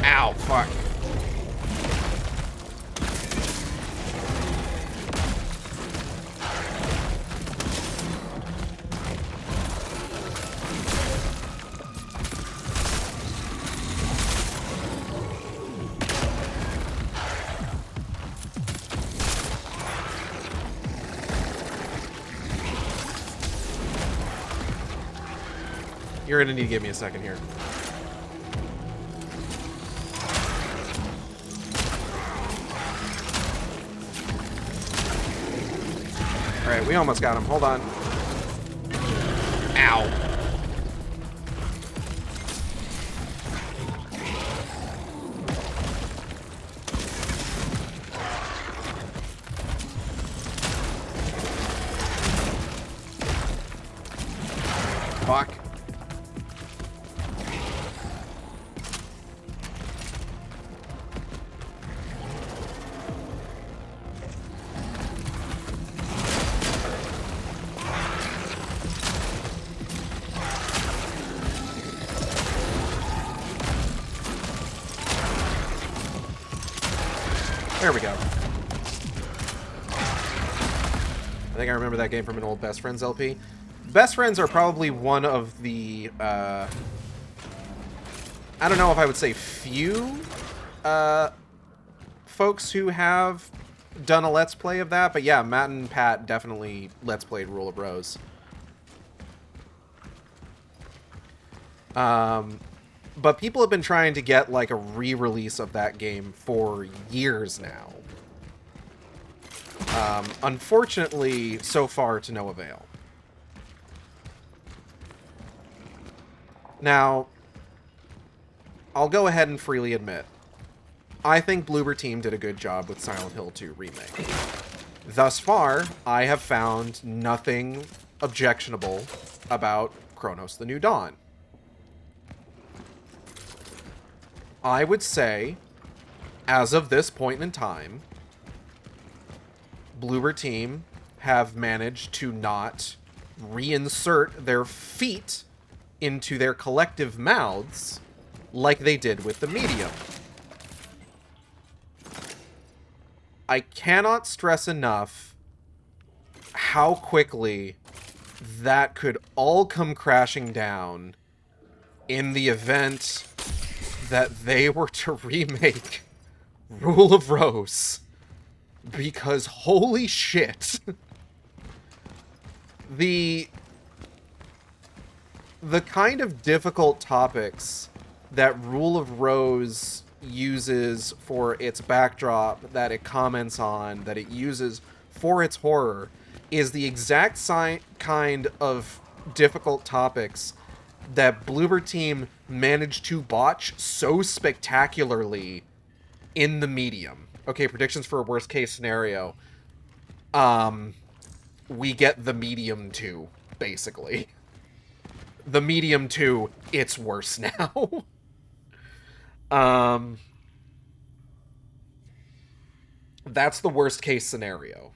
Ow, fuck. You're gonna need to give me a second here. Alright, we almost got him. Hold on. Ow. Fuck. There we go. I think I remember that game from an old Best Friends LP. Best Friends are probably one of the, I don't know if I would say few, folks who have done a Let's Play of that, but yeah, Matt and Pat definitely Let's Played Rule of Rose. But people have been trying to get, like, a re-release of that game for years now. Unfortunately, so far, to no avail. Now, I'll go ahead and freely admit, I think Bloober Team did a good job with Silent Hill 2 Remake. Thus far, I have found nothing objectionable about Cronos: The New Dawn. I would say, as of this point in time, Bloober Team have managed to not reinsert their feet into their collective mouths like they did with the medium. I cannot stress enough how quickly that could all come crashing down in the event that they were to remake Rule of Rose. Because holy shit. The kind of difficult topics that Rule of Rose uses for its backdrop, that it comments on, that it uses for its horror, is the exact kind of difficult topics that Bloober Team managed to botch so spectacularly in the medium. Okay, predictions for a worst case scenario. We get the medium 2, basically. The medium 2, it's worse now. That's the worst case scenario.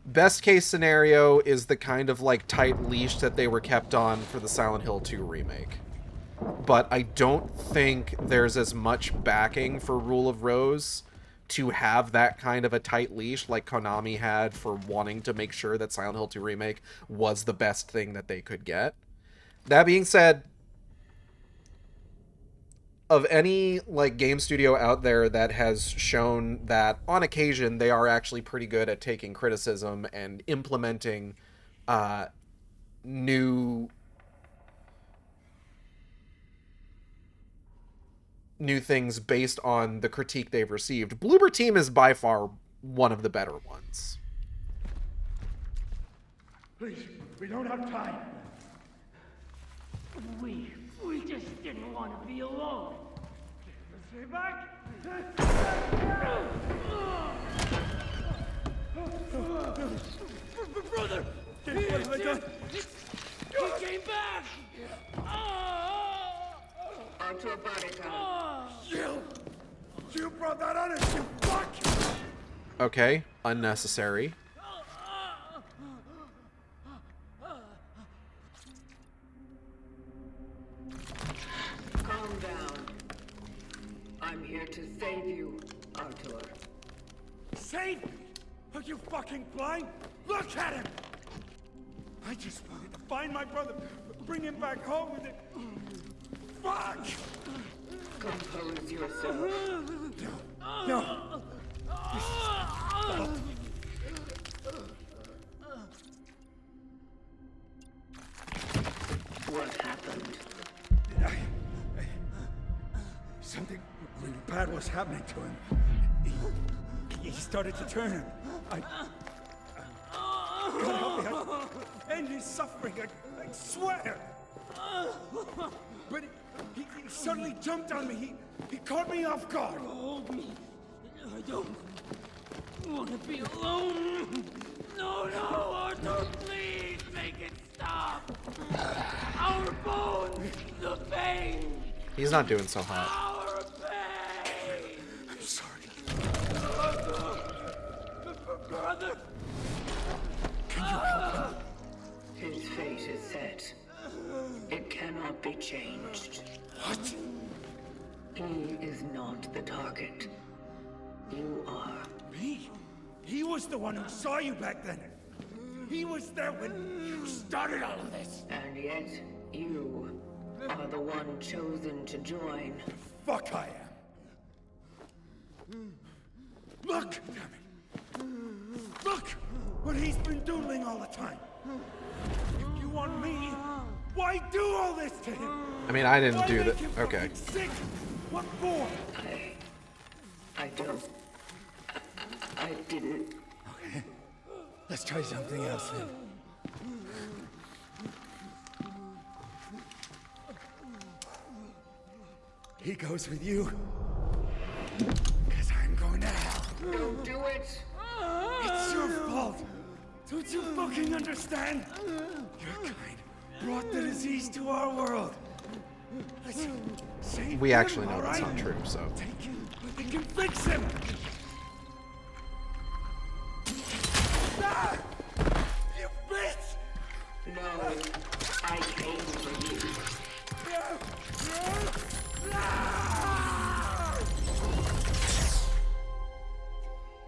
Best case scenario is the kind of like tight leash that they were kept on for the Silent Hill 2 remake. But I don't think there's as much backing for Rule of Rose to have that kind of a tight leash like Konami had for wanting to make sure that Silent Hill 2 remake was the best thing that they could get. That being said, of any like game studio out there that has shown that on occasion they are actually pretty good at taking criticism and implementing new things based on the critique they've received, Bloober Team is by far one of the better ones. Please, we don't have time. We just didn't want to be alone. Stay back! Brother! What have I done? He came back! Onto a body count. You brought that on us, you fuck! Okay, unnecessary. Calm down. I'm here to save you, Artur. Save me? Are you fucking blind? Look at him! I just wanted to find my brother, bring him back home with it. Fuck! Compose yourself. No. What happened? Something really bad was happening to him. He started to turn. God help me. I end his suffering. I swear. But he suddenly jumped on me. He caught me off guard. Hold me. I don't want to be alone. No, Arthur, please make it stop. Our bones, the pain. He's not doing so hot. Our pain. I'm sorry. Brother. Can you help him? His fate is set. It cannot be changed. What? He is not the target. You are. Me? He was the one who saw you back then. He was there when you started all of this. And yet, you are the one chosen to join. Fuck I am. Look! Damn it. Look! What he's been doing all the time. If you want me, why do all this to him? I mean, I didn't Why do make that. him Okay. fucking sick? What for? I don't. I didn't. Okay. Let's try something else then. He goes with you. Because I'm going to hell. Don't do it! It's your fault. Don't you fucking understand? Your kind brought the disease to our world. Listen, save We him, actually know all that's right? not true, so. Take him. We can fix him.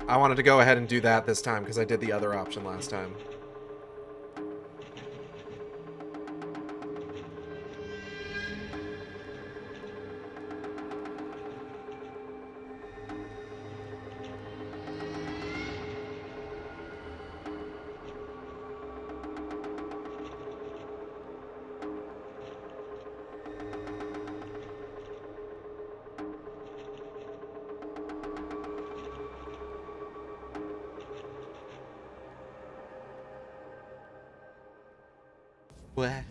I wanted to go ahead and do that this time because I did the other option last time. What?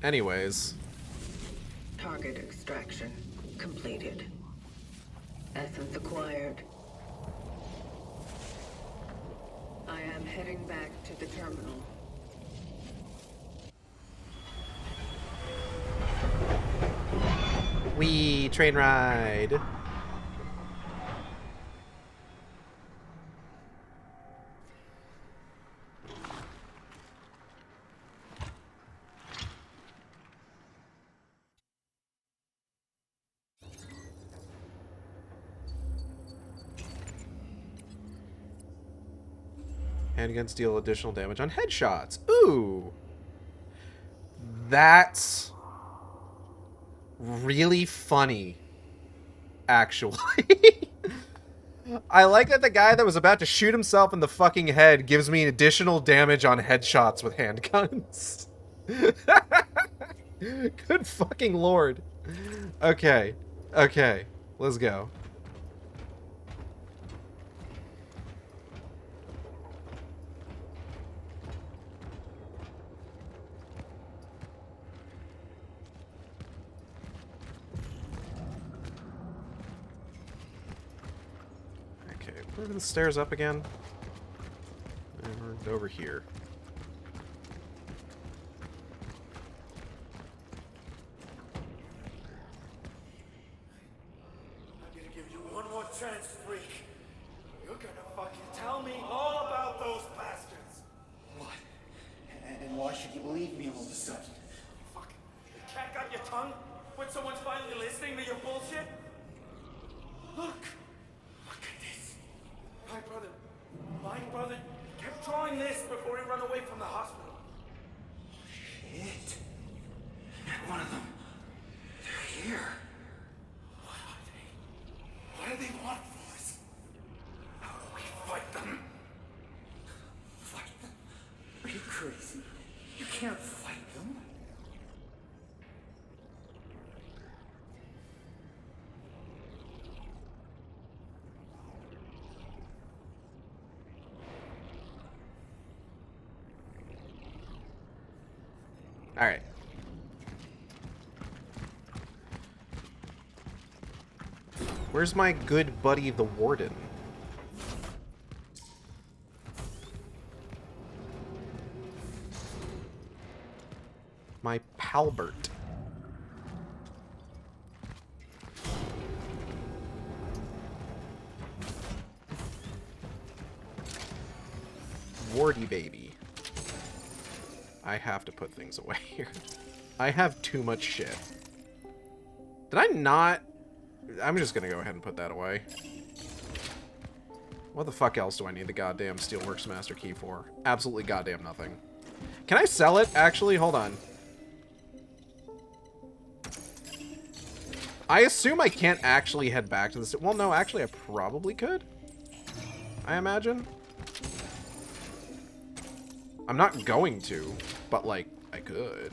Anyways. Target extraction completed. Essence acquired. I am heading back to the terminal. Wee, train ride. Handguns deal additional damage on headshots. Ooh. That's really funny, actually. I like that the guy that was about to shoot himself in the fucking head gives me additional damage on headshots with handguns. Good fucking lord. Okay. Okay. Let's go. Where are the stairs up again? And we're over here. I'm gonna give you one more chance, freak. You're gonna fucking tell me all about those bastards. What? And why should you believe me all of a sudden? Fuck. The cat got your tongue? When someone's finally listening to your bullshit? Look. Look at this. My brother kept drawing this before he ran away from the hospital. Shit. And one of them, they're here. What are they? What do they want from us? How do we fight them? Fight them? Are you crazy? You can't fight them. All right. Where's my good buddy, the warden? My Palbert. Wardy baby. I have to put things away here. I have too much shit. Did I not? I'm just gonna go ahead and put that away. What the fuck else do I need the goddamn Steelworks Master Key for? Absolutely goddamn nothing. Can I sell it? Actually, hold on. I assume I can't actually head back to this. Well, no, actually, I probably could. I imagine. I'm not going to, but, like, I could.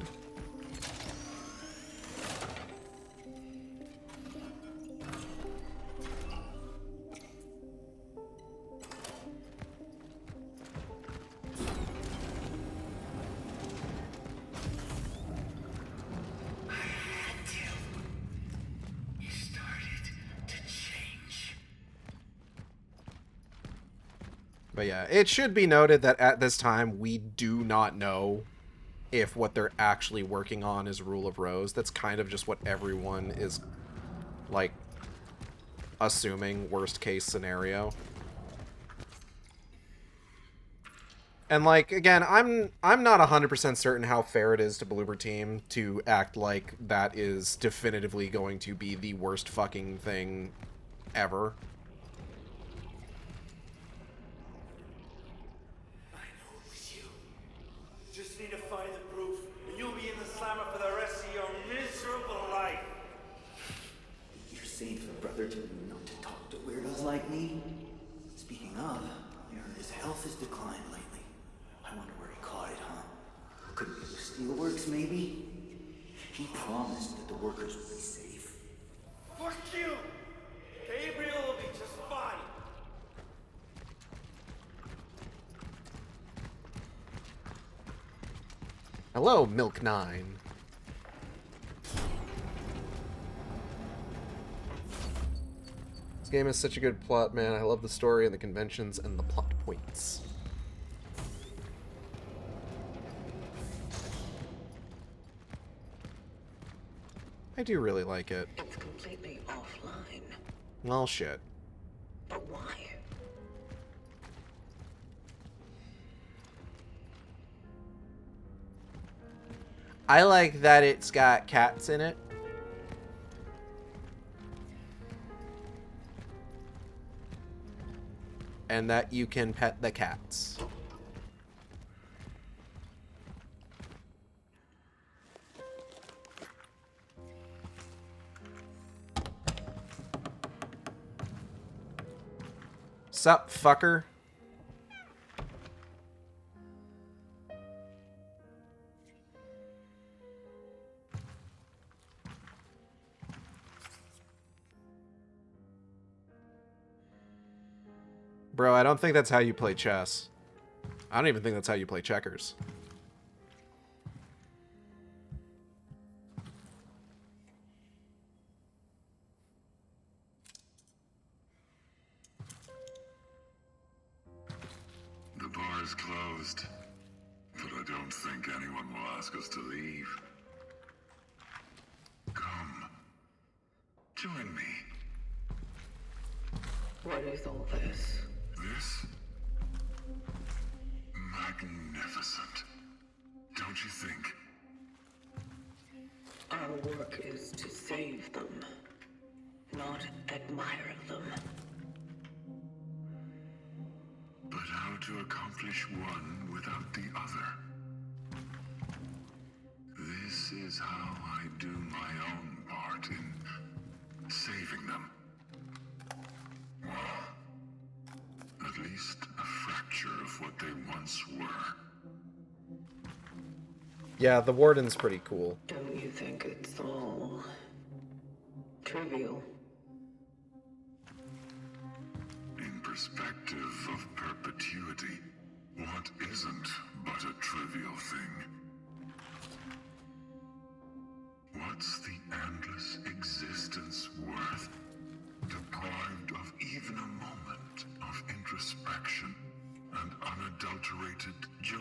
But yeah, it should be noted that at this time, we do not know if what they're actually working on is Rule of Rose. That's kind of just what everyone is, like, assuming worst case scenario. And like again, I'm not 100% certain how fair it is to Bloober Team to act like that is definitively going to be the worst fucking thing ever. I know it was you. Just need to find the proof, and you'll be in the slammer for the rest of your miserable life. You're saying for brother to not to talk to weirdos like me? Speaking of, I heard his health has declined lately. I wonder where he caught it, huh? Could it be the Steelworks, maybe? He promised that the workers would be safe. Fuck you! Gabriel will be just fine. Hello, Milk 9. This game is such a good plot, man. I love the story and the conventions and the plot points. I do really like it. It's completely offline. Well, shit. But why? I like that it's got cats in it. And that you can pet the cats. Sup, fucker? Bro, I don't think that's how you play chess. I don't even think that's how you play checkers. The bar is closed, but I don't think anyone will ask us to leave. Come. Join me. What is all this? This? Magnificent. Don't you think? Our work is to save them, not admire them. But how to accomplish one without the other? This is how I do my own part in saving them. Well, at least a fracture of what they once were. Yeah, the warden's pretty cool. Don't you think it's all trivial? In perspective of perpetuity, what isn't but a trivial thing? What's the endless existence worth, deprived of even a moment of introspection and unadulterated joy?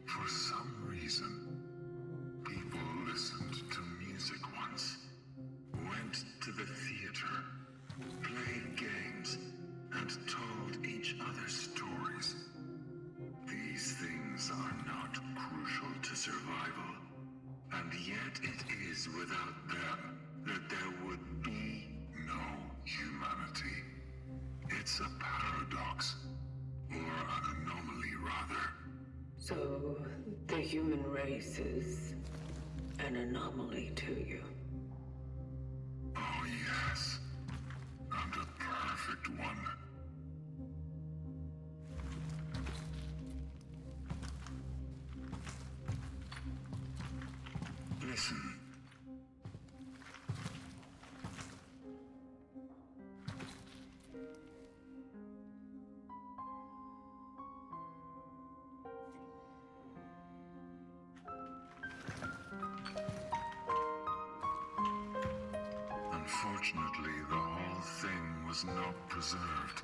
For some reason, people listened to music once, went to the theater, played games, and told each other stories. These things are not crucial to survival, and yet it is without them that there would be no humanity. It's a paradox, or an anomaly rather. So, the human race is an anomaly to you. Oh yes, and a perfect one. Listen. Unfortunately, the whole thing was not preserved.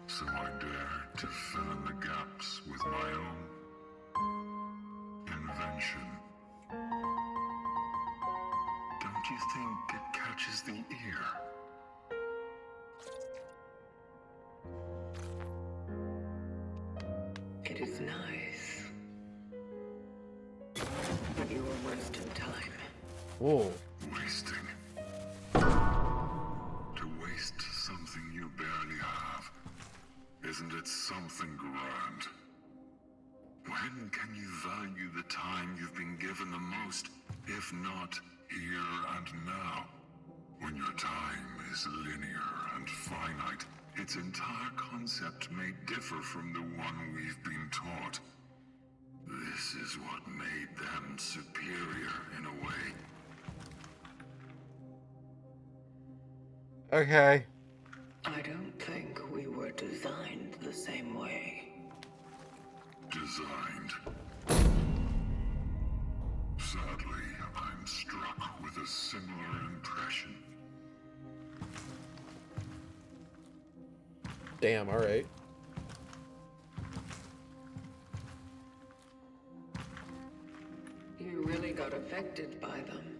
So I dare to fill in the gaps with my own invention. Don't you think it catches the ear? is nice. But you are wasting time. Whoa. Wasting. To waste something you barely have. Isn't it something grand? When can you value the time you've been given the most, if not here and now? When your time is linear and finite, its entire concept may differ from the one we've been taught. This is what made them superior in a way. Okay. I don't think we were designed the same way. Designed. Sadly, I'm struck with a similar impression. Damn, alright. You really got affected by them.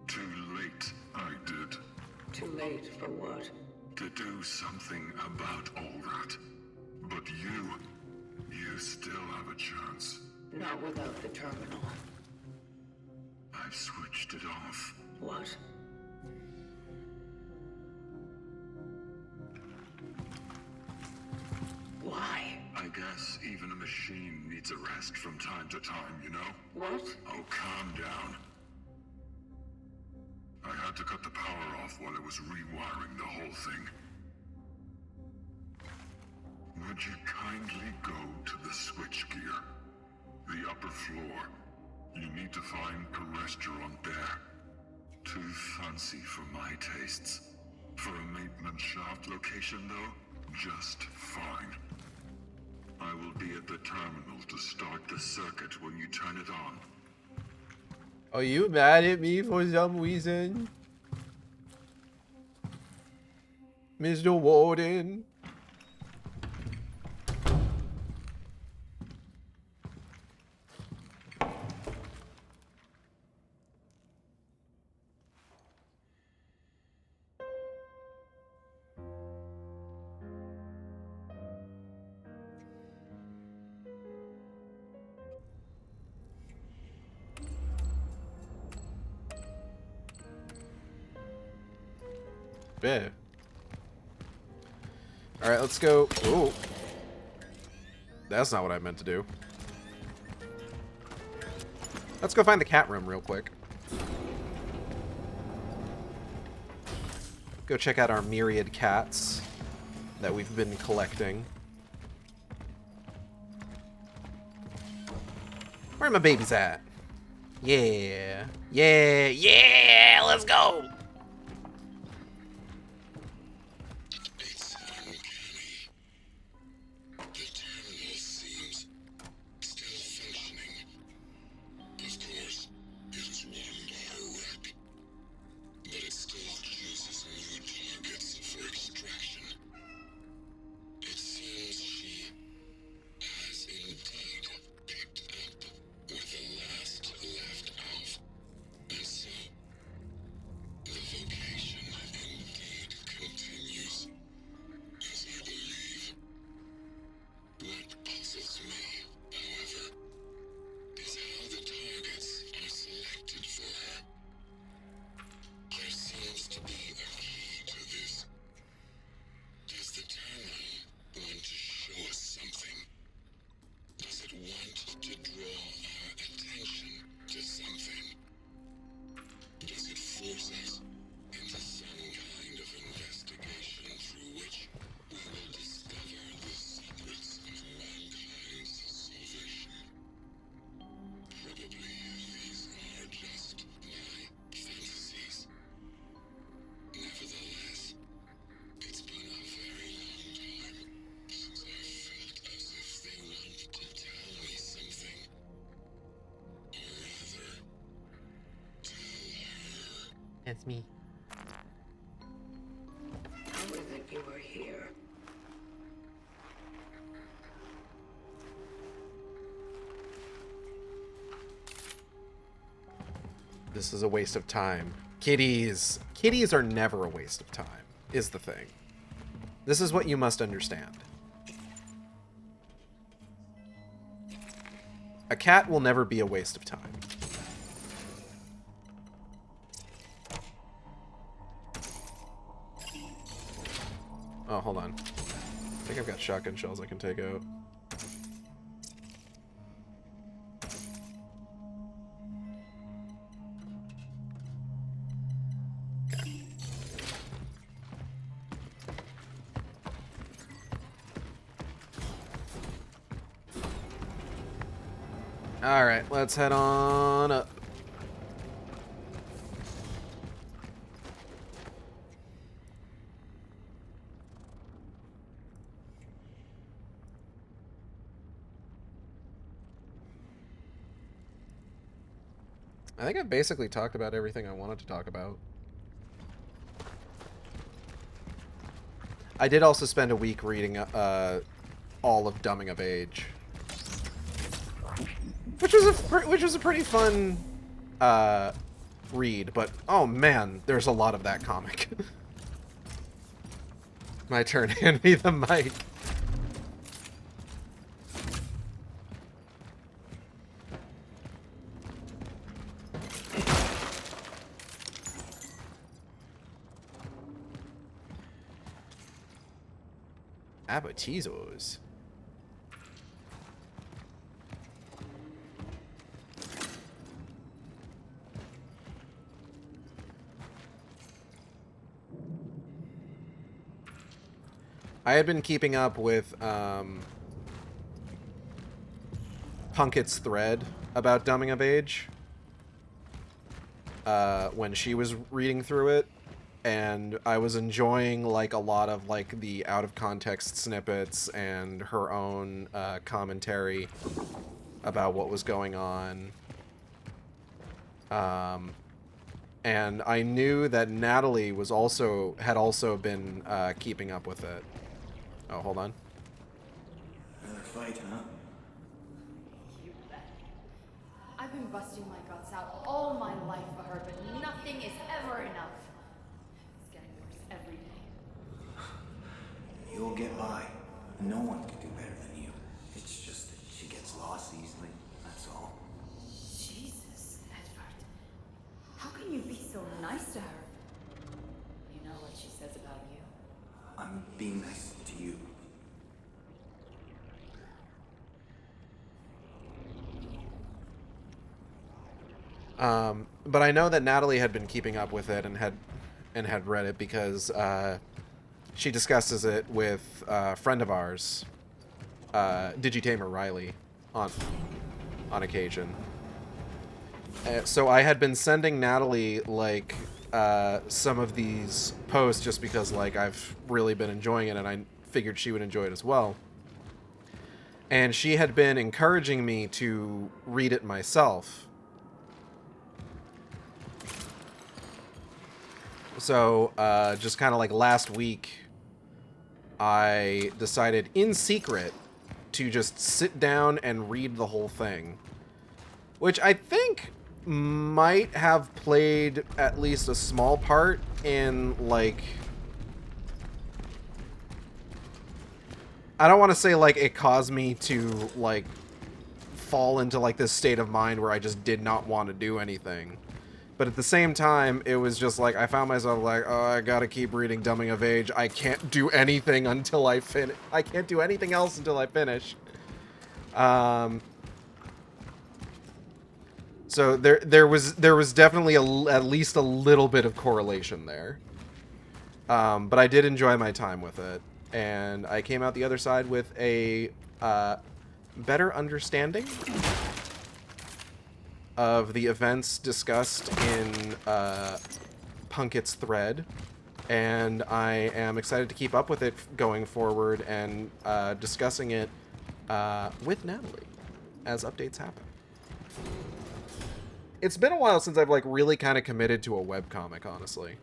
Too late, I did. Too late for what? To do something about all that. But you still have a chance. Not without the terminal. I've switched it off. What? Why? I guess even a machine needs a rest from time to time, you know? What? Oh, calm down. I had to cut the power off while I was rewiring the whole thing. Would you kindly go to the switchgear? The upper floor. You need to find a restaurant there. Too fancy for my tastes. For a maintenance shaft location, though, just fine. I will be at the terminal to start the circuit when you turn it on. Are you mad at me for some reason? Mr. Warden? Yeah. Alright, let's go. Ooh. That's not what I meant to do. Let's go find the cat room real quick. Go check out our myriad cats that we've been collecting. Where are my babies at? Yeah. Yeah. Yeah! Let's go! It's uncanny. The terminal seems still functioning. Of course, it is one bar wreck. But it still chooses new targets for extraction. It seems she has indeed picked up where the last left off. And so, the vocation indeed continues, as I believe. What puzzles me, however, is how the targets are selected for her. There seems to be a key to this. Does the terminal want to show us something? Does it want to draw our attention to something? Does it force us into some kind of investigation through which we will discover the secrets of mankind's salvation? Probably these are just my fantasies. Nevertheless, it's been a very long time since I felt as if they want to tell me something. Or rather, tell her. That's me. How is it you were here? This is a waste of time. Kitties. Kitties are never a waste of time, is the thing. This is what you must understand. A cat will never be a waste of time. Oh, hold on. I think I've got shotgun shells I can take out. Alright, let's head on up. I think I've basically talked about everything I wanted to talk about. I did also spend a week reading all of Dumbing of Age. Which was a pretty fun read, but oh man, there's a lot of that comic. My turn, hand me the mic. Appetizos. I had been keeping up with Punkett's thread about Dumbing of Age when she was reading through it, and I was enjoying like a lot of like the out of context snippets and her own commentary about what was going on. And I knew that Natalie had also been keeping up with it. Oh, hold on. Another fight, huh? You bet. I've been busting my guts out all my life for her, but nothing is ever enough. It's getting worse every day. You'll get by. No one can do better than you. It's just that she gets lost easily, that's all. Jesus, Edward. How can you be so nice to her? You know what she says about you. I'm being nice to you. But I know that Natalie had been keeping up with it and had read it because she discusses it with a friend of ours, Digitamer Riley, on occasion. So I had been sending Natalie like some of these posts just because like I've really been enjoying it and I figured she would enjoy it as well. And she had been encouraging me to read it myself. So, just kind of like last week, I decided in secret to just sit down and read the whole thing. Which I think might have played at least a small part in, like... I don't want to say, like, it caused me to, like, fall into, like, this state of mind where I just did not want to do anything. But at the same time, it was just like, I found myself like, oh, I gotta keep reading Dumbing of Age. I can't do anything until I finish. I can't do anything else until I finish. So there was definitely at least a little bit of correlation there. But I did enjoy my time with it. And I came out the other side with a better understanding of the events discussed in Punkett's thread, and I am excited to keep up with it going forward and discussing it with Natalie as updates happen. It's been a while since I've like really kind of committed to a webcomic, honestly.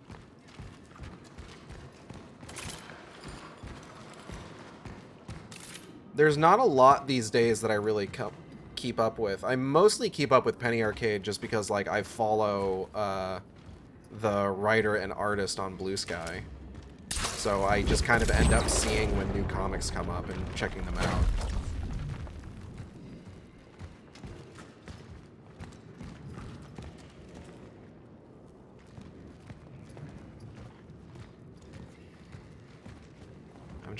There's not a lot these days that I really keep up with. I mostly keep up with Penny Arcade just because like I follow the writer and artist on Blue Sky. So I just kind of end up seeing when new comics come up and checking them out.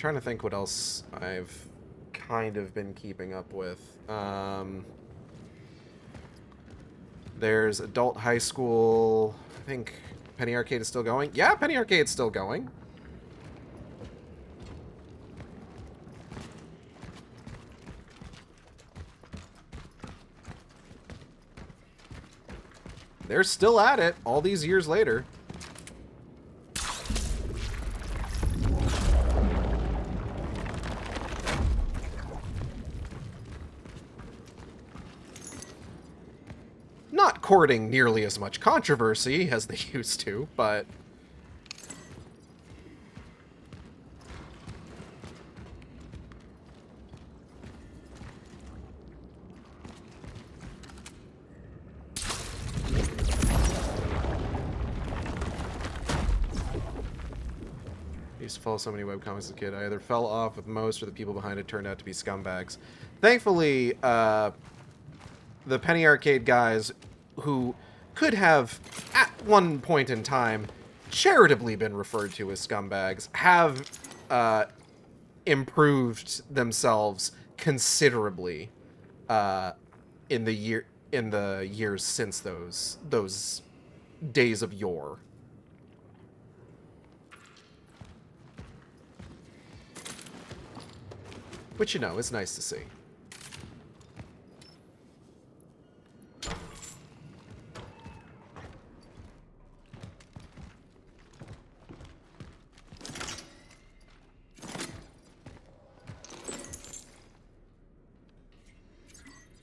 trying to think what else I've kind of been keeping up with. There's Adult High School. I think Penny Arcade is still going. Yeah, Penny Arcade's still going. They're still at it all these years later. Not courting nearly as much controversy as they used to, but... I used to follow so many webcomics as a kid. I either fell off with most or the people behind it turned out to be scumbags. Thankfully, the Penny Arcade guys, who could have, at one point in time, charitably been referred to as scumbags, have improved themselves considerably in the years since those days of yore. Which, you know, is nice to see.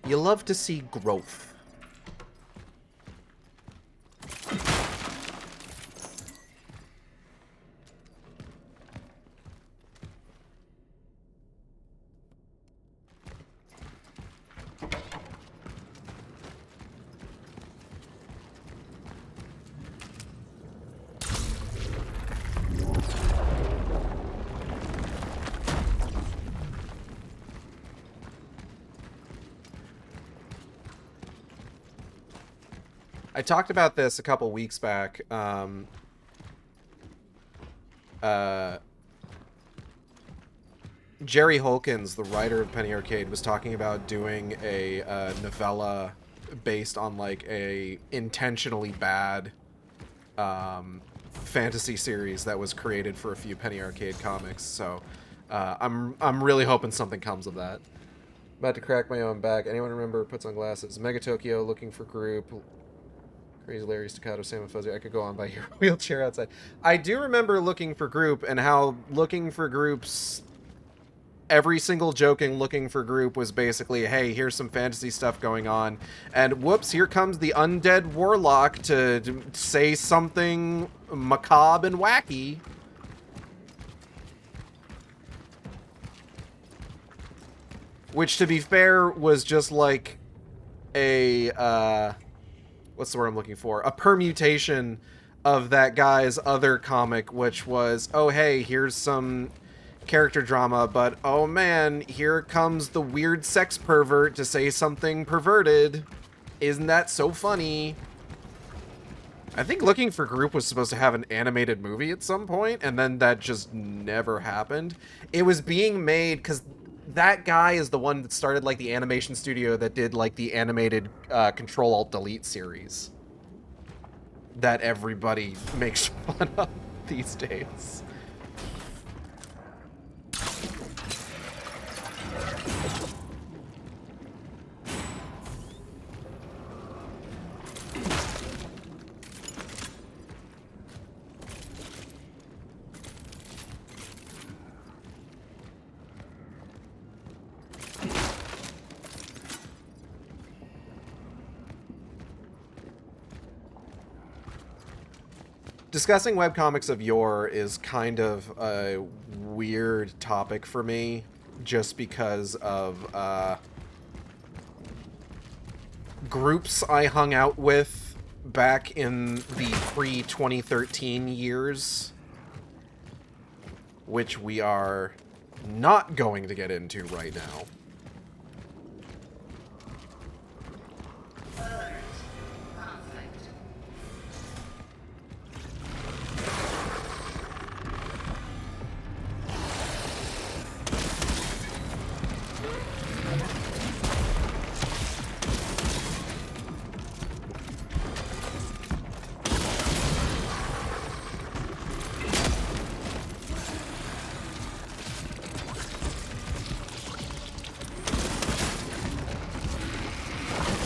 You love to see growth. I talked about this a couple weeks back. Jerry Holkins, the writer of Penny Arcade, was talking about doing a novella based on like a intentionally bad fantasy series that was created for a few Penny Arcade comics. So I'm really hoping something comes of that. About to crack my own back. Anyone remember Puts on Glasses? Mega Tokyo, Looking for Group, Crazy Larry, Staccato, Sam Fuzzy. I could go on by your wheelchair outside. I do remember Looking for Group and how Looking for Group's every single joke in Looking for Group was basically, hey, here's some fantasy stuff going on, and whoops, here comes the undead warlock to say something macabre and wacky. Which, to be fair, was just like a, what's the word I'm looking for? A permutation of that guy's other comic, which was, oh, hey, here's some character drama, but oh man, here comes the weird sex pervert to say something perverted. Isn't that so funny? I think Looking for Group was supposed to have an animated movie at some point, and then that just never happened. It was being made because that guy is the one that started like the animation studio that did like the animated Control-Alt-Delete series that everybody makes fun of these days. Discussing webcomics of yore is kind of a weird topic for me, just because of groups I hung out with back in the pre-2013 years, which we are not going to get into right now.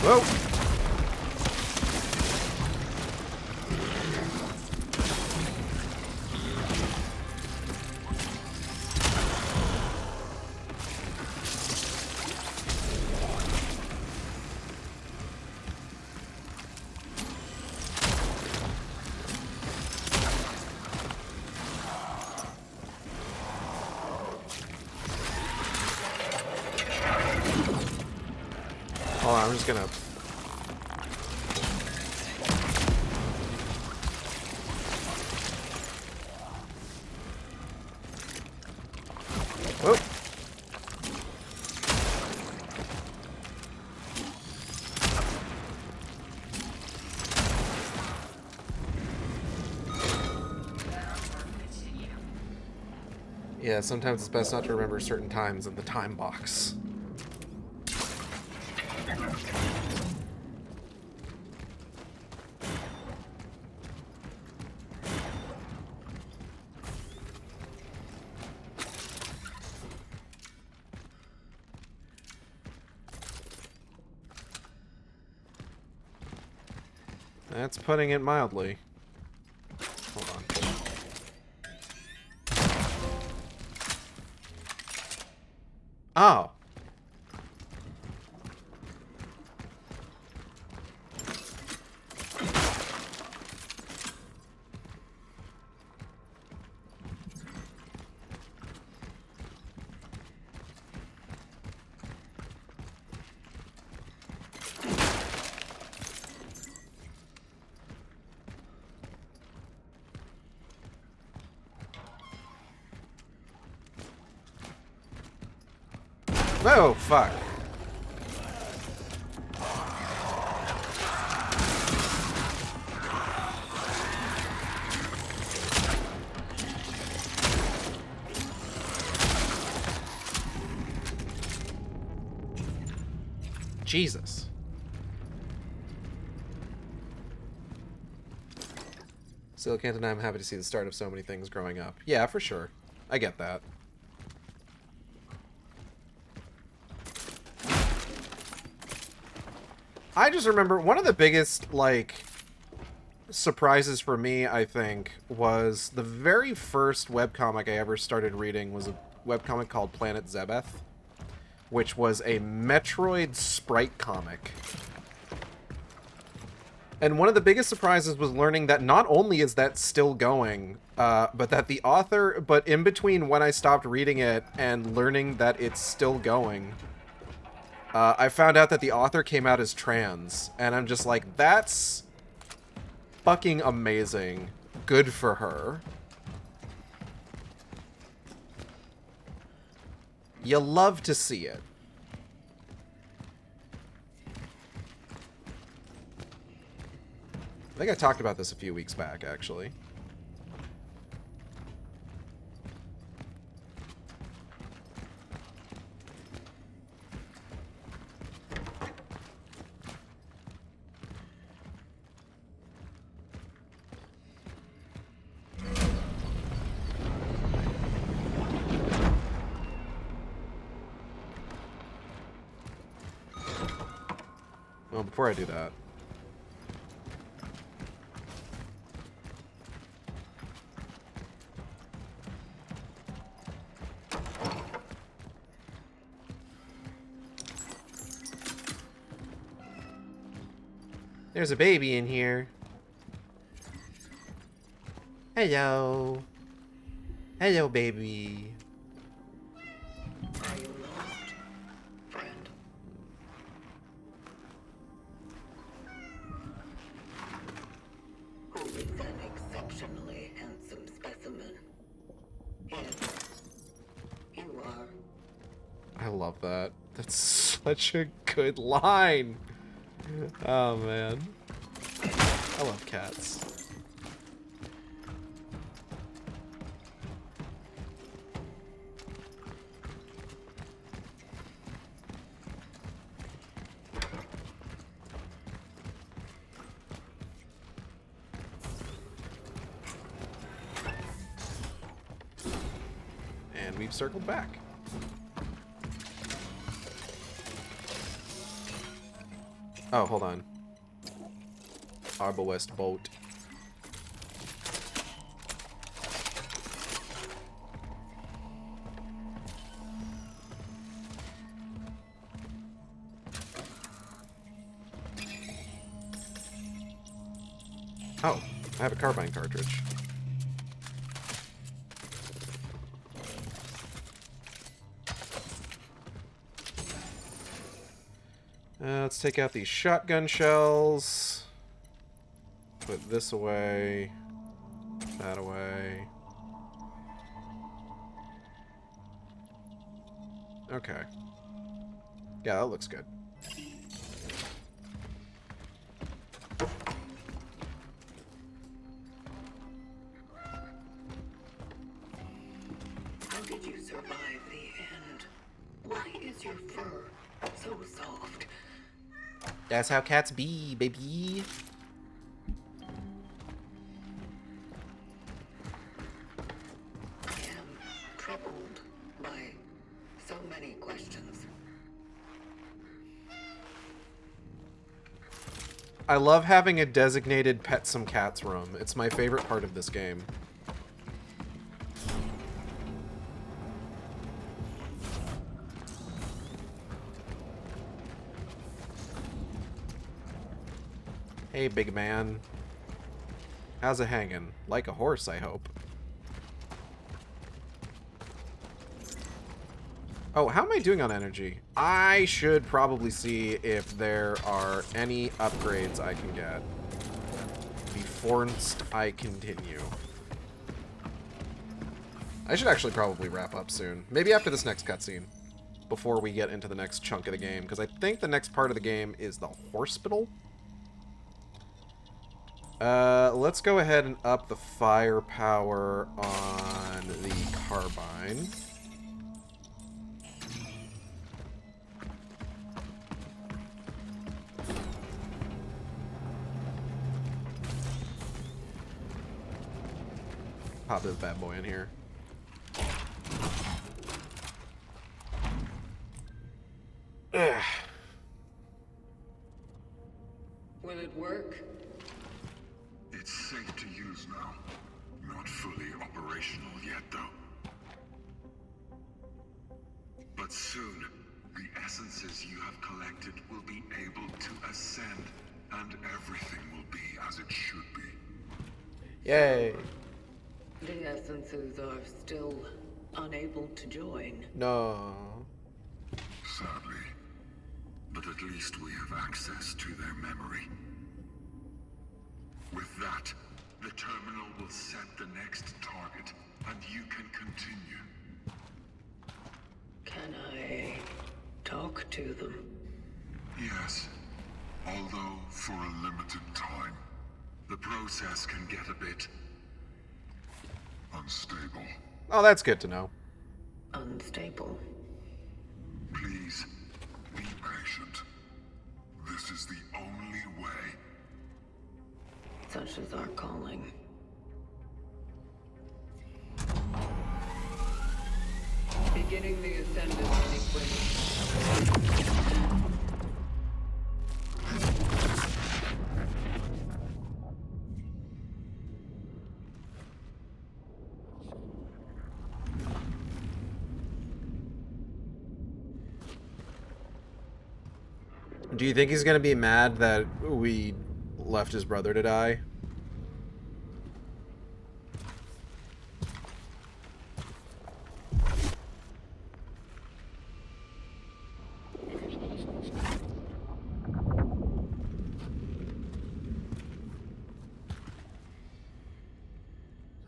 Whoa! Hold on, I'm just gonna... Whoa. Yeah, sometimes it's best not to remember certain times in the time box. That's putting it mildly. Hold on. Oh. Oh, fuck. Jesus. Still can't deny I'm happy to see the start of so many things growing up. Yeah, for sure. I get that. I just remember one of the biggest, like, surprises for me, I think, was the very first webcomic I ever started reading was a webcomic called Planet Zebeth, which was a Metroid sprite comic. And one of the biggest surprises was learning that not only is that still going, but that the author, but in between when I stopped reading it and learning that it's still going, I found out that the author came out as trans, and I'm just like, that's fucking amazing. Good for her. You love to see it. I think I talked about this a few weeks back, actually. Well, before I do that... There's a baby in here. Hello. Hello, baby. Are you lost, friend? Who is an exceptionally handsome specimen? Yes, you are. I love that. That's such a good line. Oh, man. I love cats. And we've circled back. Oh, hold on. Arbalest boat. Oh, I have a carbine cartridge. Let's take out these shotgun shells. Put this away. That away. Okay. Yeah, that looks good. How did you survive the end? Why is your fur so soft? That's how cats be, baby. I am troubled by so many questions. I love having a designated pet some cats room. It's my favorite part of this game. Hey, big man. How's it hanging? Like a horse, I hope. Oh, how am I doing on energy? I should probably see if there are any upgrades I can get before I continue. I should actually probably wrap up soon. Maybe after this next cutscene, before we get into the next chunk of the game, because I think the next part of the game is the hospital. Let's go ahead and up the firepower on the carbine. Pop this bad boy in here. Ugh. Will it work? It's safe to use now. Not fully operational yet, though. But soon, the essences you have collected will be able to ascend, and everything will be as it should be. Yay. The essences are still unable to join. No. Sadly. But at least we have access to their memory. With that, the terminal will set the next target, and you can continue. Can I talk to them? Yes. Although for a limited time. The process can get a bit unstable. Oh, that's good to know. Unstable. Please, be patient. This is the only way. Such is our calling. Beginning the ascendant sequence. Do you think he's gonna be mad that we left his brother to die?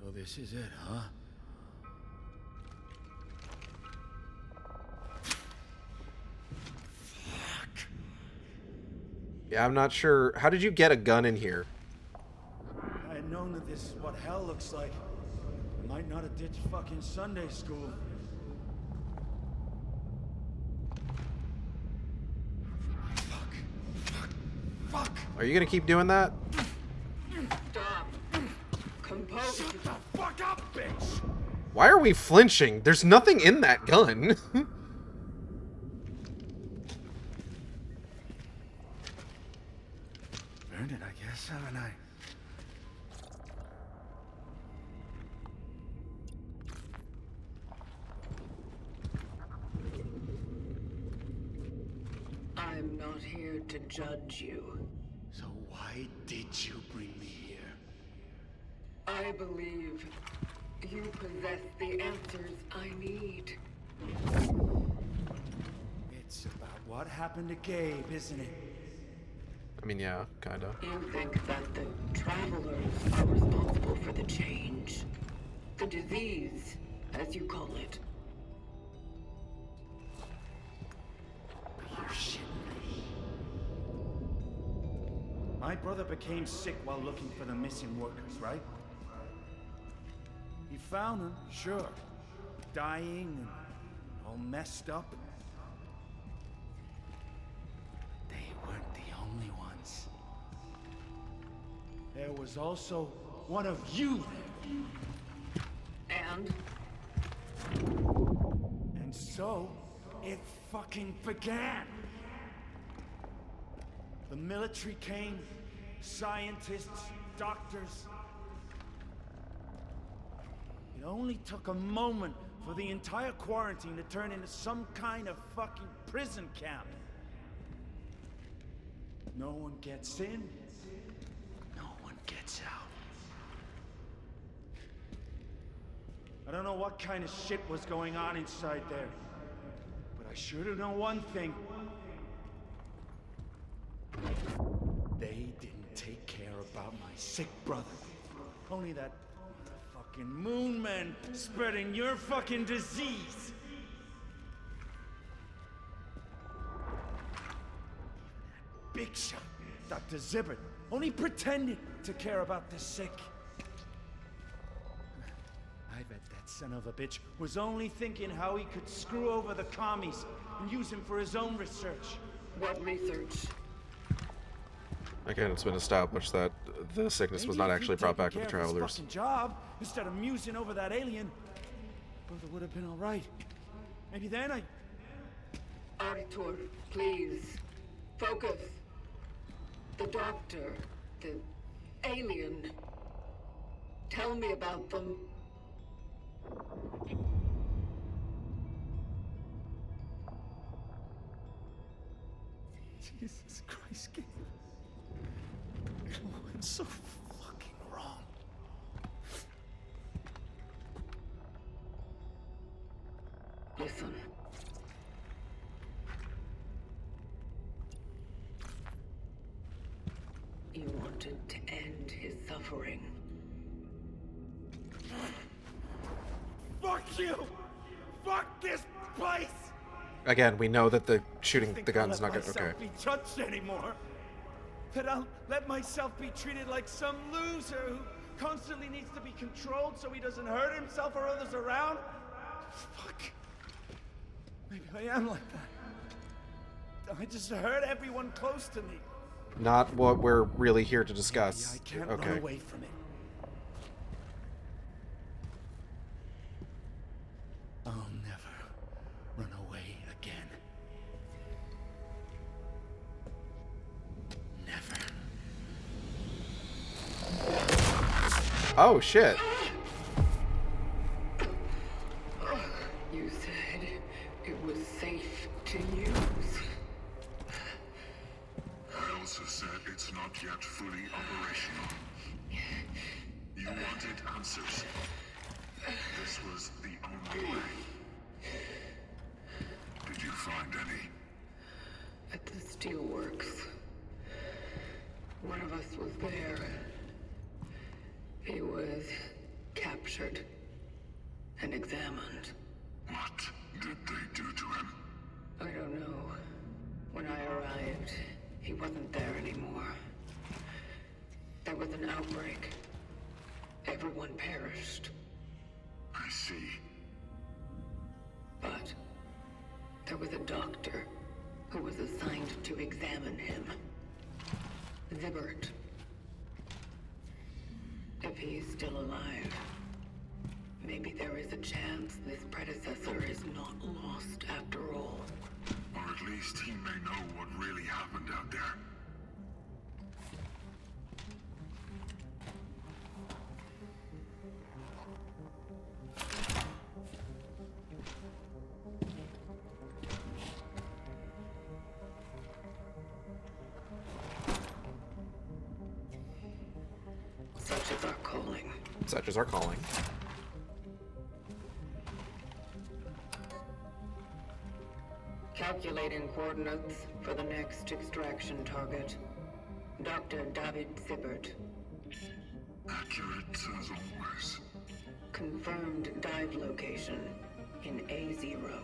So this is it, huh? Yeah, I'm not sure. How did you get a gun in here? I had known that this is what hell looks like. I might not have ditched fucking Sunday school. Fuck! Are you gonna keep doing that? Stop. Compose. Shut the fuck up, bitch! Why are we flinching? There's nothing in that gun. earned it, I guess, haven't I? I'm not here to judge you. So why did you bring me here? I believe you possess the answers I need. It's about what happened to Gabe, isn't it? I mean, yeah, kinda. You think that the travelers are responsible for the change? The disease, as you call it. You're shitting me. My brother became sick while looking for the missing workers, right? He found them, sure. Dying and all messed up. They weren't the only ones. There was also one of you there. And? And so, it fucking began. The military came, scientists, doctors. It only took a moment for the entire quarantine to turn into some kind of fucking prison camp. No one gets in, no one gets out. I don't know what kind of shit was going on inside there, but I sure do know one thing. They didn't take care about my sick brother. Only that fucking moon man spreading your fucking disease. Big shot, Dr. Zibbert, only pretended to care about the sick. I bet that son of a bitch was only thinking how he could screw over the commies and use him for his own research. What research? Again, it's been established that the sickness was not actually brought back with the travelers. Job instead of musing over that alien, brother would have been all right. Maybe then I. Artur, please. Focus. The doctor, the alien. Tell me about them. Jesus Christ, Gabe. I'm so fucking wrong. Listen. You wanted to end his suffering. Fuck you! Fuck this place! Again, we know that the shooting the gun's not good. Okay. Okay. Be touched anymore. That I'll let myself be treated like some loser who constantly needs to be controlled so he doesn't hurt himself or others around. Fuck. Maybe I am like that. I just hurt everyone close to me. Not what we're really here to discuss. Maybe I can't run away from it. I'll never run away again. Never. Oh shit. You said it was safe to use. I also said it's not yet fully operational. You wanted answers. This was the only way. Did you find any? At the Steelworks. One of us was there. He was captured and examined. What did they do to him? I don't know. When I arrived, he wasn't there anymore. There was an outbreak. Everyone perished. I see. But there was a doctor who was assigned to examine him. Zibbert. If he's still alive, maybe there is a chance this predecessor is not lost after all. Or at least he may know what really happened out there. Such as our calling. Such as our calling. Calculating coordinates for the next extraction target. Dr. David Sibbert. Accurate as always. Confirmed dive location in A0.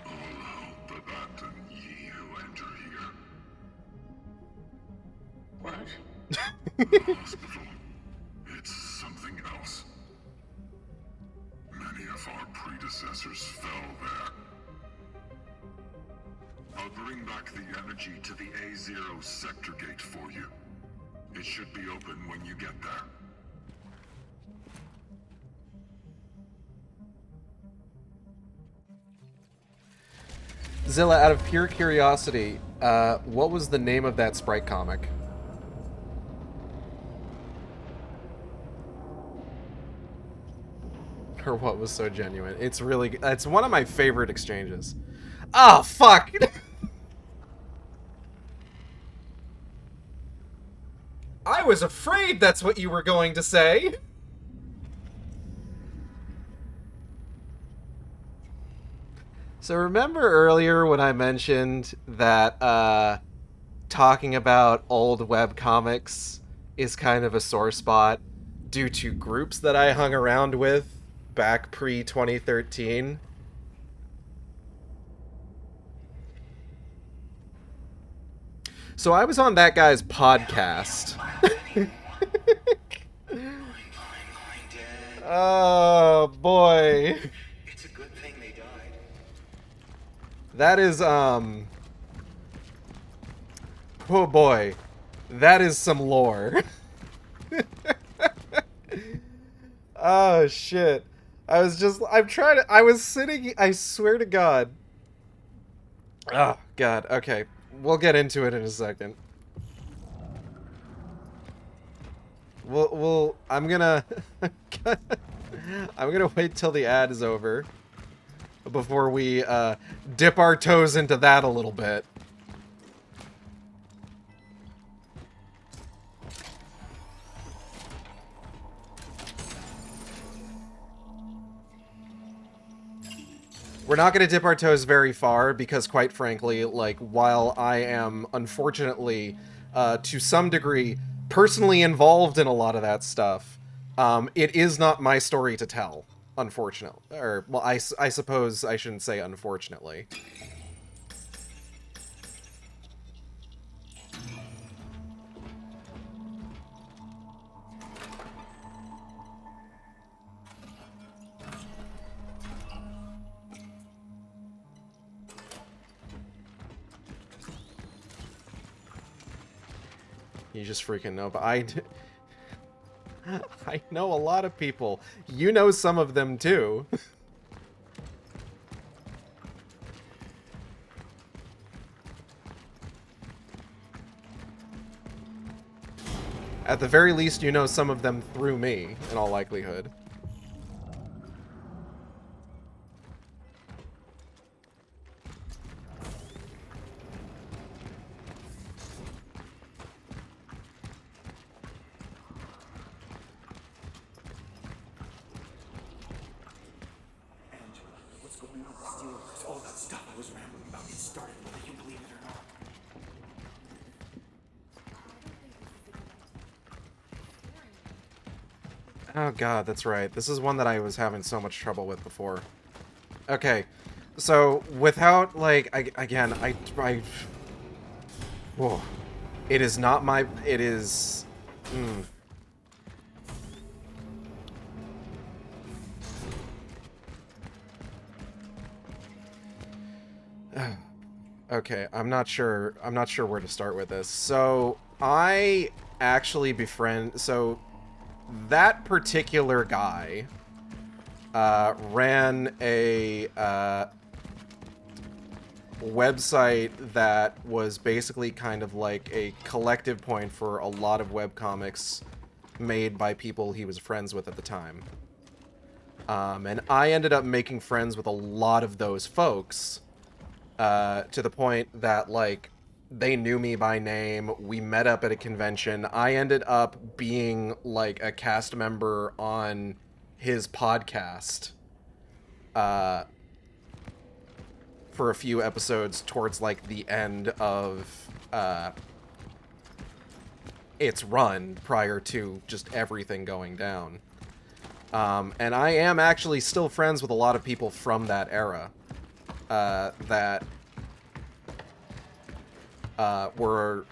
All hope abandon ye who enter here. What? The hospital. It's something else. Many of our predecessors fell there. I'll bring back the energy to the A0 sector gate for you. It should be open when you get there. Zilla, out of pure curiosity, what was the name of that Sprite comic? Or what was so genuine? It's really, it's one of my favorite exchanges. Oh, fuck! I was afraid that's what you were going to say! So remember earlier when I mentioned that talking about old webcomics is kind of a sore spot due to groups that I hung around with back pre-2013? So I was on that guy's podcast. Oh, boy. It's a good thing they died. That is, oh boy. That is some lore. Oh, shit. I was sitting, I swear to God. Oh, God, okay. We'll get into it in a second. I'm gonna wait till the ad is over before we dip our toes into that a little bit. We're not going to dip our toes very far because, quite frankly, like, while I am, unfortunately, to some degree, personally involved in a lot of that stuff, it is not my story to tell, unfortunately. Or, well, I suppose I shouldn't say unfortunately. You just freaking know, but I know a lot of people. You know some of them too. At the very least, you know some of them through me, in all likelihood. What's going on with Steelworks? All that stuff I was rambling about gets started, whether you believe it or not. Oh god, that's right. This is one that I was having so much trouble with before. Okay, so without, like, whoa. It is not my, it is, Okay, I'm not sure where to start with this. So, I actually so that particular guy ran a website that was basically kind of like a collective point for a lot of webcomics made by people he was friends with at the time. And I ended up making friends with a lot of those folks, to the point that, like, They knew me by name. We met up at a convention. I ended up being like a cast member on his podcast for a few episodes towards like the end of its run prior to just everything going down. And I am actually still friends with a lot of people from that era that were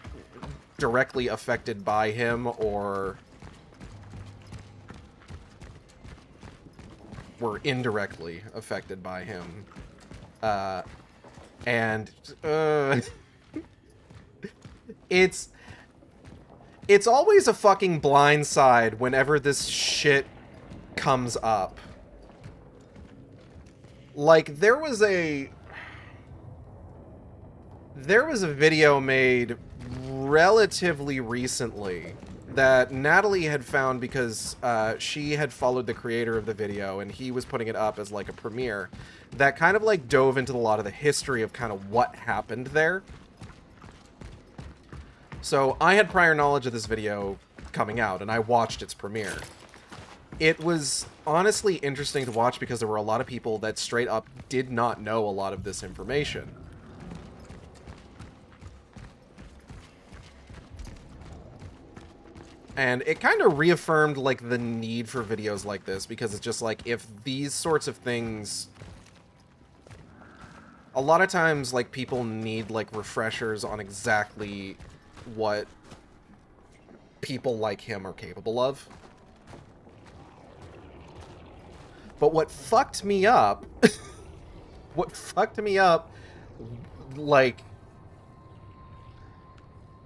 directly affected by him or were indirectly affected by him. And it's always a fucking blindside whenever this shit comes up. Like, there was a video made relatively recently that Natalie had found because she had followed the creator of the video and he was putting it up as like a premiere that kind of like dove into a lot of the history of kind of what happened there. So I had prior knowledge of this video coming out and I watched its premiere. It was honestly interesting to watch because there were a lot of people that straight up did not know a lot of this information. And it kind of reaffirmed, like, the need for videos like this, because it's just like, if these sorts of things... A lot of times, like, people need, like, refreshers on exactly what people like him are capable of. But what fucked me up... like,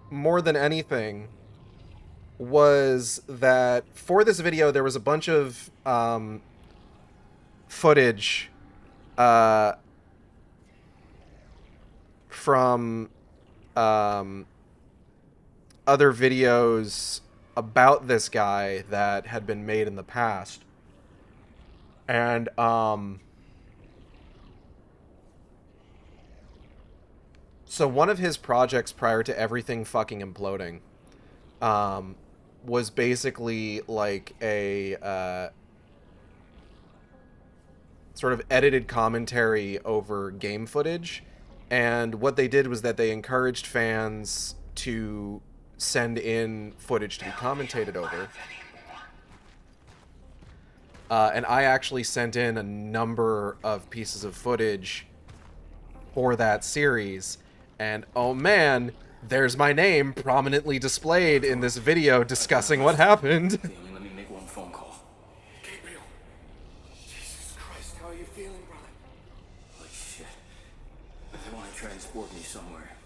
more than anything... was that for this video there was a bunch of footage from other videos about this guy that had been made in the past. And so one of his projects prior to everything fucking imploding was basically like a sort of edited commentary over game footage. And what they did was that they encouraged fans to send in footage to be commentated over. And I actually sent in a number of pieces of footage for that series. And oh man, there's my name prominently displayed in this video discussing what happened. Let me make one phone call. Gabriel. Jesus Christ, how are you feeling, brother? Like shit. They want to transport me somewhere.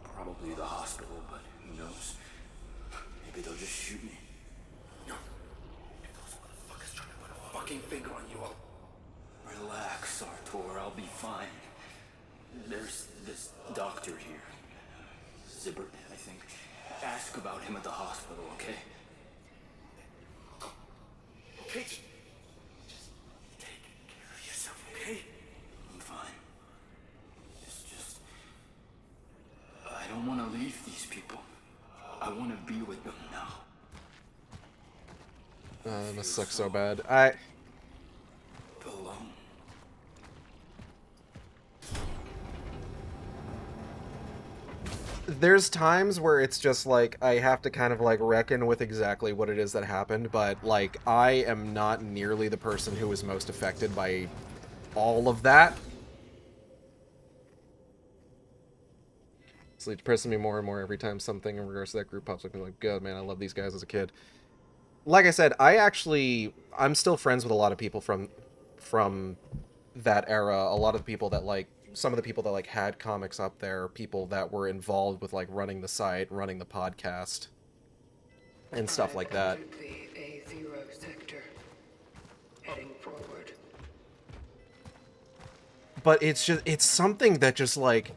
Probably the hospital, but who knows? Maybe they'll just shoot me. No. If those motherfuckers try to put a fucking finger on you, Relax, Artur. I'll be fine. There's this doctor here. Zibbert, I think. Ask about him at the hospital, okay? Okay, just take care of yourself, okay? I'm fine. It's just... I don't want to leave these people. I want to be with them now. That must suck so bad. Alone. There's times where it's just like I have to kind of like reckon with exactly what it is that happened, but like I am not nearly the person who was most affected by all of that. It's like depressing me more and more every time something in regards to that group pops up. I'm like, God, man, I love these guys as a kid. Like I said, I'm still friends with a lot of people from that era. A lot of the people that like some of the people that like had comics up there, people that were involved with like running the site, running the podcast, and stuff like that. The A0 sector, heading forward. But it's something that just like,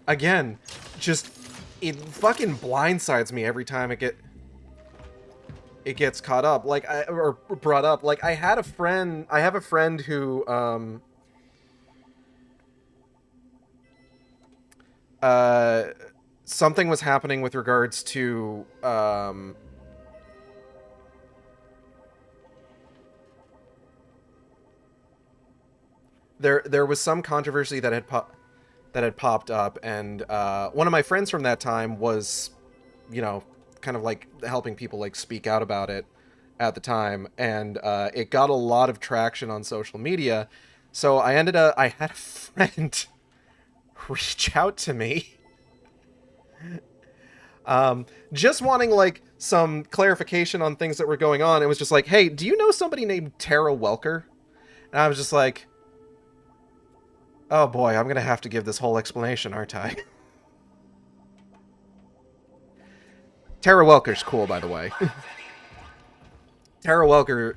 again, just it fucking blindsides me every time it gets caught up, like or brought up. Like I have a friend who something was happening with regards to there was some controversy that had popped up, and one of my friends from that time was, you know, kind of like helping people like speak out about it at the time, and it got a lot of traction on social media. So I had a friend reach out to me, just wanting like some clarification on things that were going on. It was just like, hey, do you know somebody named Tara Welker? And I was just like, oh boy, I'm gonna have to give this whole explanation, aren't I? Tara Welker's cool, by the way. Tara Welker,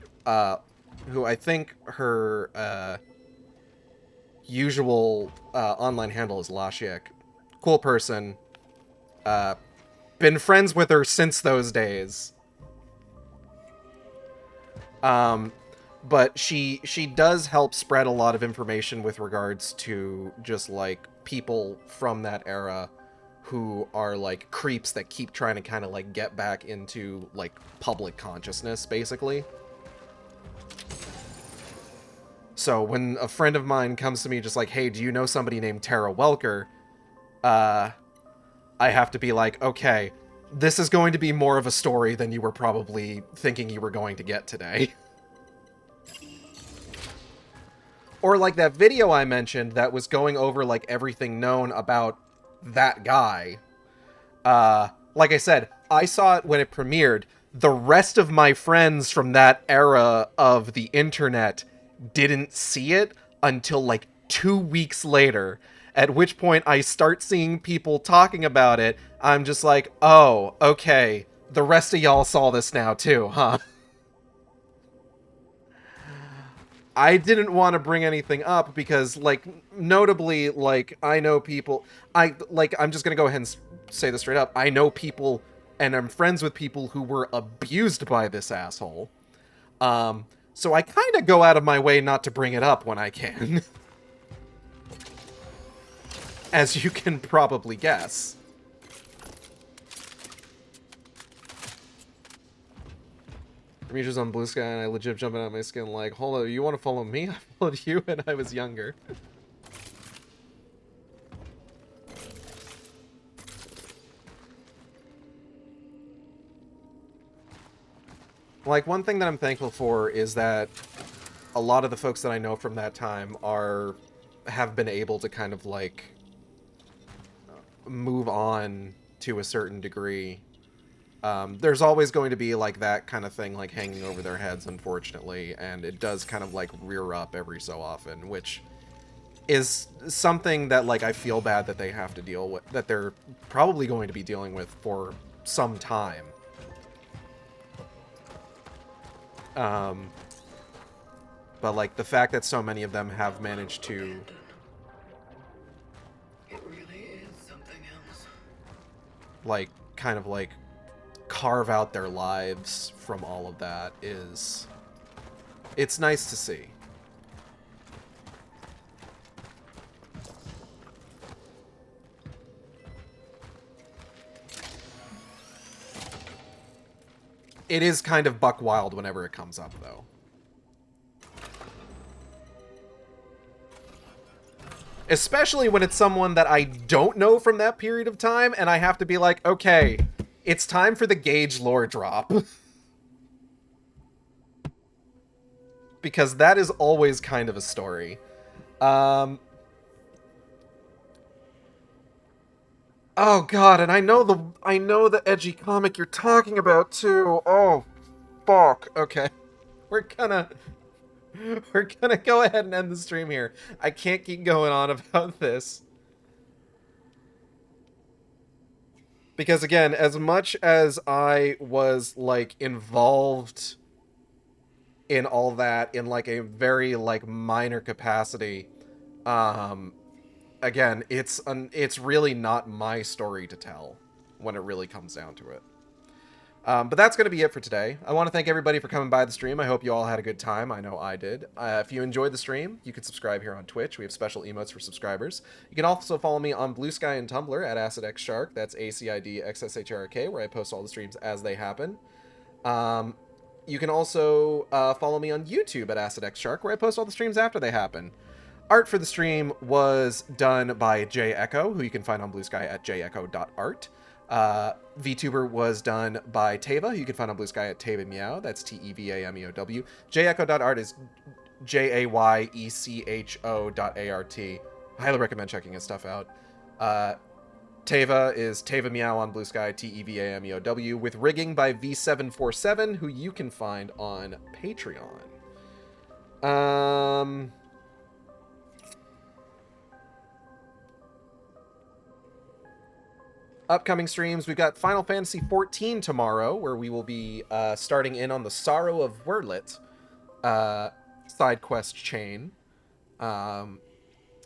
who I think her usual online handle is Lashiek. Cool person. Been friends with her since those days. But she does help spread a lot of information with regards to just like people from that era who are like creeps that keep trying to kind of like get back into like public consciousness, basically. So when a friend of mine comes to me just like, hey, do you know somebody named Tara Welker? I have to be like, okay, this is going to be more of a story than you were probably thinking you were going to get today. Or like that video I mentioned that was going over like everything known about that guy. Like I said, I saw it when it premiered. The rest of my friends from that era of the internet didn't see it until like 2 weeks later, at which point I start seeing people talking about it. I'm just like, oh, okay, the rest of y'all saw this now too, huh? I didn't want to bring anything up because, like, notably, like, I know people, I'm just gonna go ahead and say this straight up, I know people, and I'm friends with people who were abused by this asshole. So I kind of go out of my way not to bring it up when I can. As you can probably guess. Demetrius on Blue Sky, and I legit jumping out of my skin like, hold on, you want to follow me? I followed you when I was younger. Like, one thing that I'm thankful for is that a lot of the folks that I know from that time have been able to kind of, like, move on to a certain degree. There's always going to be, like, that kind of thing, like, hanging over their heads, unfortunately, and it does kind of, like, rear up every so often, which is something that, like, I feel bad that they have to deal with, that they're probably going to be dealing with for some time. But, like, the fact that so many of them have managed to... It really is something else. like, kind of, like, carve out their lives from all of that is... it's nice to see. It is kind of buck wild whenever it comes up, though. Especially when it's someone that I don't know from that period of time, and I have to be like, okay, it's time for the Gage lore drop. Because that is always kind of a story. Oh god, and I know the edgy comic you're talking about too. Oh, fuck. Okay. We're gonna go ahead and end the stream here. I can't keep going on about this. Because again, as much as I was, like, involved in all that in, like, a very, like, minor capacity, again, it's really not my story to tell when it really comes down to it. But that's going to be it for today. I want to thank everybody for coming by the stream. I hope you all had a good time. I know I did. If you enjoyed the stream, you can subscribe here on Twitch. We have special emotes for subscribers. You can also follow me on Blue Sky and Tumblr at AcidXShark. That's AcidXSHRK, where I post all the streams as they happen. You can also follow me on YouTube at AcidXShark, where I post all the streams after they happen. Art for the stream was done by Jay Echo, who you can find on Blue Sky at jayecho.art. VTuber was done by Teva, who you can find on Blue Sky at Teva Meow. That's Tevameow. Jayecho.art is JAYECHO.ART. I highly recommend checking his stuff out. Teva is Teva Meow on Blue Sky, Tevameow, with rigging by V747, who you can find on Patreon. Upcoming streams, we've got Final Fantasy XIV tomorrow, where we will be starting in on the Sorrow of Wordlet side quest chain,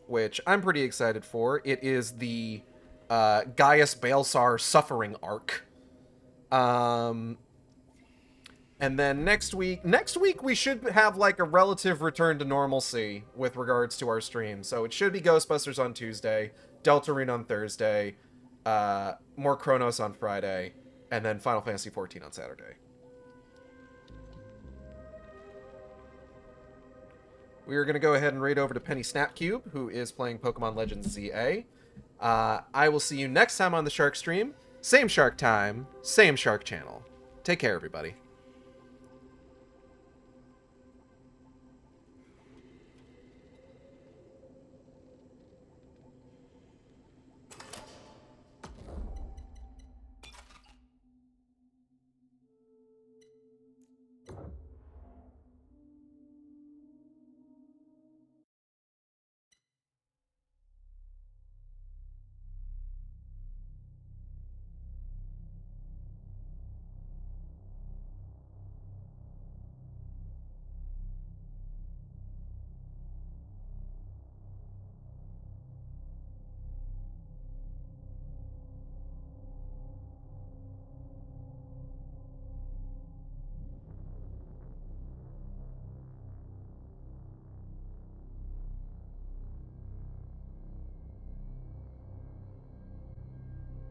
which I'm pretty excited for. It is the Gaius Baelsar Suffering arc. And then next week we should have like a relative return to normalcy with regards to our stream. So it should be Ghostbusters on Tuesday, Deltarune on Thursday, more Cronos on Friday, and then Final Fantasy XIV on Saturday. We are going to go ahead and raid over to Penny Snapcube, who is playing Pokemon Legends ZA. I will see you next time on the Shark Stream. Same Shark time, same Shark channel. Take care, everybody.